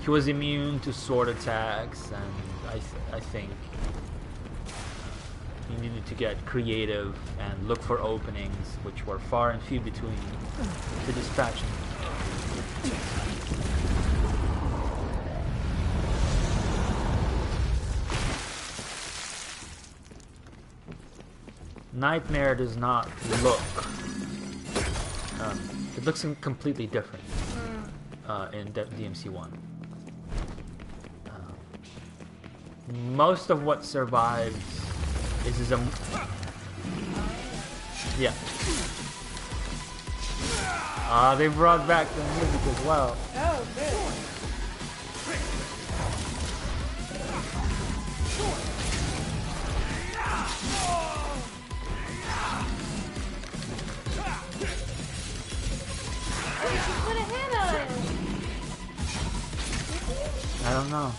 he was immune to sword attacks, and I think you needed to get creative and look for openings, which were far and few between, to dispatch him. Nightmare does not look... it looks completely different in DMC1. Most of what survives is a... Yeah. They brought back the music as well. Oh, good. Oh, you should put a hand on him. I don't know.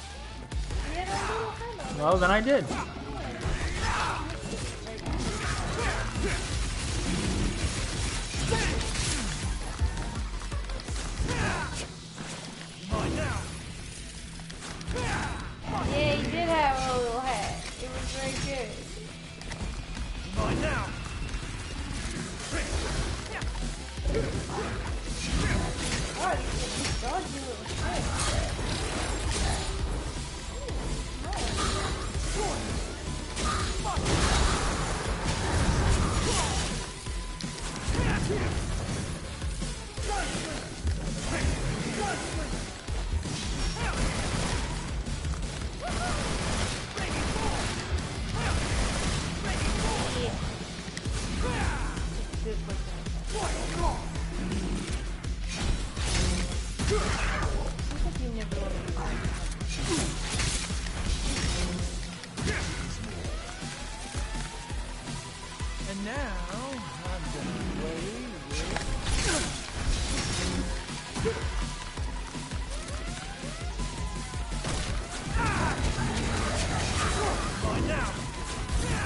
You had a little hand on him. Well, then I did. Yeah, you did have a little hat. It was very good. Mine now! Oh, you dodged your little shit. And now, I'm gonna play with... Mine now! Mine now!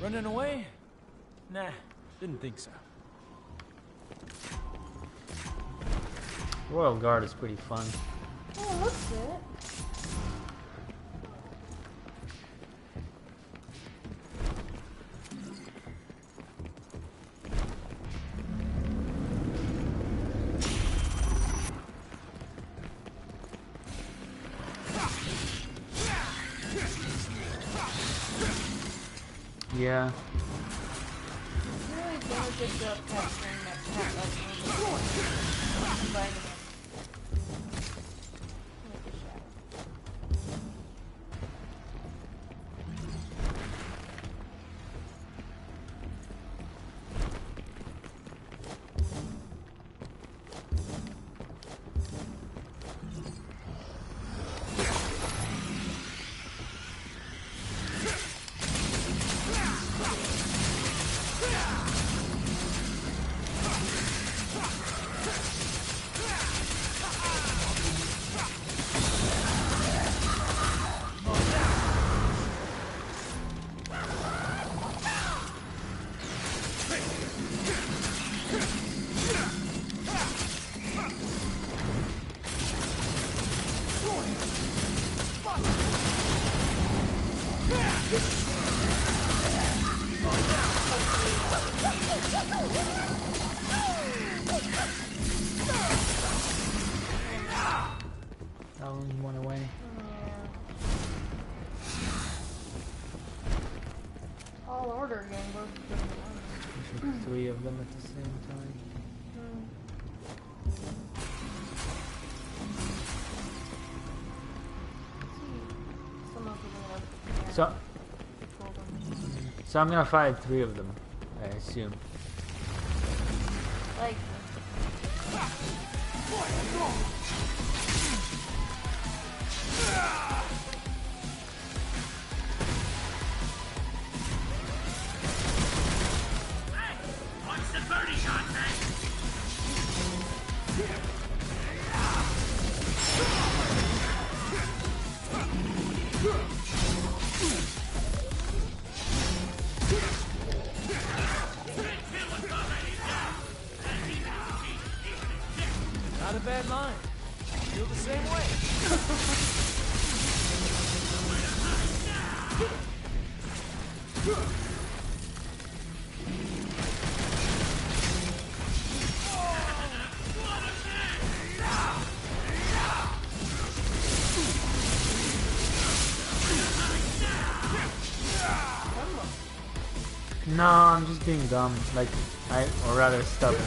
Running away? Nah, didn't think so. Royal Guard is pretty fun. Oh, what's it? Yeah. Really doing a good job capturing that cat like biting it. With the shadow. That one went away. All order again, both of them. Three of them at the same time. So I'm gonna fight three of them, I assume. Like. What's the birdie shot, man? Not a bad line. Feel the same way. No, I'm just being dumb. Like, or rather stubborn.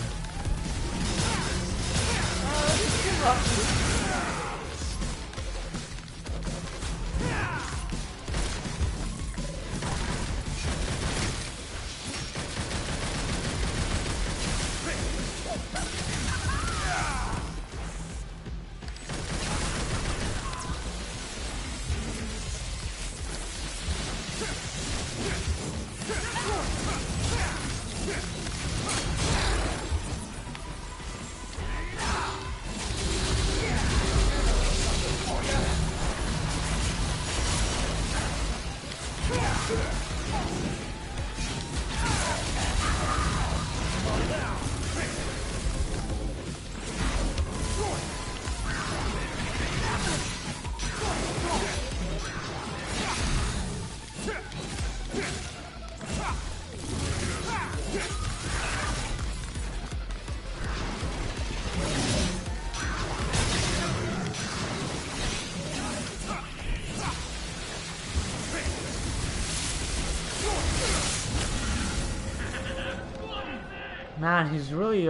Man, he's really,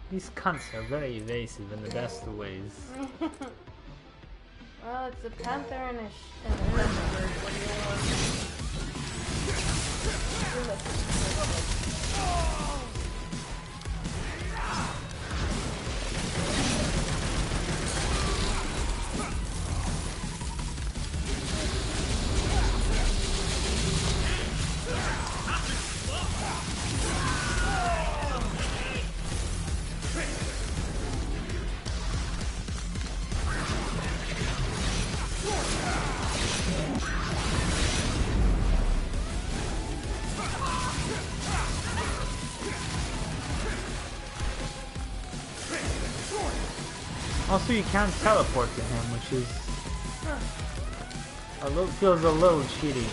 these cunts are very evasive in the best of ways. Well, it's a panther and a leopard. What do you want? Also, you can't teleport to him, which is feels a little cheaty.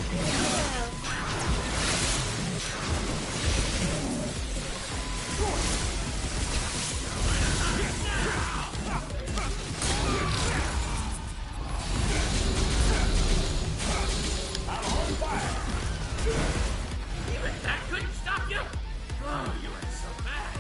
That couldn't stop you? Oh, you are so bad.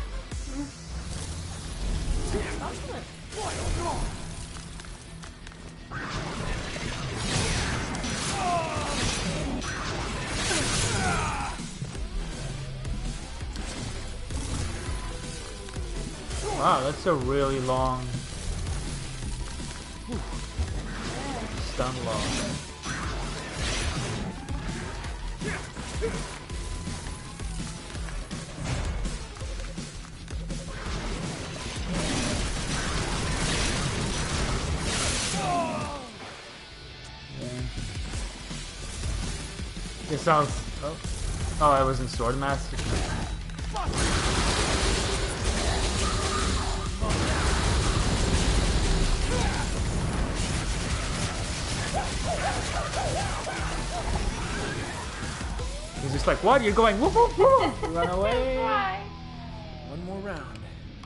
Wow, that's a really long stun lock. It sounds. Oh, I was in Swordmaster. He's just like, what? You're going whoop whoop whoop! Run away! One more round.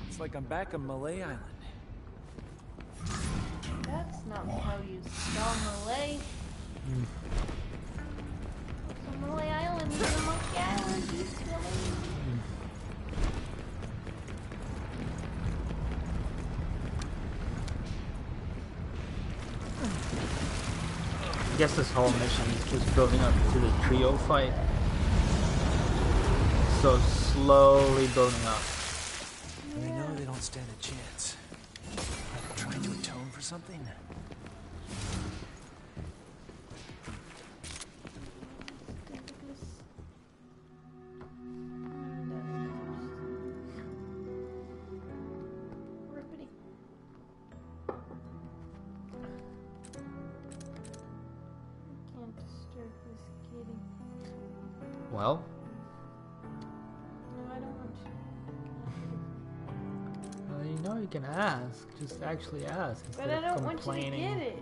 It's like I'm back on Malay Island. That's not how you spell Malay. So Malay Island is a monkey island, you silly. I guess this whole mission is just building up to the trio fight. So slowly building up. They know they don't stand a chance. Are they trying to atone for something? Well, no, I don't want to. well, you know you can ask. Just actually ask instead But I don't of want you to complaining. get it.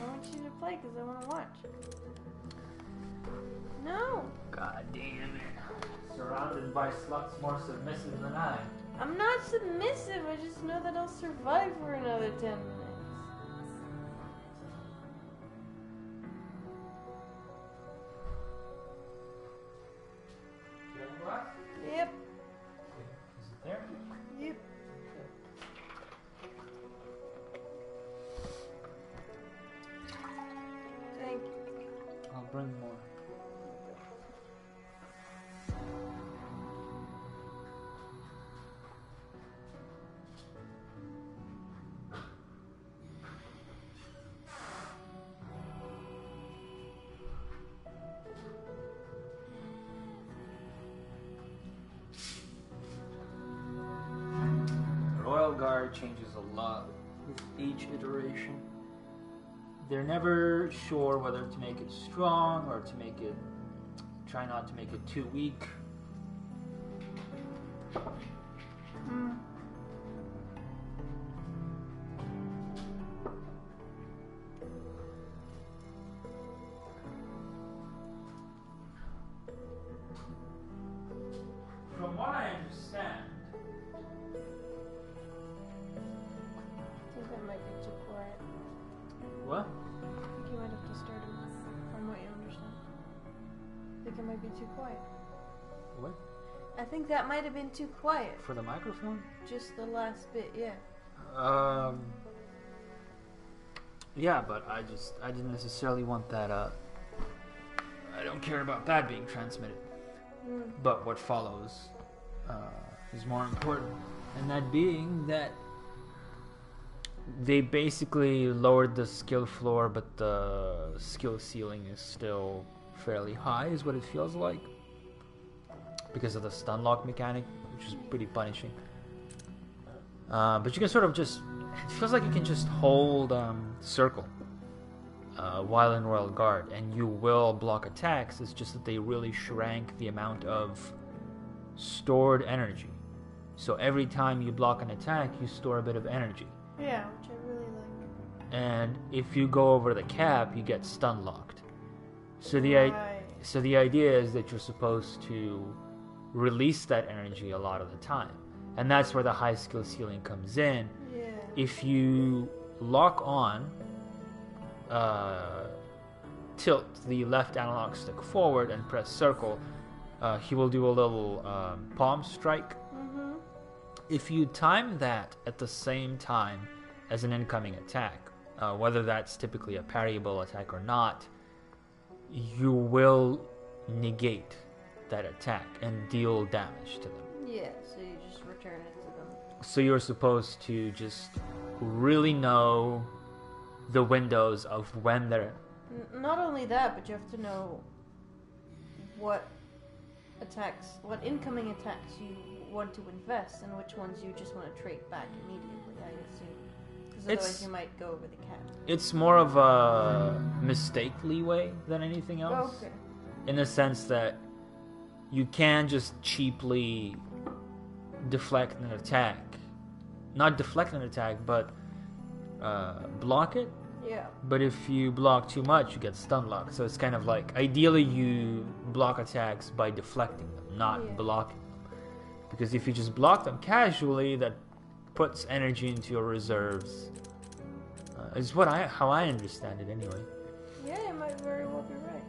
I want you to play because I want to watch. No! God damn it. Surrounded by sluts more submissive than I. I'm not submissive, I just know that I'll survive for another 10 minutes. Yep. Is it there? Yep. Thank you. I'll bring more. Royal Guard changes a lot with each iteration. They're never sure whether to make it strong or to make it, try not to make it too weak. From what I understand, I think that might be too quiet. what? I think you might have to start it from what you understand. I think it might be too quiet. What? I think that might have been too quiet. For the microphone? Just the last bit, yeah. Yeah, but I didn't necessarily want that, I don't care about that being transmitted. But what follows, is more important. And that being that they basically lowered the skill floor, but the skill ceiling is still fairly high, is what it feels like. Because of the stun lock mechanic, which is pretty punishing. But you can sort of just... It feels like you can just hold circle while in Royal Guard, and you will block attacks. It's just that they really shrank the amount of stored energy. So every time you block an attack, you store a bit of energy. Yeah, which I really like. And if you go over the cap, you get stun locked. So the idea is that you're supposed to release that energy a lot of the time, and that's where the high skill ceiling comes in. Yeah. If you lock on, tilt the left analog stick forward and press circle, he will do a little palm strike. Mm-hmm. If you time that at the same time as an incoming attack, whether that's typically a parryable attack or not, you will negate that attack and deal damage to them. Yeah, so you just return it to them. So you're supposed to just really know the windows of when they're... Not only that, but you have to know what incoming attacks you want to invest and which ones you just want to trade back immediately, I assume. Because otherwise you might go over the cap. It's more of a mistake leeway than anything else. Okay. In the sense that you can just cheaply deflect an attack. Not deflect an attack, but block it. Yeah. But if you block too much, you get stun locked. So it's kind of like, ideally you block attacks by deflecting them, not blocking them. Because if you just block them casually, that puts energy into your reserves. Is how I understand it anyway. Yeah, you might very well be right.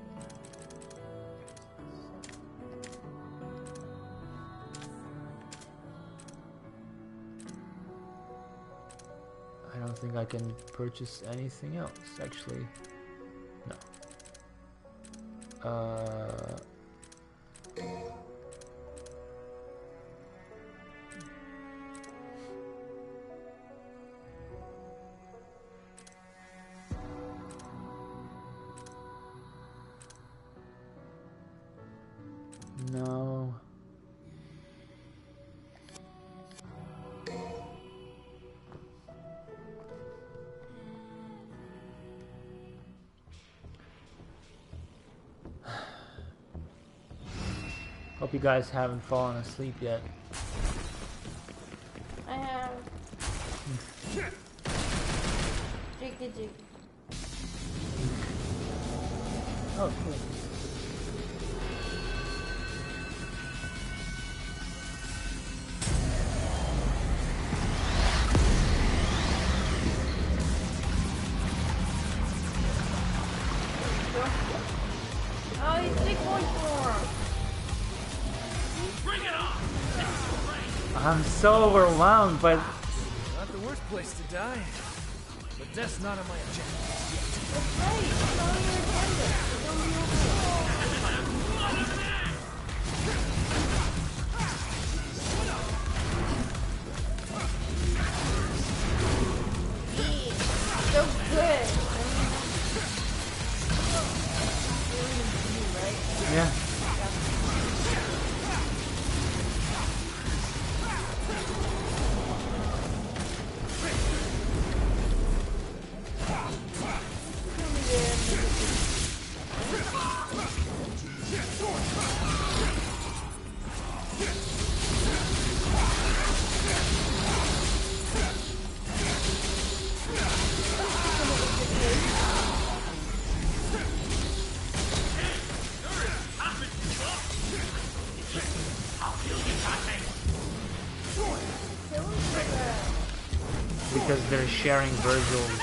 I don't think I can purchase anything else, actually. No. No. Hope you guys haven't fallen asleep yet. I have. Jiggy jiggy. Oh, cool. Oh, he's big boy form. Bring it on! I'm so overwhelmed by... Not the worst place to die, but that's not on my agenda. That's right. It's on your agenda. So don't be so good. Yeah. Because they're sharing Virgil's...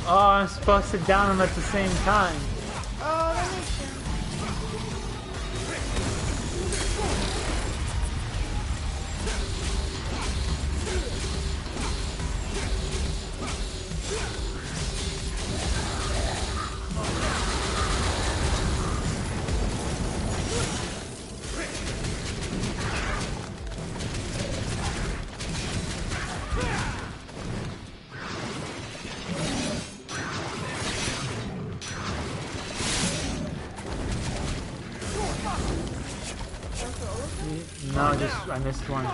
Oh, I'm supposed to down him at the same time. Oh, that makes sense. No, just I missed one.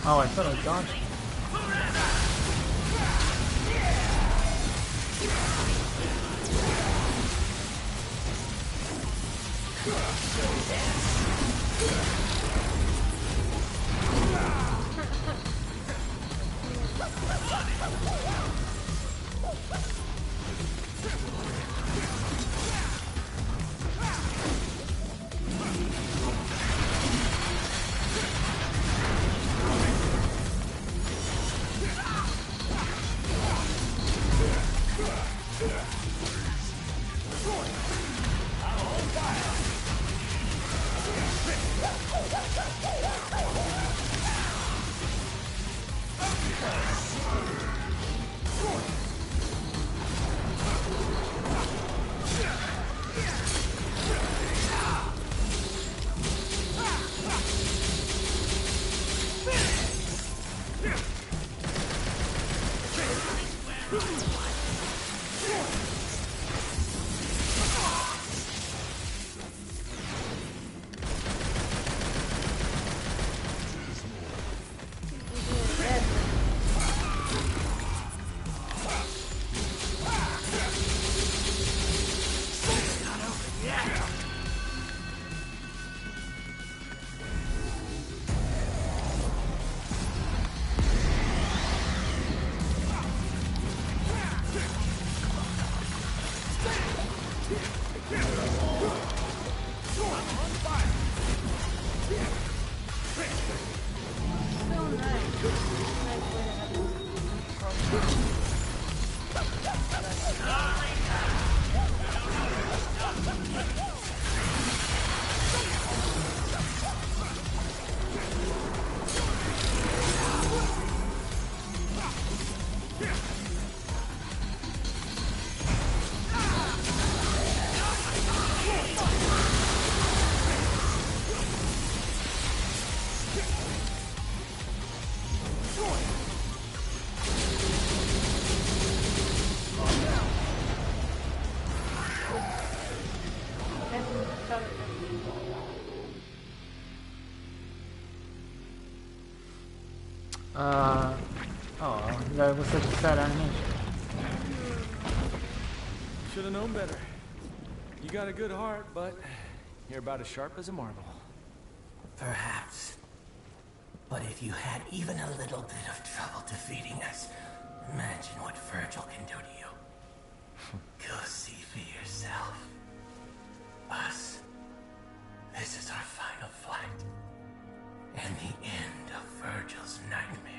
Oh, I thought I dodged. Oh, that was such a sad animation. Should have known better. You got a good heart, but you're about as sharp as a marble. Perhaps. But if you had even a little bit of trouble defeating us, imagine what Virgil can do to you. Go see for yourself. Us. This is our final flight. And the end of Virgil's nightmares.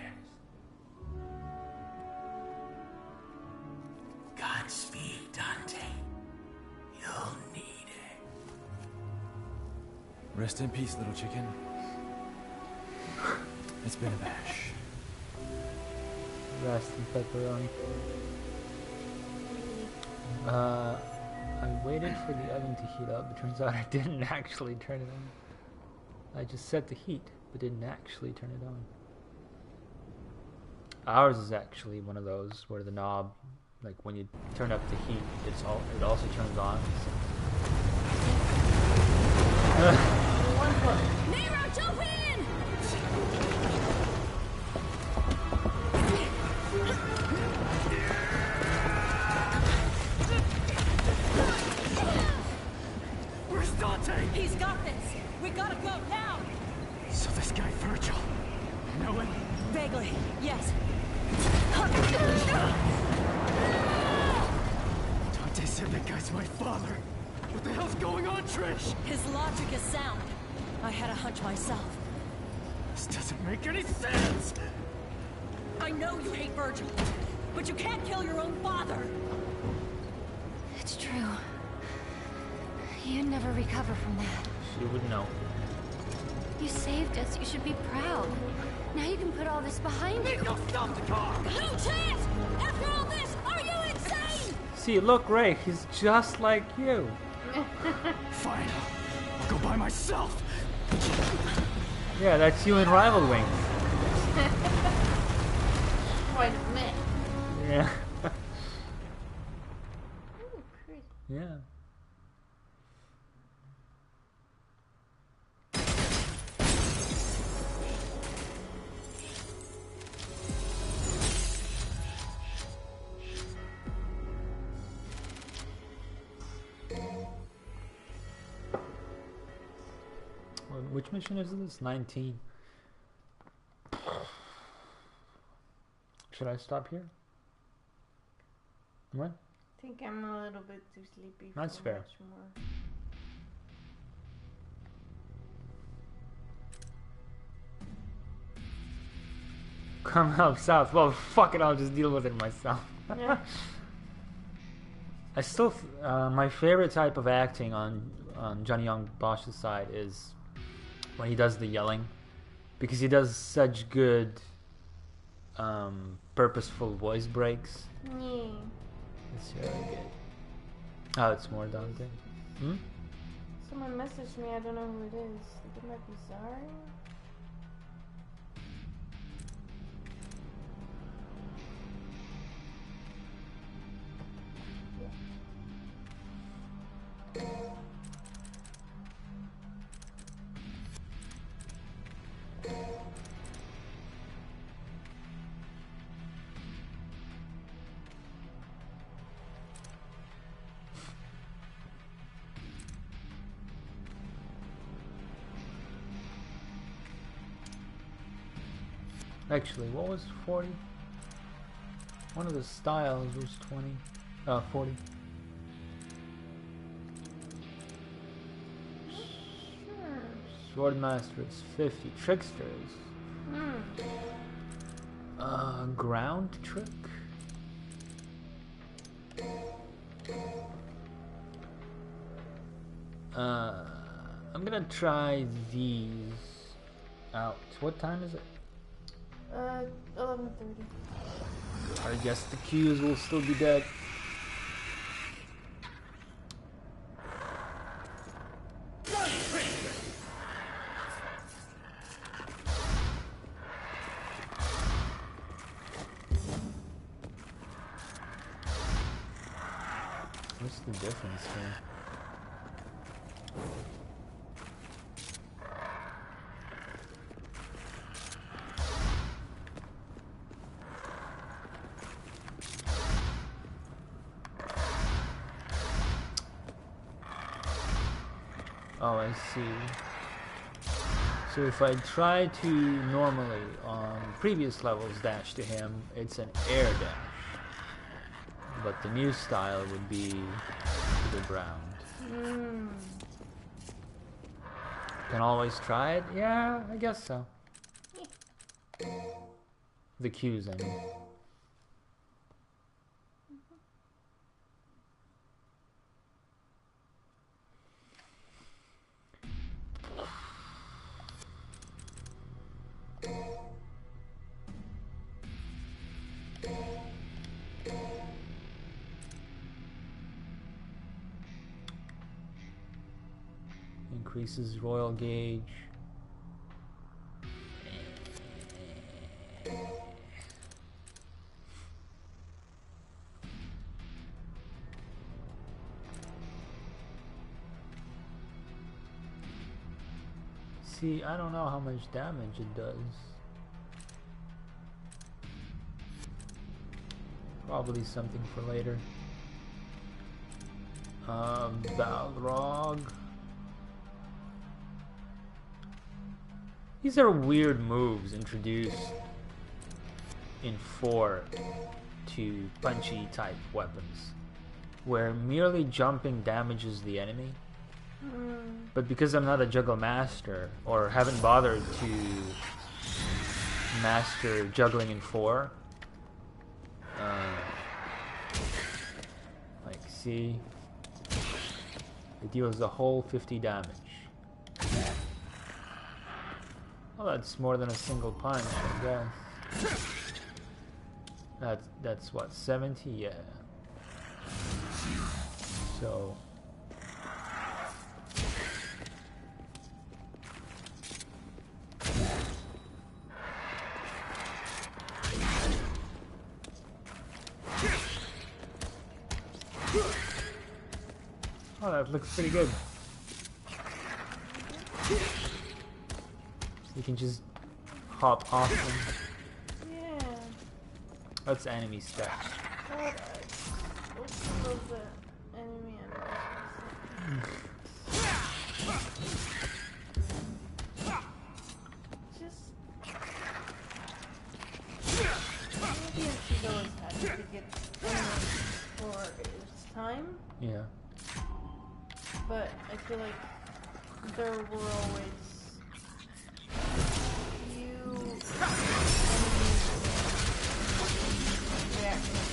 Godspeed, Dante. You'll need it. Rest in peace, little chicken. It's been a bash. Rest in pepperoni. I waited for the oven to heat up. It turns out I didn't actually turn it on. I just set the heat, but didn't actually turn it on. Ours is actually one of those where the knob, like when you turn up the heat, it also turns on. Nero, jump in! Where's Dante? He's got this. We gotta go now. So this guy Virgil. Know him? Vaguely, yes. Dante said that guy's my father. What the hell's going on, Trish? His logic is sound. I had a hunch myself. This doesn't make any sense. I know you hate Virgil, but you can't kill your own father. It's true. You'd never recover from that. She would know. You saved us. You should be proud. Now you can put all this behind you. No, stop the car! No chance! After all this, are you insane? See, look, Ray, he's just like you. Fine. I'll go by myself. Yeah, that's you in Rival Wings. Quite a minute. Yeah. Ooh, pretty. Yeah. Which mission is this? 19. Should I stop here? What? I think I'm a little bit too sleepy. That's for fair. much more. Come help South. Well, fuck it, I'll just deal with it myself. Yeah. I still, my favorite type of acting on Johnny Young Bosch's side is when he does the yelling, because he does such good, purposeful voice breaks. Yeah. It's really good. Oh, it's more Dante. Hmm? Someone messaged me. I don't know who it is. I think it might be Zari. Actually, what was 40? One of the styles was 20. 40. Swordmaster is 50. Tricksters. Ground trick? I'm gonna try these out. What time is it? 11:30. I guess the Qs will still be dead. What's the difference here? Oh, I see. So if I try to normally on previous levels dash to him, it's an air dash. But the new style would be to the ground. Can always try it? Yeah, I guess so. The cues, I mean. Increases royal gauge. See, I don't know how much damage it does. Probably something for later. Balrog. These are weird moves introduced in 4 to punchy type weapons, where merely jumping damages the enemy. But because I'm not a juggle master, or haven't bothered to master juggling in 4, like see, it deals the whole 50 damage. Well, that's more than a single punch, I guess. That's what, 70? Yeah. So oh, that looks pretty good. You can just hop off them. Yeah. That's enemy stats. God, I love the enemy animations. Just maybe I should always have to get enemies for its time. Yeah. But I feel like there were always few enemies reacting.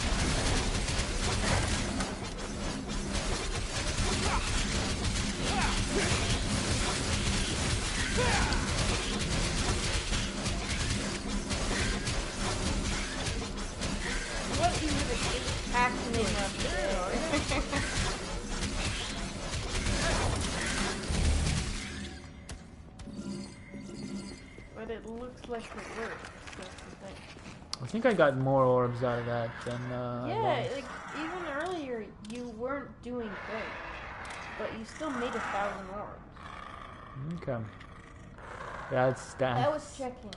What is it happening up there? But it looks like it works. That's the thing. I think I got more orbs out of that than yeah, like even earlier you weren't doing great, but you still made 1,000 orbs. Okay. That's that. I was checking.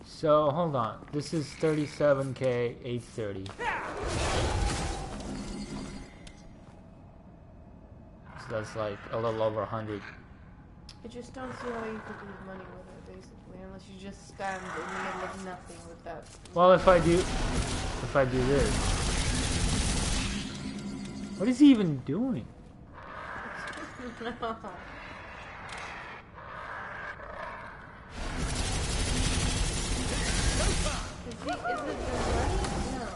So hold on. This is 37k 830. So that's like a little over 100. I just don't see how you could lose money with it, basically, unless you just stand in the middle of nothing with that. Well, if I do this, what is he even doing? No. Is it the money? No.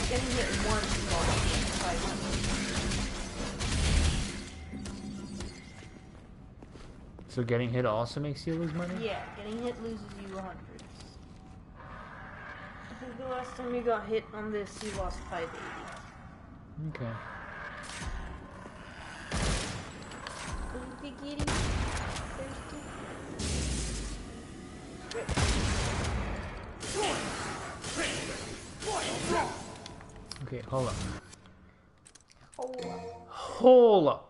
Getting hit once is all 500. So getting hit also makes you lose money? Yeah, getting hit loses you 100. I think the last time you got hit on this, you lost 580. Okay. Is the kitty thirsty? Okay, hold up. Oh. Hold up.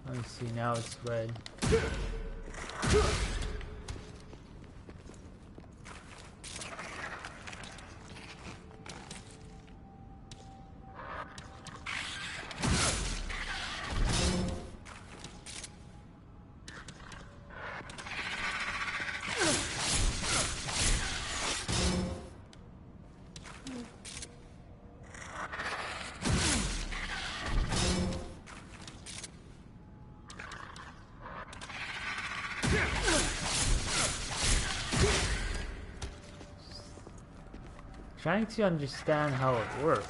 Let's see, now it's red. Trying to understand how it works.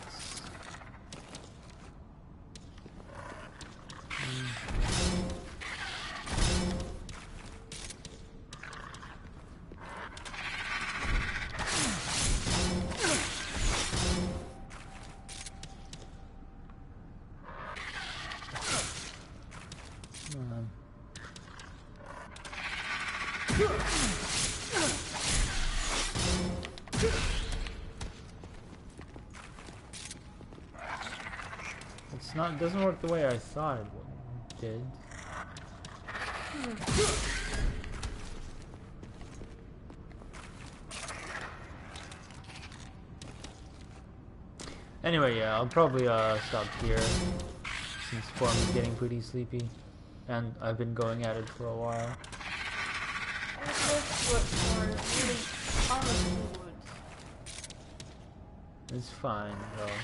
It's not, it doesn't work the way I thought it did. Anyway, yeah, I'll probably stop here since Form is getting pretty sleepy, and I've been going at it for a while. It's fine, though.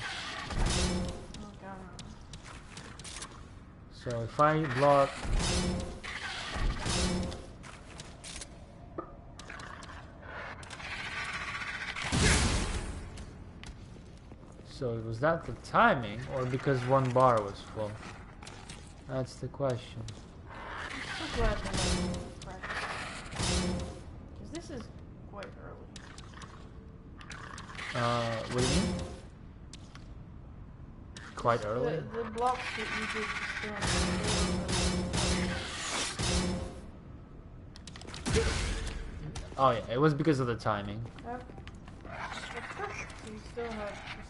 So if I block... So was that the timing, or because one bar was full? That's the question. I'm so glad that I practiced. Because this is quite early. What do you mean? Quite early? The blocks that you did just Oh yeah, it was because of the timing. Yep. That's perfect. So you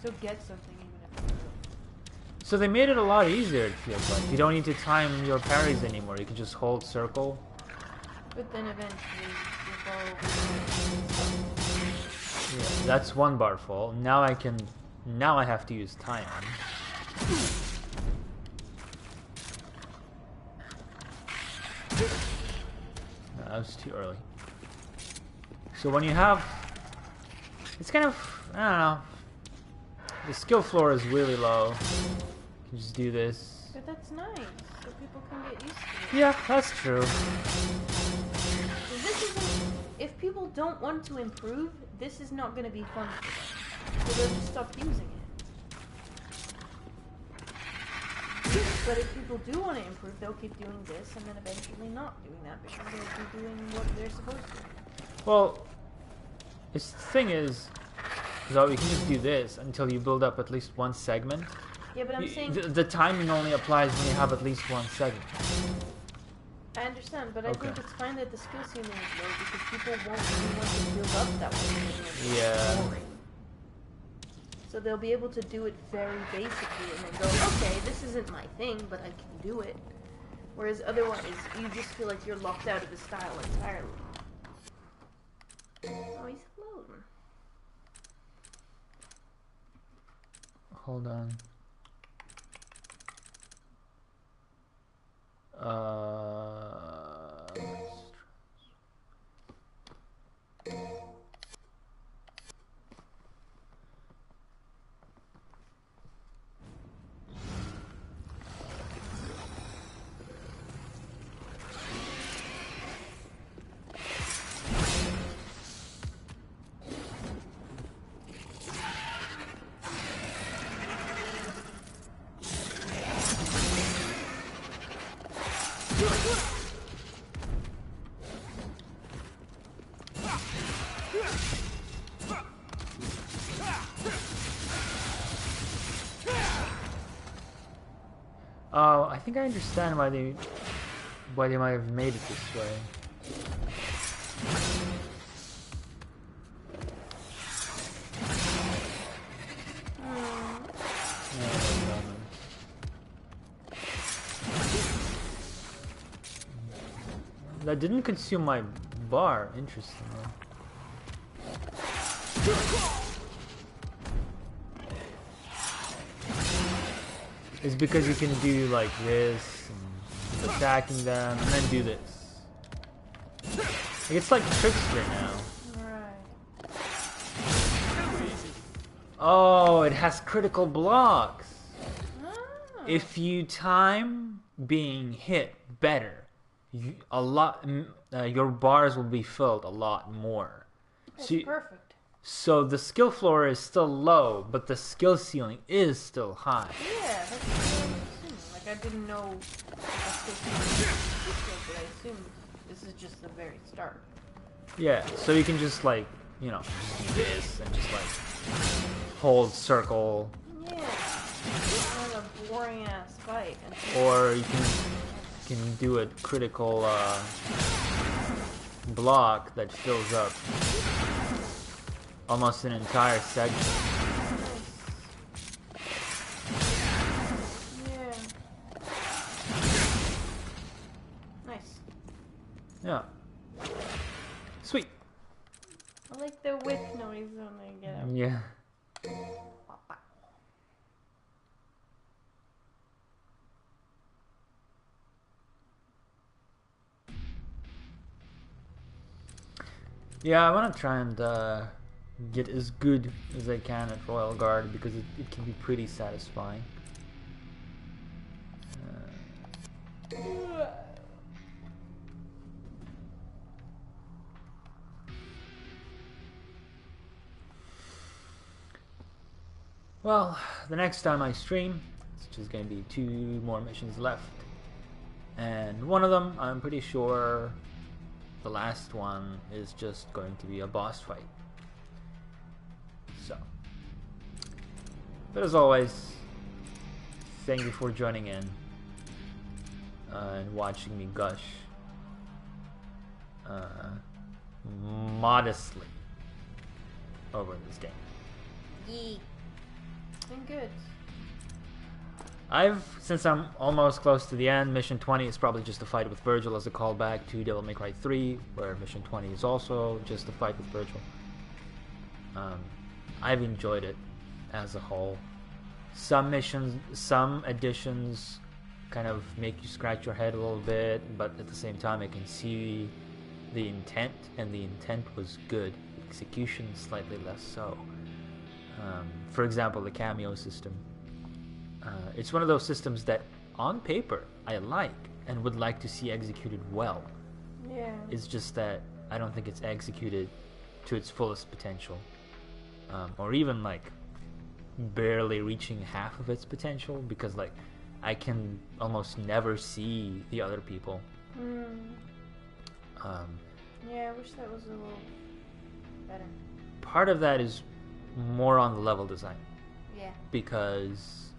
still get something even if you don't. So they made it a lot easier, it feels like. You don't need to time your parries anymore. You can just hold circle. But then eventually your bar will be... Yeah, that's one bar full. Now I have to use time. No, that was too early. So when you have... It's kind of... I don't know. The skill floor is really low. You can just do this. But that's nice, so people can get used to it. Yeah, that's true. This isn't... If people don't want to improve, this is not going to be fun for them. So they'll just stop using it. But if people do want to improve, they'll keep doing this and then eventually not doing that because they'll be doing what they're supposed to. Well, the thing is, so you can just do this until you build up at least one segment. Yeah, but I'm saying... The timing only applies when you have at least one segment. I understand, but I think it's fine that the skill ceiling is low because people won't really want to build up that way. Yeah. Boring. So they'll be able to do it very basically and then go, okay, this isn't my thing, but I can do it. Whereas otherwise, you just feel like you're locked out of the style entirely. Oh, he's alone. Hold on. Oh, I think I understand why they might have made it this way. That didn't consume my bar, interestingly. It's because you can do like this, and keep attacking them, and then do this. It's like Trickster now. Right. Oh, it has critical blocks. Oh. If you time being hit better, your bars will be filled a lot more. That's So perfect. So the skill floor is still low, but the skill ceiling is still high. Yeah, that's what I was assuming. Like, I didn't know that's but I assumed this is just the very start. Yeah, so you can just like, you know, just do this and just like hold circle. Yeah. Kind of a boring ass fight. Or you can do a critical block that fills up almost an entire segment. Yeah. Nice. Yeah. Sweet. I like the whip noise when they get out. Yeah. Yeah, I want to try and get as good as I can at Royal Guard because it can be pretty satisfying. Well, the next time I stream, it's just going to be 2 more missions left. And one of them, I'm pretty sure the last one is just going to be a boss fight. So, but as always, thank you for joining in and watching me gush modestly over this game. Yee. I'm good. Since I'm almost close to the end, Mission 20 is probably just a fight with Virgil as a callback to Devil May Cry 3, where Mission 20 is also just a fight with Virgil. I've enjoyed it as a whole. Some missions, some additions kind of make you scratch your head a little bit, but at the same time I can see the intent, and the intent was good. Execution slightly less so. For example, the cameo system. It's one of those systems that, on paper, I like and would like to see executed well. Yeah. It's just that I don't think it's executed to its fullest potential. Or even, like, barely reaching half of its potential, because, like, I can almost never see the other people. Yeah, I wish that was a little better. Part of that is more on the level design. Yeah. Because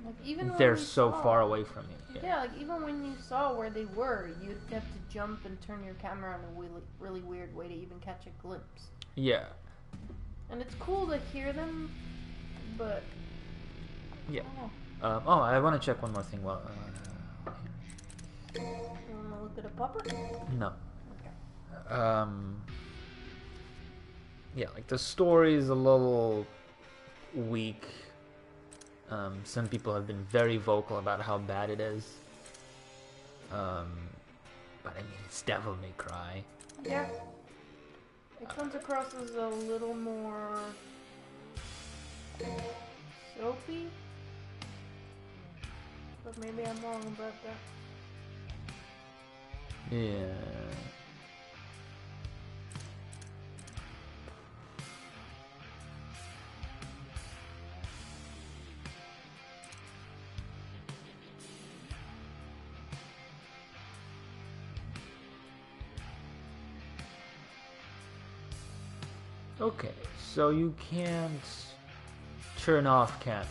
like, even they're so far away from you. Yeah, like even when you saw where they were, you'd have to jump and turn your camera in a really, really weird way to even catch a glimpse. Yeah. And it's cool to hear them, but yeah. I don't know. I want to check one more thing. Well, you want to look at a popper? No. Okay. Yeah, like the story is a little weak. Some people have been very vocal about how bad it is. But I mean, it's Devil May Cry. Yeah. It comes across as a little more soapy. But maybe I'm wrong about that. Yeah. Okay, so you can't turn off camera.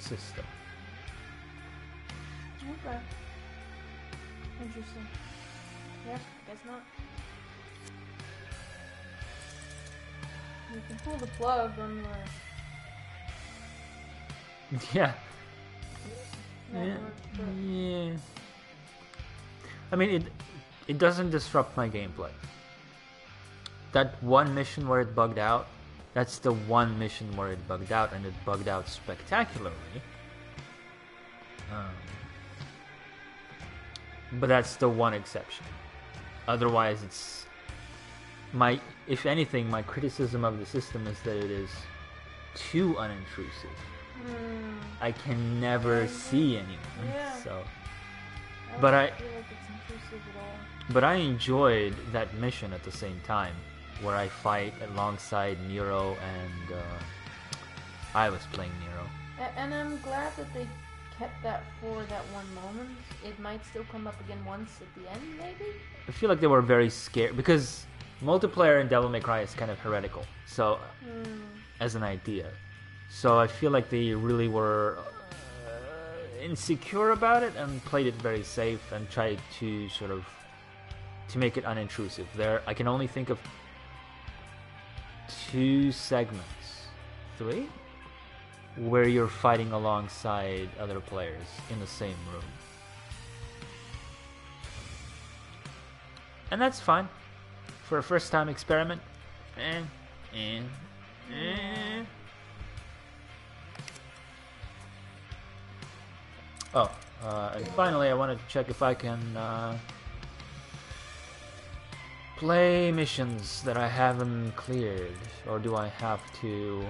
system. Okay. Interesting. Yeah, guess not. You can pull the plug on your Yeah. network, but Yeah. I mean, it doesn't disrupt my gameplay. That one mission where it bugged out, that's the one mission where it bugged out, and it bugged out spectacularly. But that's the one exception. Otherwise, it's if anything, my criticism of the system is that it is too unintrusive. I can never see anyone. Yeah. So, I but don't feel like it's intrusive at all. But I enjoyed that mission at the same time, where I fight alongside Nero, and I was playing Nero. And I'm glad that they kept that for that one moment. It might still come up again once at the end, maybe? I feel like they were very scared, because multiplayer in Devil May Cry is kind of heretical, so as an idea. So I feel like they really were insecure about it and played it very safe and tried to sort of to make it unintrusive. I can only think of 2 segments, 3, where you're fighting alongside other players in the same room. And that's fine. For a first time experiment. Oh, and finally I wanted to check if I can play missions that I haven't cleared, or do I have to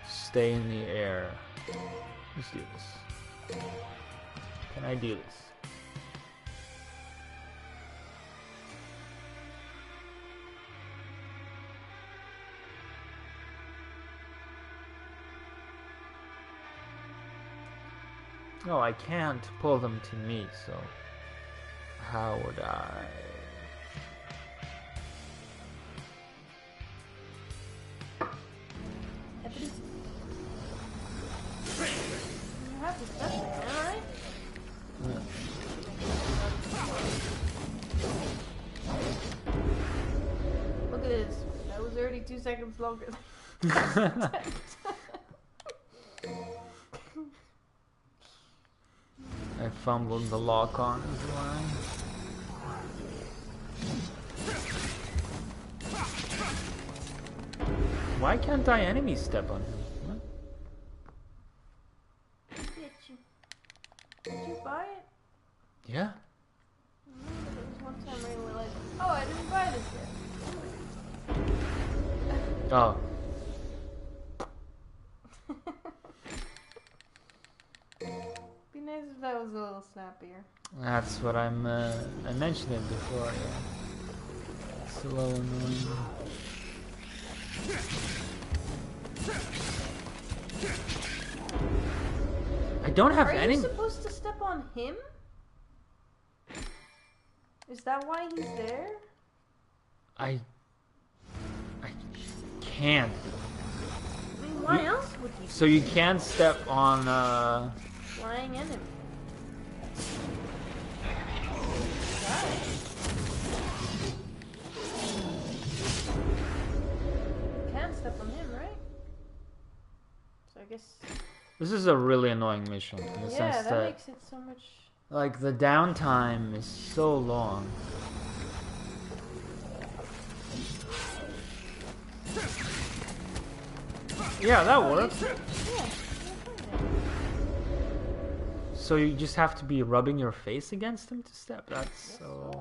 stay in the air? Let's do this. Can I do this? No, I can't pull them to me, so how would I? You have to step in, alright? Look at this. That was already 2 seconds longer. I fumbled the lock on as well. Why can't I enemy step on him? What? Did you buy it? Yeah. There was one time where you were like, oh, I didn't buy this yet. Oh. Be nice if that was a little snappier. That's what I mentioned it before, yeah. It's a little annoying. I don't have any. Are you supposed to step on him? Is that why he's there? I can't. I mean, why else would you? So you can't step on Flying enemy. You can't step on him, right? So I guess. This is a really annoying mission in the Yeah, sense that that makes it so much. like the downtime is so long. Yeah, that works. Yeah. So you just have to be rubbing your face against him to step. That's so.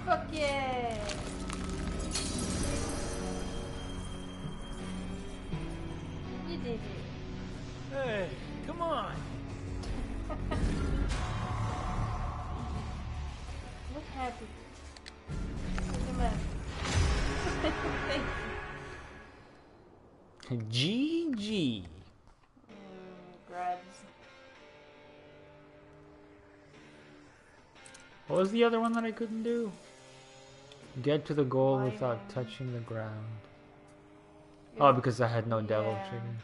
Fuck yeah! You did it. GG. Grads. What was the other one that I couldn't do? Get to the goal Why without not? touching the ground. Oh, because I had no devil Yeah. trigger.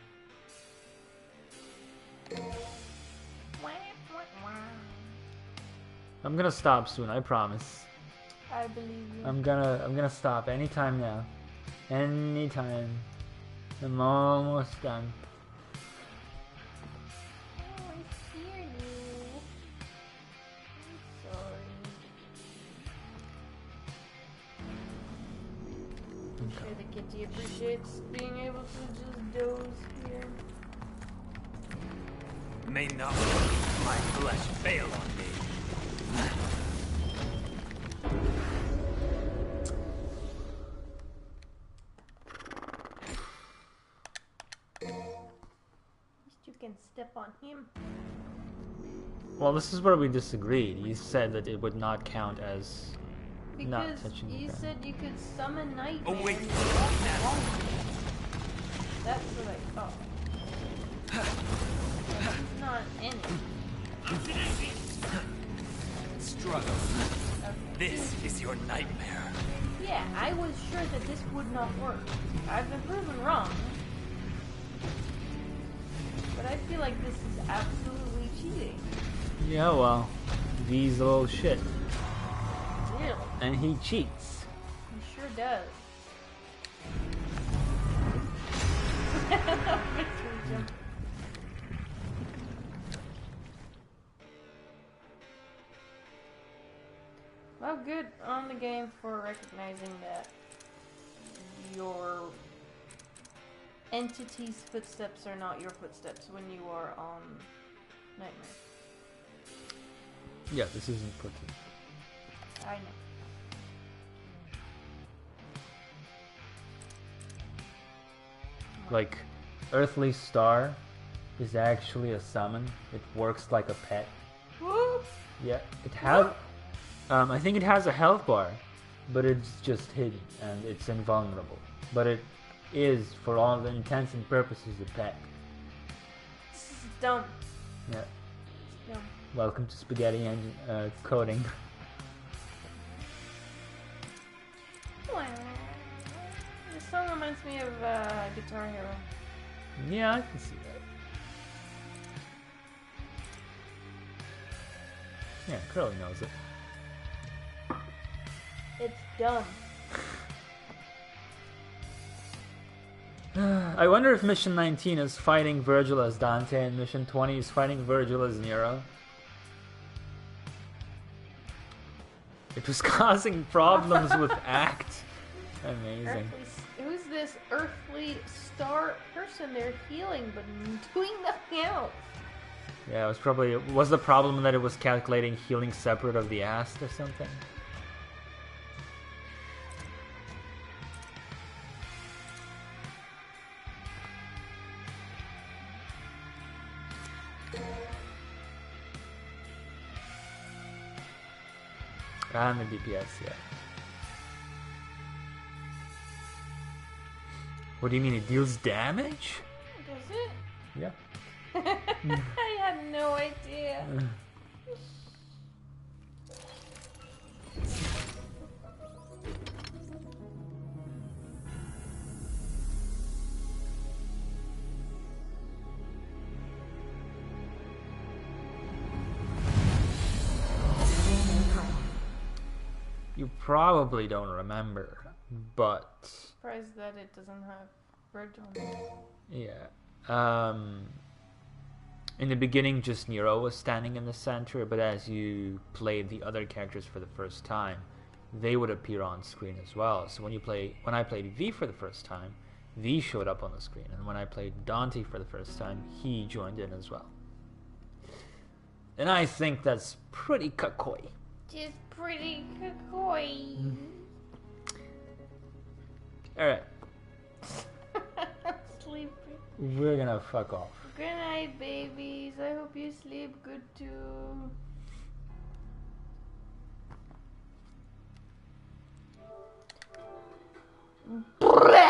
I'm gonna stop soon, I promise. I believe you. I'm gonna stop anytime now. Anytime. I'm almost done. Oh, I fear you. I'm sorry. I'm sure the kitty appreciates being able to just doze here. May not my flesh fail on me. At least you can step on him. Well, this is where we disagreed. You said that it would not count as not Because touching the you ground. said you could summon Nightmare. Oh, wait. That's what I thought. He's not in it. Struggle. Okay. This is your nightmare. Yeah, I was sure that this would not work. I've been proven wrong. But I feel like this is absolutely cheating. Yeah, well, V's a little shit. Really? And he cheats. He sure does. Victory jump. Well, good on the game for recognizing that your entity's footsteps are not your footsteps when you are on Nightmare. Yeah, this isn't put to. I know. Like, Earthly Star is actually a summon. It works like a pet. Whoop! Yeah, it has. I think it has a health bar, but it's just hidden and it's invulnerable. But it is, for all the intents and purposes, a pet. This is dumb. Yeah. It's dumb. Welcome to spaghetti and coding. This song reminds me of Guitar Hero. Yeah, I can see that. Yeah, Curly knows it. It's dumb. I wonder if Mission 19 is fighting Virgil as Dante and Mission 20 is fighting Virgil as Nero. It was causing problems with Act. Amazing. Who's this earthly star person? They're healing but doing nothing else. Yeah, it was probably... Was the problem that it was calculating healing separate of the Ast or something? And the DPS, yeah. What do you mean, it deals damage? Does it? Yeah. I had no idea. You probably don't remember, but... Surprised that it doesn't have Virgil. Yeah. In the beginning, just Nero was standing in the center, but as you played the other characters for the first time, they would appear on screen as well. So when I played V for the first time, V showed up on the screen, and when I played Dante for the first time, he joined in as well. And I think that's pretty kakoi. Just pretty coy. Alright, Sleepy. we're gonna fuck off. Good night, babies. I hope you sleep good too. Blah!